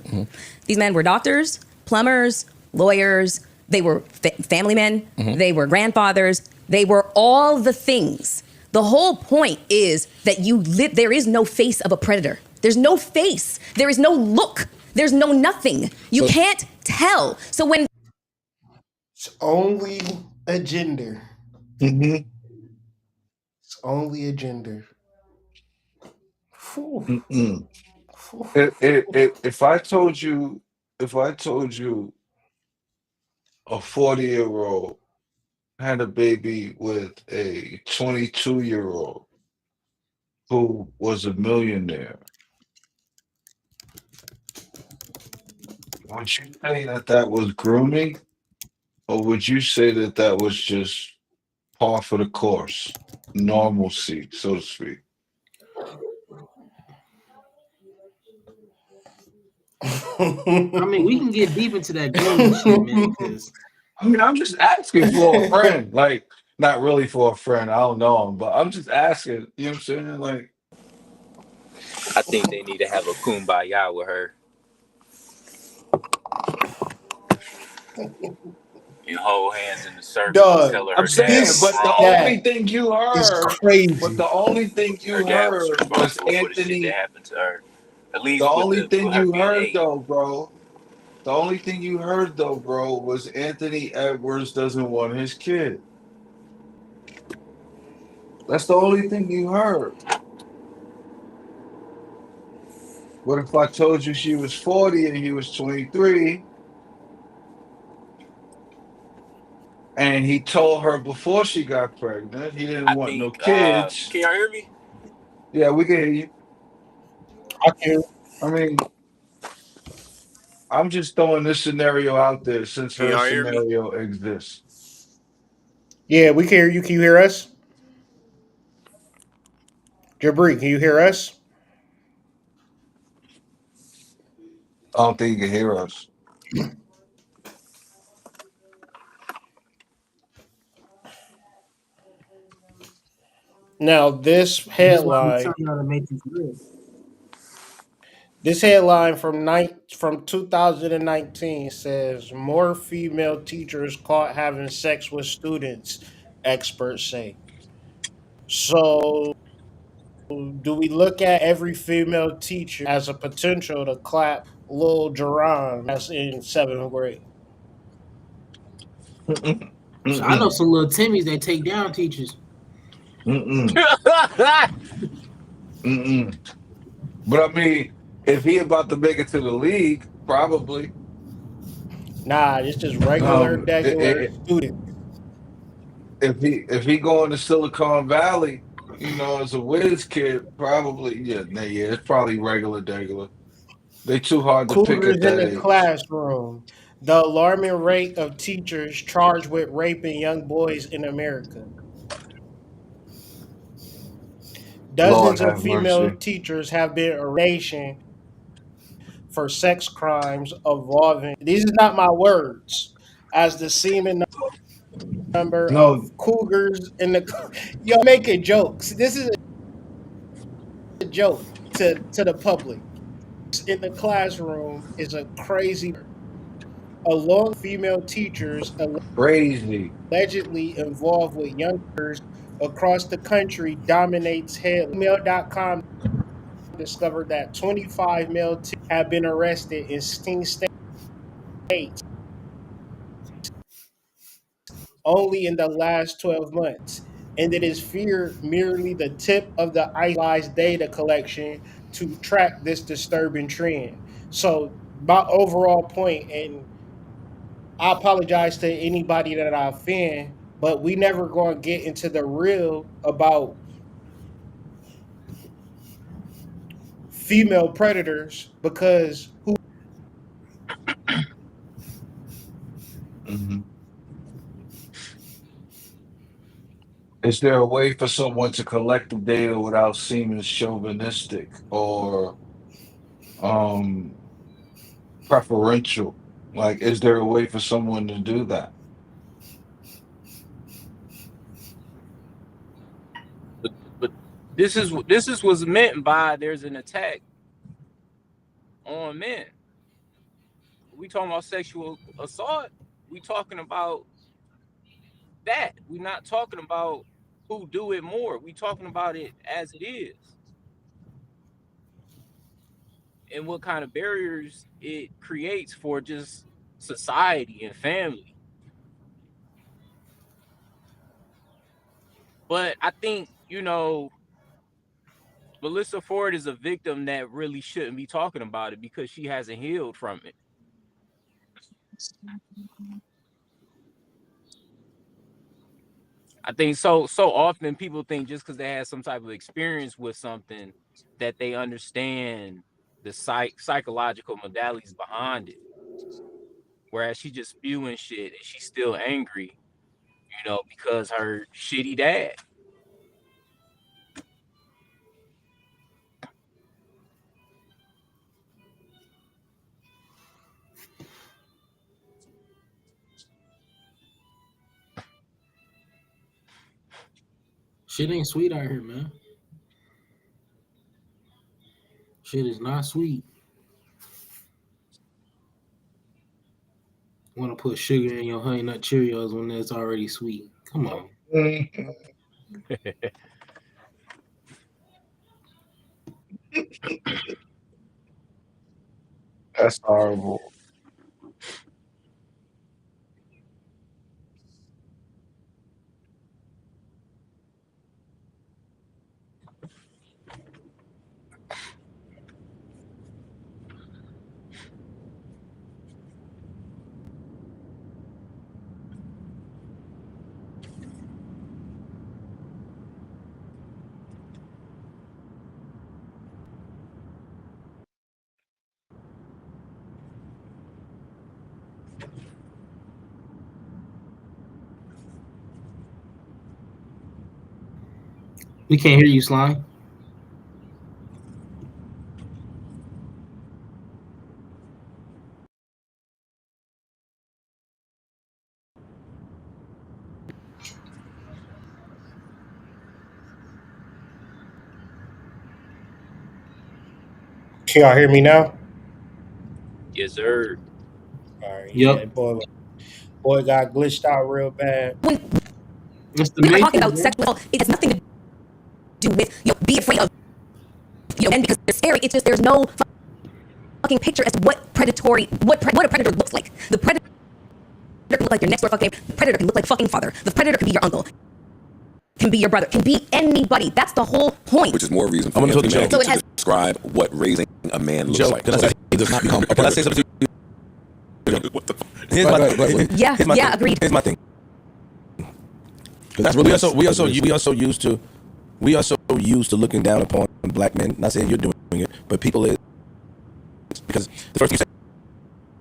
S8: These men were doctors, plumbers, lawyers. They were family men. They were grandfathers. They were all the things. The whole point is that there is no face of a predator. There's no face. There is no look. There's no nothing. You can't tell. So when
S2: It's only a gender.
S11: Mhm.
S2: It's only a gender. Phew.
S11: Mm-mm.
S2: Phew.
S11: If I told you a 40-year-old had a baby with a 22-year-old who was a millionaire, would you say that that was grooming, or would you say that that was just par for the course, normalcy, so to speak?
S3: I mean, we can get deep into that grooming shit, man, because
S11: I mean, I'm just asking for a friend, like not really for a friend. I don't know him, but I'm just asking. You know what I'm saying? Like,
S1: I think they need to have a kumbaya with her and hold hands in the circle and
S2: Dog,
S1: tell her
S11: I'm
S1: her dad
S11: saying,
S1: was
S2: this
S11: but the
S1: wrong.
S11: only
S2: that
S11: thing you
S2: is
S11: heard, but
S2: crazy.
S11: the only thing
S1: Her
S11: you
S1: dad was
S11: heard was
S1: responsible for the shit that
S11: Anthony.
S1: happened to her. At
S11: The
S1: least
S11: only thing
S1: with her
S11: you
S1: being
S11: heard
S1: 8.
S11: though, bro. The only thing you heard though, bro, was Anthony Edwards doesn't want his kid. That's the only thing you heard. What if I told you she was 40 and he was 23, and he told her before she got pregnant he didn't
S1: I
S11: want no
S1: think
S11: kids?
S1: can y'all hear me?
S11: Yeah, we can hear you.
S2: I can.
S11: I mean, I'm just throwing this scenario out there since
S1: Can
S11: her
S1: y'all hear me?
S11: scenario exists.
S2: Yeah, we can hear you. Can you hear us? Jabri, can you hear us?
S11: I don't think you can hear us.
S2: Now, this
S3: this is why I'm
S2: headline,
S3: telling y'all to make this real.
S2: this headline from 2019 says more female teachers caught having sex with students, experts say. So, do we look at every female teacher as a potential to clap Lil Jerron that's in seventh grade?
S11: Mm-mm.
S3: So I know
S11: Mm-mm.
S3: some little Timmys that take down teachers.
S11: Mm-mm. Mm-mm. But I mean, if he about to make it to the league, probably.
S2: Nah, it's just regular, regular
S11: It,
S2: student.
S11: if he going to Silicon Valley, as a whiz kid, probably yeah, it's probably regular. They too hard to pick
S2: Cougars
S11: at
S2: in
S11: that
S2: the
S11: age.
S2: classroom. The alarming rate of teachers charged with raping young boys in America.
S11: Lord
S2: Dozens of
S11: have
S2: female
S11: mercy.
S2: teachers have been arrested for sex crimes involving, these are not my words, as the semen. number
S11: No,
S2: of cougars in the. Y'all making jokes. This is a joke to the public. In the classroom is a crazy. Along female teachers
S11: crazy.
S2: allegedly involved with youngsters across the country dominates headlines. Mail.com discovered that 25 male teachers have been arrested in 16 states only in the last 12 months. And it is feared merely the tip of the iceberg data collection to track this disturbing trend. So, my overall point, and I apologize to anybody that I offend, but we never going to get into the real about female predators because who
S11: Mhm. Is there a way for someone to collect the data without seeming chauvinistic or um preferential? Like, is there a way for someone to do that?
S1: But this is what's meant by there's an attack on men. We talking about sexual assault. We talking about that. We're not talking about who do it more. We talking about it as it is and what kind of barriers it creates for just society and family. But I think, Melissa Ford is a victim that really shouldn't be talking about it because she hasn't healed from it. I think so often people think just because they had some type of experience with something that they understand the psychological modalities behind it. Whereas she just spewing shit and she's still angry, because her shitty dad.
S3: Shit ain't sweet out here, man. Shit is not sweet. Want to put sugar in your Honey Nut Cheerios when it's already sweet? Come on.
S11: That's horrible.
S3: We can't hear you, Slime.
S2: can y'all hear me now?
S1: Yes, sir.
S2: All right, yeah,
S3: Yep.
S2: boy got glitched out real bad.
S3: It's the
S8: We're
S3: matrix,
S8: talking about
S3: bro.
S8: sexual. It has nothing to do with be afraid of men because they're scary. It's just there's no fucking picture as to what a predator looks like. The predator can look like your next door fucking. The predator can look like fucking father. The predator can be your uncle. Can be your brother. Can be anybody. That's the whole point.
S5: Which is more reason for
S14: I'm gonna tell the
S5: humanity
S14: Joe.
S8: So it has-
S5: to describe what raising a man looks
S14: Joe,
S5: like.
S14: can I say,
S5: It does not become a
S14: can I say something to you?
S5: What the fuck?
S14: Here's
S7: Go
S14: my
S7: ahead, go ahead.
S8: Yeah,
S14: here's my
S8: yeah,
S14: thing.
S8: agreed.
S14: Here's my thing.
S7: That's
S14: We
S7: really
S14: also used to looking down upon black men. Not saying you're doing it, but people is because the first thing you said,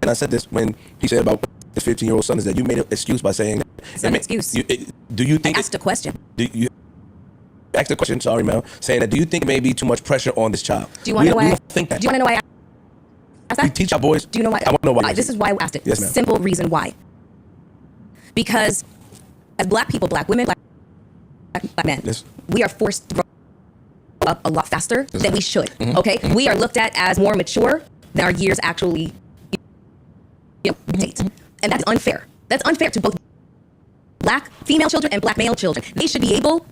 S14: and I said this when he said about his 15-year-old son, is that you made an excuse by saying
S8: It's not an excuse.
S14: Do you think
S8: I asked a question.
S14: Do you asked a question? Sorry, Mel. Saying that, do you think may be too much pressure on this child?
S8: Do you want to know
S14: we
S8: why?
S14: don't think that.
S8: Do you want to know why I asked
S14: We
S8: that?
S14: teach our boys.
S8: Do you know why?
S14: I want to know why.
S8: This is why I asked it.
S14: Yes, ma'am.
S8: Simple reason why. Because as black people, black women, black men,
S14: Yes.
S8: we are forced to grow up a lot faster than we should.
S14: Mhm.
S8: Okay, we are looked at as more mature than our years actually dictate, and that is unfair. That's unfair to both black female children and black male children. They should be able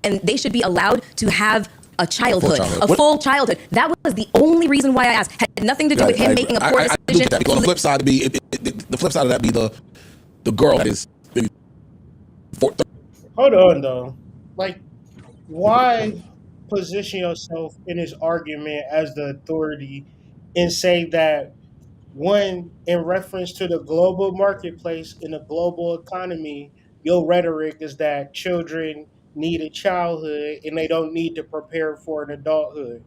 S8: and they should be allowed to have a childhood, full childhood. That was the only reason why I asked. Had nothing to do with him making a poor
S7: I do
S8: decision.
S7: get that, because on the flip side, the flip side of that be the girl that is maybe
S2: Hold on though. Like, why position yourself in this argument as the authority and say that one, in reference to the global marketplace in the global economy, your rhetoric is that children need a childhood and they don't need to prepare for an adulthood.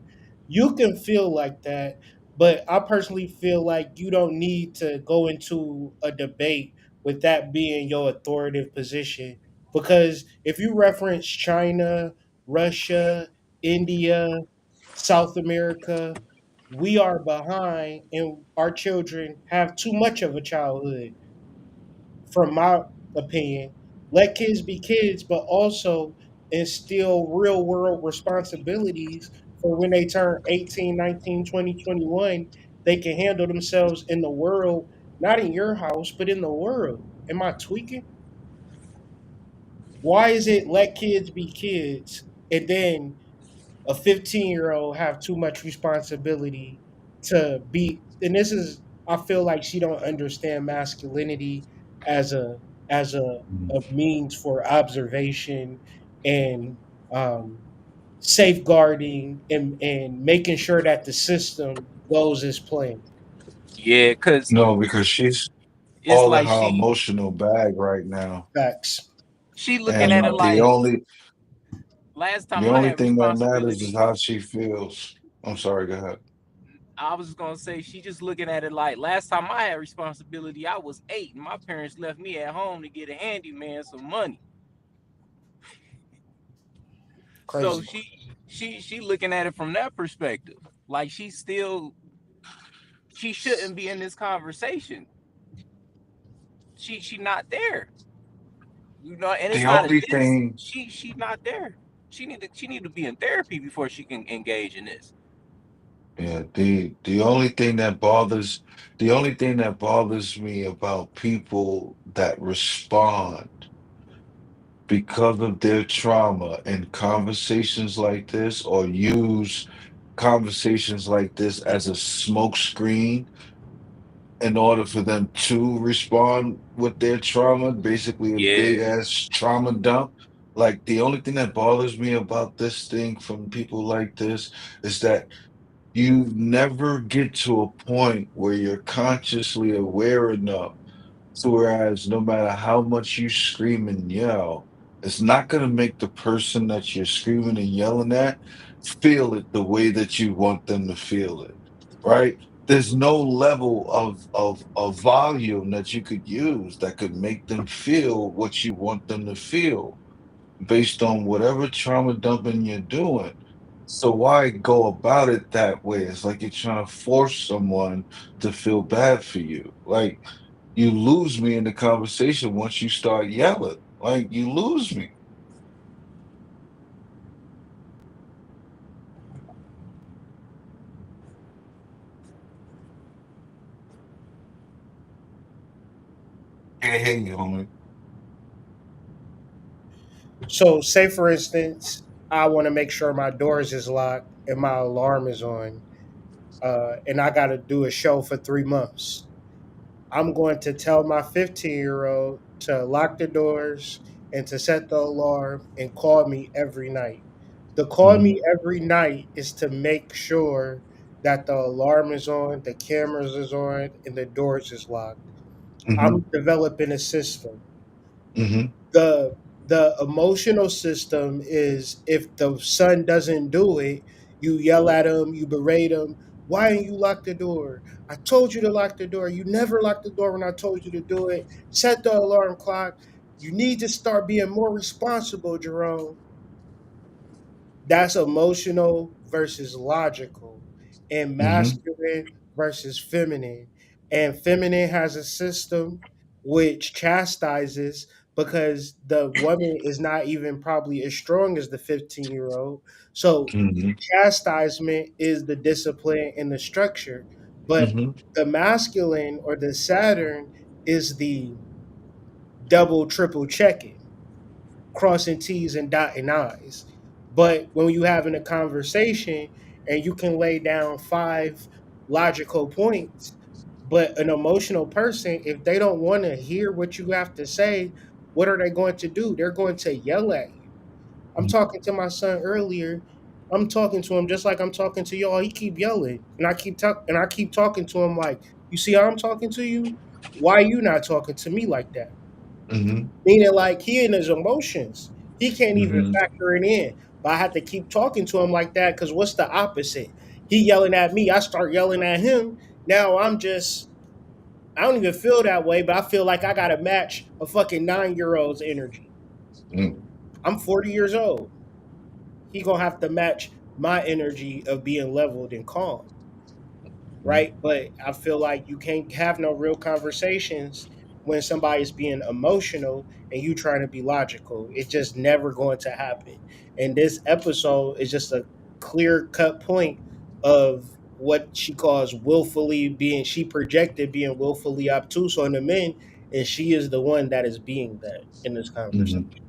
S2: You can feel like that, but I personally feel like you don't need to go into a debate with that being your authoritative position. Because if you reference China, Russia, India, South America, we are behind and our children have too much of a childhood, from my opinion. Let kids be kids, but also instill real world responsibilities for when they turn 18, 19, 20, 21. They can handle themselves in the world, not in your house, but in the world. Am I tweaking? Why is it let kids be kids and then a 15-year-old have too much responsibility to be, and this is, I feel like she don't understand masculinity as a means for observation and safeguarding and making sure that the system goes as planned.
S15: Yeah, cause
S11: No, because she's
S15: it's
S11: all in
S15: like
S11: her emotional bag right now.
S2: Facts.
S15: she looking at it
S11: And
S15: like last
S11: the
S15: time I
S11: only
S15: had
S11: thing that matters is
S15: responsibility.
S11: how she feels. I'm sorry, go ahead.
S15: I was gonna say she just looking at it like last time I had responsibility, I was 8 and my parents left me at home to get a handyman some money. So
S2: Crazy.
S15: she looking at it from that perspective. Like she shouldn't be in this conversation. She not there. You know, and it's
S11: The
S15: not a
S11: only
S15: diss.
S11: thing,
S15: She not there. She need to be in therapy before she can engage in this.
S11: yeah, the only thing that bothers me about people that respond because of their trauma in conversations like this, or use conversations like this as a smokescreen in order for them to respond with their trauma, basically a big
S15: Yeah.
S11: ass trauma dump. Like, the only thing that bothers me about this thing from people like this is that you never get to a point where you're consciously aware enough. So whereas no matter how much you scream and yell, it's not going to make the person that you're screaming and yelling at feel it the way that you want them to feel it, right? There's no level of volume that you could use that could make them feel what you want them to feel based on whatever trauma dumping you're doing. So why go about it that way? It's like you're trying to force someone to feel bad for you. Like, you lose me in the conversation once you start yelling. Like, you lose me. Can't hear you, homie.
S2: So, say for instance, I want to make sure my doors is locked and my alarm is on, and I got to do a show for 3 months. I'm going to tell my 15-year-old to lock the doors and to set the alarm and call me every night. The call
S11: Mhm,
S2: me every night is to make sure that the alarm is on, the cameras is on, and the doors is locked.
S11: mhm,
S2: I'm developing a system.
S11: mhm.
S2: The emotional system is, if the son doesn't do it, you yell at him, you berate him. Why didn't you lock the door? I told you to lock the door. You never locked the door when I told you to do it. Set the alarm clock. You need to start being more responsible, Jerome. That's emotional versus logical, and
S11: Mhm.
S2: masculine versus feminine. And feminine has a system which chastises, because the woman is not even probably as strong as the 15-year-old. So
S11: Mm-hmm.
S2: chastisement is the discipline and the structure, but
S11: Mm-hmm.
S2: the masculine or the Saturn is the double, triple checking, crossing T's and dotting I's. But when you having a conversation and you can lay down five logical points, but an emotional person, if they don't want to hear what you have to say, what are they going to do? They're going to yell at you. I'm talking to my son earlier. I'm talking to him just like I'm talking to y'all. He keep yelling, and I keep talking to him like, you see how I'm talking to you? Why you not talking to me like that?
S11: Mm-hmm.
S2: Meaning, like, he in his emotions. He can't even
S11: Mm-hmm.
S2: factor it in. But I have to keep talking to him like that because what's the opposite? He yelling at me. I start yelling at him. Now I don't even feel that way, but I feel like I got to match a fucking 9-year-old's energy.
S11: Mm-hmm.
S2: I'm 40 years old. He going to have to match my energy of being leveled and calm. Right? But I feel like you can't have no real conversations when somebody's being emotional and you trying to be logical. It's just never going to happen. And this episode is just a clear cut point of what she calls willfully being, she projected being willfully obtuse on the men, and she is the one that is being that in this conversation.
S11: Mm-hmm.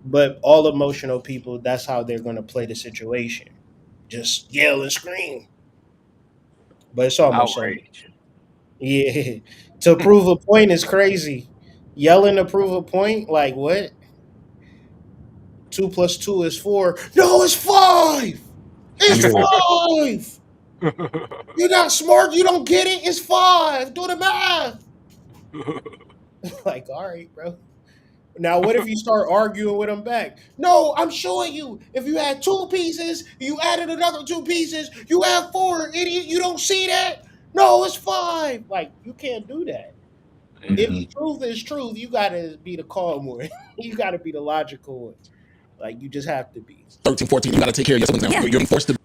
S2: But all emotional people, that's how they're going to play the situation. Just yell and scream. But it's almost over.
S15: Outrage.
S2: Yeah. To prove a point is crazy. Yelling to prove a point, like what? 2 plus 2 is 4. No, it's 5. It's
S11: Yeah.
S2: 5. You're not smart. You don't get it. It's 5. Do the math. Like, all right, bro. Now, what if you start arguing with them back? No, I'm showing you. If you had 2 pieces, you added another 2 pieces, you have 4. Idiot, you don't see that? No, it's 5. Like, you can't do that. If
S11: Mm-hmm.
S2: truth is truth, you gotta be the calm one. You gotta be the logical one. Like, you just have to be.
S7: 13, 14, you got to take care of yourself now.
S8: Yeah.
S7: You're forced to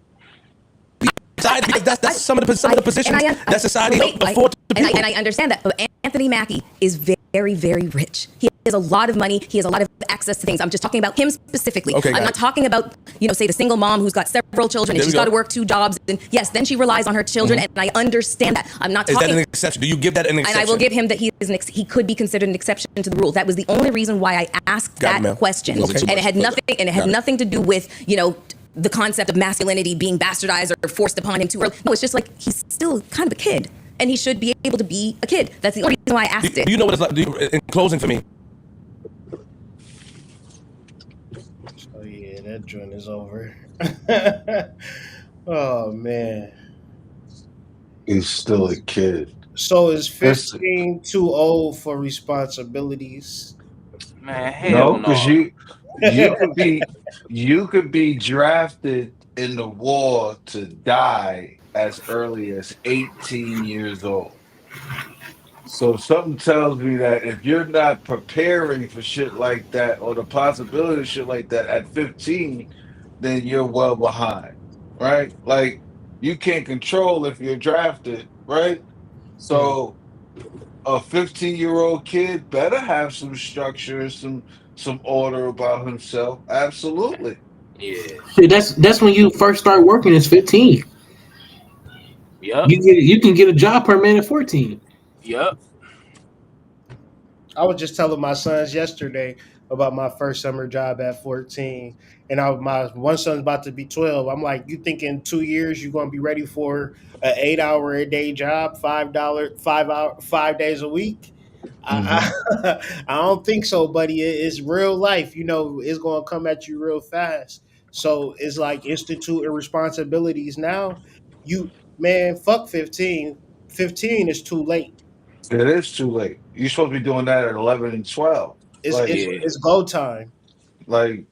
S7: society because that's some of the positions that society afford to people.
S8: And I understand that. But Anthony Mackie is very, very rich. He has a lot of money. He has a lot of access to things. I'm just talking about him specifically.
S7: Okay,
S8: I'm not talking about, say the single mom who's got several children and she's got to work 2 jobs. And yes, then she relies on her children. And I understand that. I'm not
S7: Is
S8: talking.
S7: that an exception? Do you give that an exception?
S8: And I will give him that he could be considered an exception to the rule. That was the only reason why I asked that question.
S7: Okay.
S8: And it had nothing to do with, the concept of masculinity being bastardized or forced upon him too early. No, it's just like he's still kind of a kid, and he should be able to be a kid. That's the only reason why I asked it.
S7: Do you know what it's like? In closing for me.
S2: So yeah, that joint is over. Oh man.
S11: He's still a kid.
S2: So is
S11: This
S2: 15 too old for responsibilities?
S15: Man, hell
S11: no, because
S15: no.
S11: you could be drafted in the war to die as early as 18 years old. So something tells me that if you're not preparing for shit like that or the possibility of shit like that at 15, then you're well behind, right? Like you can't control if you're drafted, right? So a 15-year-old kid better have some structure, some order about himself. Absolutely.
S15: Yeah.
S3: See, that's when you first start working. It's 15.
S15: Yep.
S3: You can get a job permit at 14.
S15: Yep.
S2: I was just telling my sons yesterday about my first summer job at 14, and my one son's about to be 12. I'm like, you think in 2 years you're gonna be ready for an 8 hour a day job, $5, 5 days a week?
S11: Hmm.
S2: I don't think so, buddy. It's real life. It's gonna come at you real fast. So it's like institute responsibilities now. You man, fuck 15. 15 is too late.
S11: It is too late. You're supposed to be doing that at 11 and 12.
S2: It's
S11: Like,
S2: it's
S15: Yeah.
S2: it's go time.
S11: like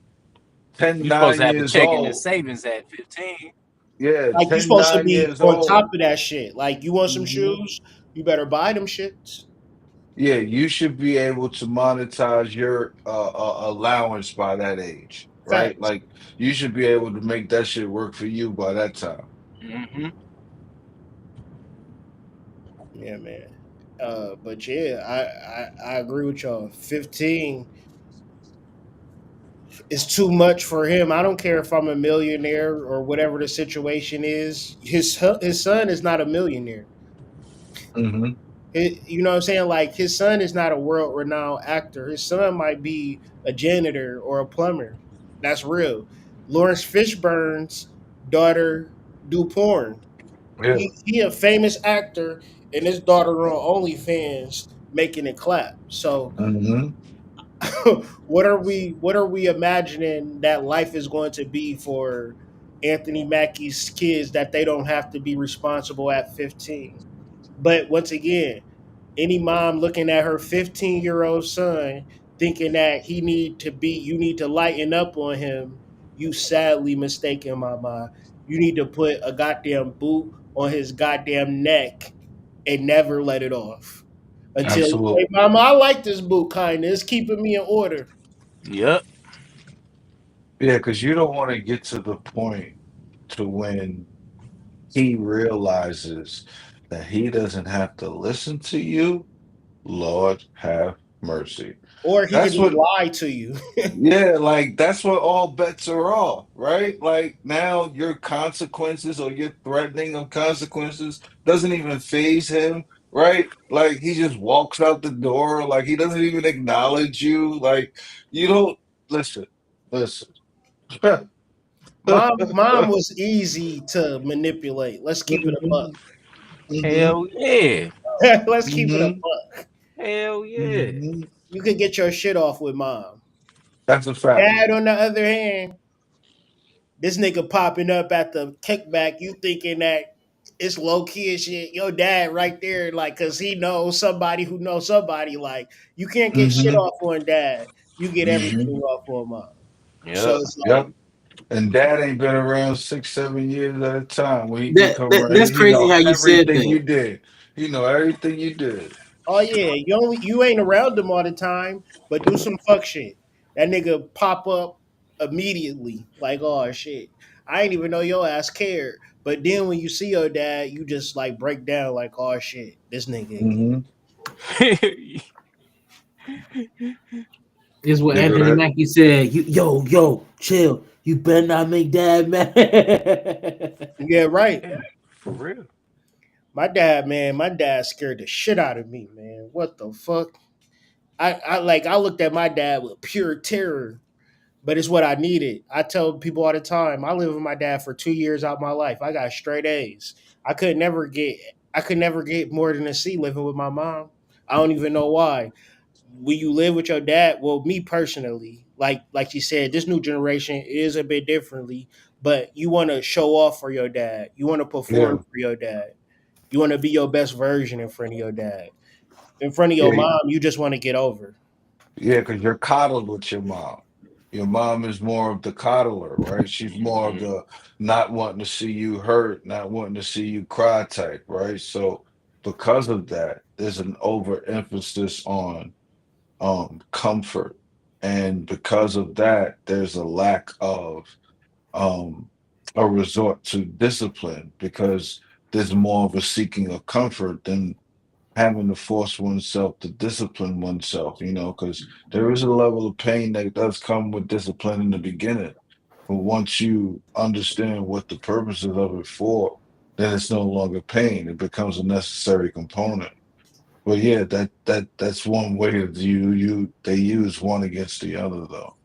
S11: 10,
S15: You supposed to
S11: 9
S15: have a
S11: years
S15: check in the
S11: old.
S15: savings at 15.
S11: Yeah,
S2: Like, you
S11: 10,
S2: supposed to
S11: 9
S2: be
S11: years
S2: on top
S11: old.
S2: of that shit. Like, you want some
S11: Hmm.
S2: shoes, you better buy them shits.
S11: Yeah, you should be able to monetize your allowance by that age, right?
S2: Facts.
S11: Like, you should be able to make that shit work for you by that time.
S15: Mm-hmm.
S2: Yeah, man. But yeah, I agree with y'all. 15 is too much for him. I don't care if I'm a millionaire or whatever the situation is. His son is not a millionaire.
S11: Hmm.
S2: You know what I'm saying? Like his son is not a world renowned actor. His son might be a janitor or a plumber. That's real. Lawrence Fishburne's daughter do porn.
S11: Yeah.
S2: He a famous actor, and his daughter on OnlyFans making it clap. So
S11: Hmm.
S2: what are we imagining that life is going to be for Anthony Mackie's kids that they don't have to be responsible at 15? But once again, any mom looking at her 15-year-old son thinking that you need to lighten up on him, you sadly mistaken, mama. You need to put a goddamn boot on his goddamn neck and never let it off until you say,
S11: Absolutely.
S2: "Mama, I like this boot kind. It's keeping me in order."
S15: Yep.
S11: Yeah, because you don't want to get to the point to when he realizes that he doesn't have to listen to you. Lord have mercy.
S2: Or he could
S11: That's
S2: just
S11: what,
S2: lie to you.
S11: yeah, like that's what all bets are off, right? Like now your consequences or your threatening of consequences doesn't even phase him, right? Like he just walks out the door, like he doesn't even acknowledge you. Like you don't listen, listen.
S2: Mom was easy to manipulate. Let's keep it a buck.
S11: Mhm, mhm,
S15: Hell yeah.
S2: Let's keep it a
S11: mhm,
S2: buck.
S15: Hell yeah.
S11: mhm.
S2: You could get your shit off with mom.
S11: That's a fact.
S2: Dad, on the other hand, this nigga popping up at the kickback, you thinking that it's low key and shit. Your dad right there, like, cause he knows somebody who knows somebody. Like, you can't get shit
S11: Hmm.
S2: off on dad. You get everything
S11: Hmm.
S2: off on mom. So
S15: Yep.
S2: it's like,
S11: Yep. And dad ain't been around 6, 7 years at a time. When he
S3: That,
S11: come
S3: that
S11: around,
S3: that's
S11: he
S3: crazy
S11: know
S3: how you said
S11: everything
S3: that.
S11: you did. He know everything you did.
S2: oh yeah, you ain't around them all the time, but do some fuck shit. That nigga pop up immediately, like, oh shit, I ain't even know your ass cared. But then when you see your dad, you just like break down, like, oh shit, this nigga again.
S11: Hmm.
S3: Is what
S11: Yeah,
S3: Anthony
S11: that.
S3: Mackie said. Yo, chill. You better not make dad mad.
S2: Yeah, right.
S15: Yeah. For real.
S2: My dad scared the shit out of me, man. What the fuck? I looked at my dad with pure terror, but it's what I needed. I tell people all the time, I lived with my dad for 2 years out of my life. I got straight A's. I could never get more than a C living with my mom. I don't even know why. When you live with your dad, well, me personally, like you said, this new generation is a bit differently, but you want to show off for your dad. You want to perform
S11: Yeah,
S2: for your dad. You want to be your best version in front of your dad. In front of your
S11: yeah,
S2: mom, you just want to get over.
S11: yeah. Because you're coddled with your mom. Your mom is more of the coddler, right? She's more of
S15: Hmm.
S11: the not wanting to see you hurt, not wanting to see you cry type, right? So because of that, there's an overemphasis on comfort, and because of that, there's a lack of um, a resort to discipline because there's more of a seeking of comfort than having to force oneself to discipline oneself, because there is a level of pain that does come with discipline in the beginning. But once you understand what the purposes of it for, then it's no longer pain. It becomes a necessary component. But yeah, that's one way of they use one against the other though.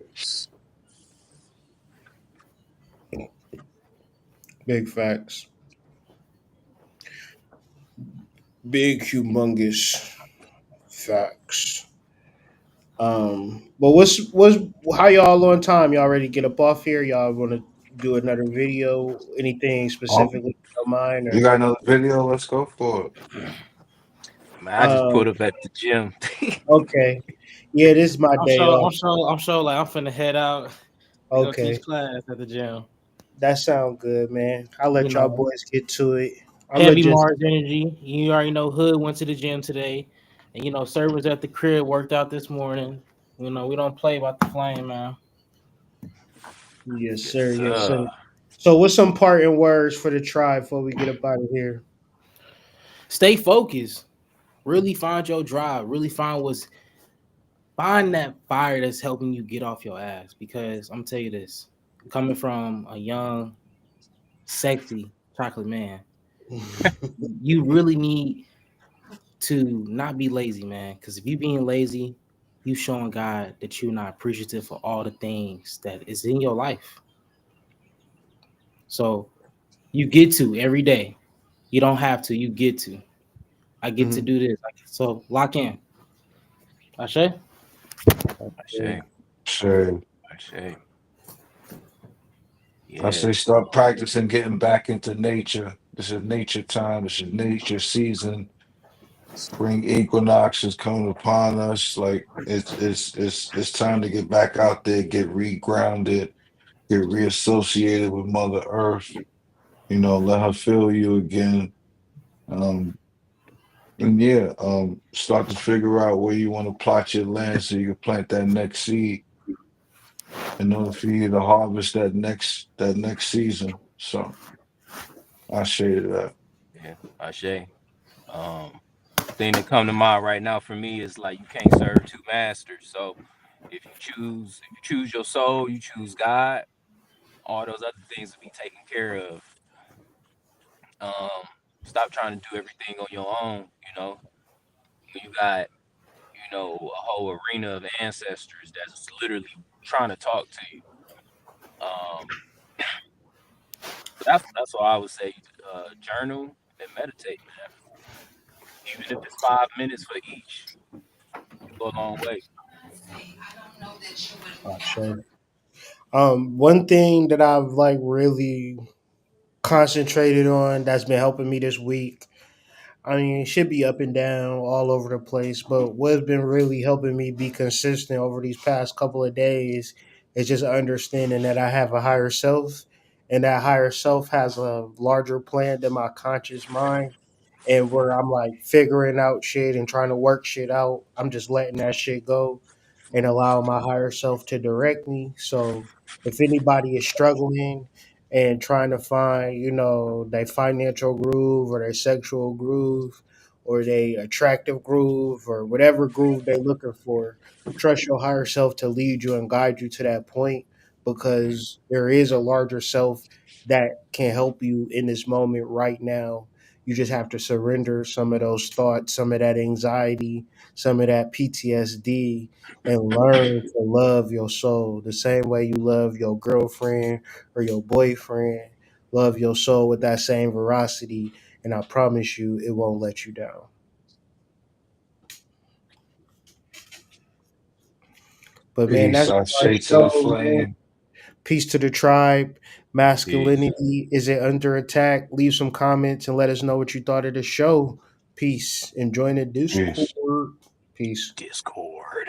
S2: Big facts. Big, humongous facts. But what's how y'all on time? Y'all ready to get up off here? Y'all want to do another video? Anything
S11: Oh,
S2: specifically in your mind
S11: you
S2: or?
S11: got another video? Let's go for it.
S15: Man, I just
S2: Um,
S15: put up at the gym.
S2: okay, yeah, this is my
S3: I'm
S2: day
S3: sure. I'm
S2: off.
S3: sure. I'm sure. Like I'm finna head out to go teach
S2: Okay,
S3: class at the gym.
S2: that sound good, man. I'll
S3: You
S2: let y'all
S3: know,
S2: boys get to it. I'm gonna
S3: heavy
S2: just
S3: Mars energy. You already know. Hood went to the gym today, and servers at the crib worked out this morning. We don't play about the flame, man.
S2: yes,
S15: Yes,
S2: sir, yes, sir.
S15: sir.
S2: So, what's some parting words for the tribe before we get up out of here?
S3: Stay focused. Really find your drive. Really find that fire that's helping you get off your ass. Because I'm gonna tell you this, coming from a young, sexy chocolate man, you really need to not be lazy, man. Because if you being lazy, you showing God that you're not appreciative for all the things that is in your life. So you get to every day. You don't have to. You get to. I get to
S2: Mhm.
S3: do this. So lock in. Ashe?
S15: I say,
S11: Sure.
S15: I say,
S11: I
S15: yeah,
S11: say start practicing getting back into nature. This is nature time. This is nature season. Spring equinox is coming upon us. Like it's time to get back out there, get regrounded, get reassociated with Mother Earth. You know, let her feel you again. Um, and yeah, start to figure out where you want to plot your land so you can plant that next seed in order for you to harvest that next season. So I share that.
S15: yeah, I say. Um, thing that come to mind right now for me is like you can't serve two masters. So if you choose your soul, you choose God. All those other things will be taken care of. Um, stop trying to do everything on your own. When you got a whole arena of ancestors that's literally trying to talk to you. Um, so that's why I would say journal and meditate, man. Even if it's 5 minutes for each, it go a long way.
S2: Sure. One thing that I've like really concentrated on that's been helping me this week. I mean, it should be up and down all over the place, but what's been really helping me be consistent over these past couple of days is just understanding that I have a higher self, and that higher self has a larger plan than my conscious mind. And where I'm like figuring out shit and trying to work shit out, I'm just letting that shit go and allowing my higher self to direct me. So if anybody is struggling and trying to find, their financial groove or their sexual groove or their attractive groove or whatever groove they're looking for, trust your higher self to lead you and guide you to that point, because there is a larger self that can help you in this moment right now. You just have to surrender some of those thoughts, some of that anxiety, some of that PTSD, and learn to love your soul the same way you love your girlfriend or your boyfriend. Love your soul with that same veracity, and I promise you, it won't let you down. But man,
S11: Peace.
S2: that's
S11: I
S2: our
S11: say to the
S2: show, man.
S11: flame.
S2: Peace to the tribe.
S15: Peace.
S2: Masculinity, is it under attack? Leave some comments and let us know what you thought of the show. Peace. And join the
S11: Peace.
S2: Discord. Peace.
S15: Discord.